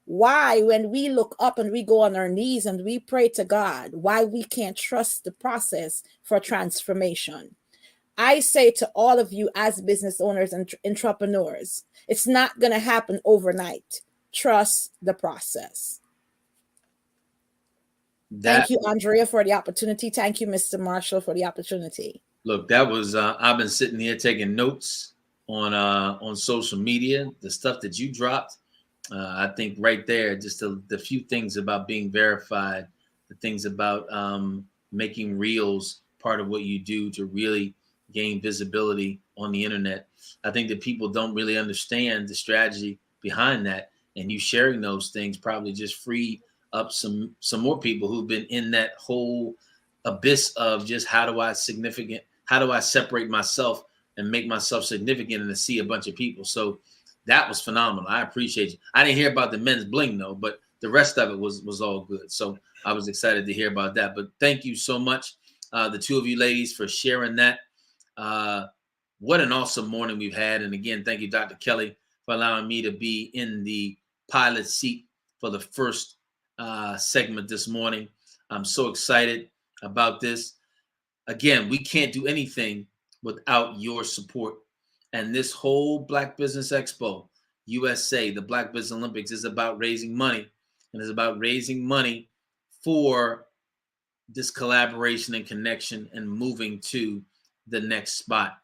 Why, when we look up and we go on our knees and we pray to God, why we can't trust the process for transformation? I say to all of you as business owners and entrepreneurs, it's not going to happen overnight. Trust the process. Thank you, Andrea, for the opportunity. Thank you, Mr. Marshall, for the opportunity. Look, that was, I've been sitting here taking notes on social media, the stuff that you dropped. I think right there, just the few things about being verified, the things about making reels part of what you do to really gain visibility on the internet. I think that people don't really understand the strategy behind that, and you sharing those things probably just free up some more people who've been in that whole abyss of just how do I separate myself and make myself significant and to see a bunch of people. So that was phenomenal. I appreciate you. I didn't hear about the men's bling though, but the rest of it was all good. So I was excited to hear about that. But thank you so much, the two of you ladies, for sharing that. What an awesome morning we've had. And again, thank you, Dr. Kelly, for allowing me to be in the pilot seat for the first segment this morning. I'm so excited about this. Again, we can't do anything without your support. And this whole Black Business Expo USA, the Black Business Olympics, is about raising money. And it's about raising money for this collaboration and connection and moving to the next spot.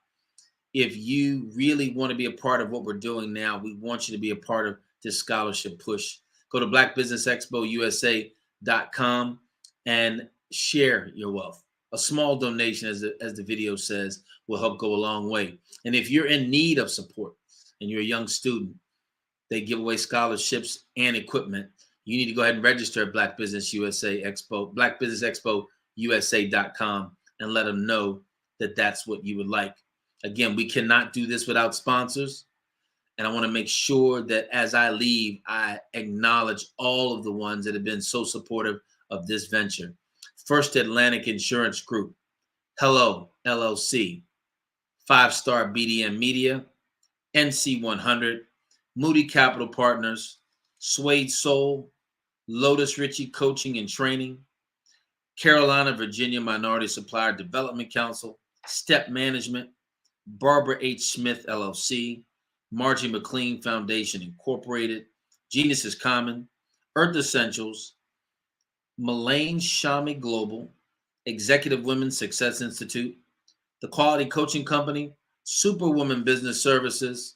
If you really want to be a part of what we're doing now, we want you to be a part of this scholarship push. Go to blackbusinessexpousa.com and share your wealth. A small donation, as the video says, will help go a long way. And if you're in need of support and you're a young student, they give away scholarships and equipment. You need to go ahead and register at Black Business USA Expo, blackbusinessexpousa.com, and let them know that that's what you would like. Again, we cannot do this without sponsors. And I want to make sure that as I leave, I acknowledge all of the ones that have been so supportive of this venture. First Atlantic Insurance Group, Hello LLC, 5-Star BDM Media, NC100, Moody Capital Partners, Suede Soul, Lotus Ritchie Coaching and Training, Carolina, Virginia Minority Supplier Development Council, Step Management, Barbara H. Smith LLC, Margie McLean Foundation Incorporated, Genius is Common, Earth Essentials, Mullane Shami Global, Executive Women's Success Institute, The Quality Coaching Company, Superwoman Business Services,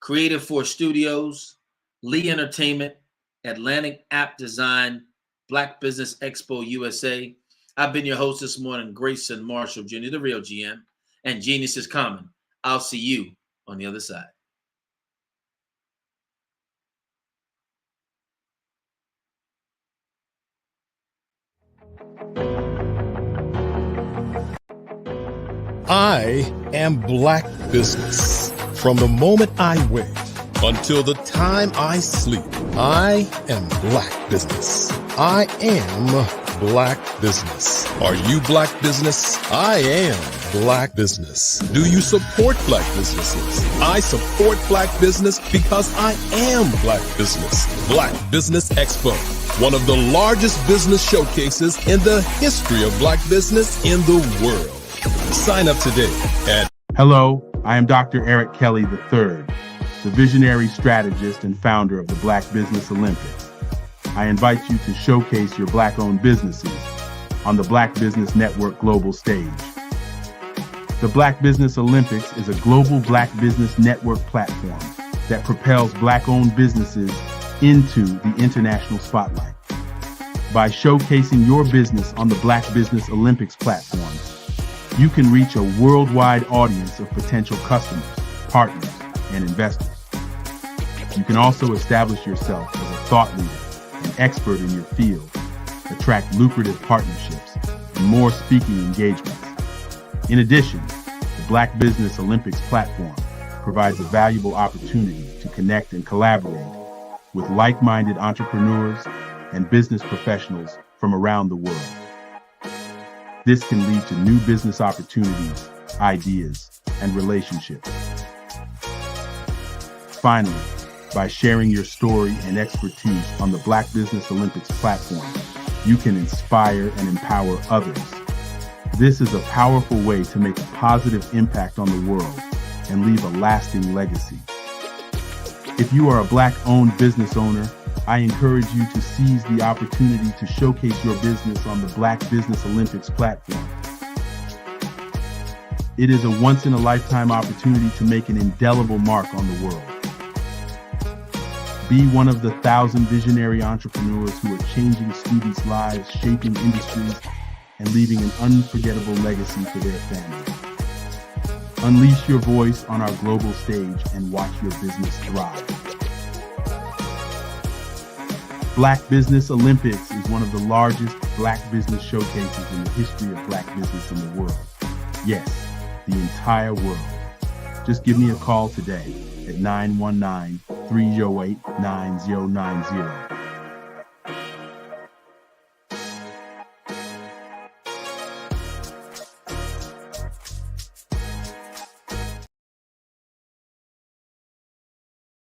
Creative Force Studios, Lee Entertainment, Atlantic App Design, Black Business Expo USA. I've been your host this morning, Grayson Marshall Jr., the real GM, and Genius is Common. I'll see you on the other side. I am Black Business. From the moment I wake until the time I sleep, I am Black Business. I am Black Business. Are you Black Business? I am Black Business. Do you support Black businesses? I support Black business because I am Black Business. Black Business Expo, one of the largest business showcases in the history of Black business in the world. Sign up today at... Hello, I am Dr. Eric Kelly III, the visionary strategist and founder of the Black Business Olympics. I invite you to showcase your Black-owned businesses on the Black Business Network global stage. The Black Business Olympics is a global Black Business Network platform that propels Black-owned businesses into the international spotlight. By showcasing your business on the Black Business Olympics platform, you can reach a worldwide audience of potential customers, partners, and investors. You can also establish yourself as a thought leader, an expert in your field, attract lucrative partnerships, and more speaking engagements. In addition, the Black Business Olympics platform provides a valuable opportunity to connect and collaborate with like-minded entrepreneurs and business professionals from around the world. This can lead to new business opportunities, ideas, and relationships. Finally, by sharing your story and expertise on the Black Business Olympics platform, you can inspire and empower others. This is a powerful way to make a positive impact on the world and leave a lasting legacy. If you are a Black-owned business owner, I encourage you to seize the opportunity to showcase your business on the Black Business Olympics platform. It is a once-in-a-lifetime opportunity to make an indelible mark on the world. Be one of the 1,000 visionary entrepreneurs who are changing students' lives, shaping industries, and leaving an unforgettable legacy for their families. Unleash your voice on our global stage and watch your business thrive. Black Business Olympics is one of the largest Black business showcases in the history of Black business in the world. Yes, the entire world. Just give me a call today at 919-308-9090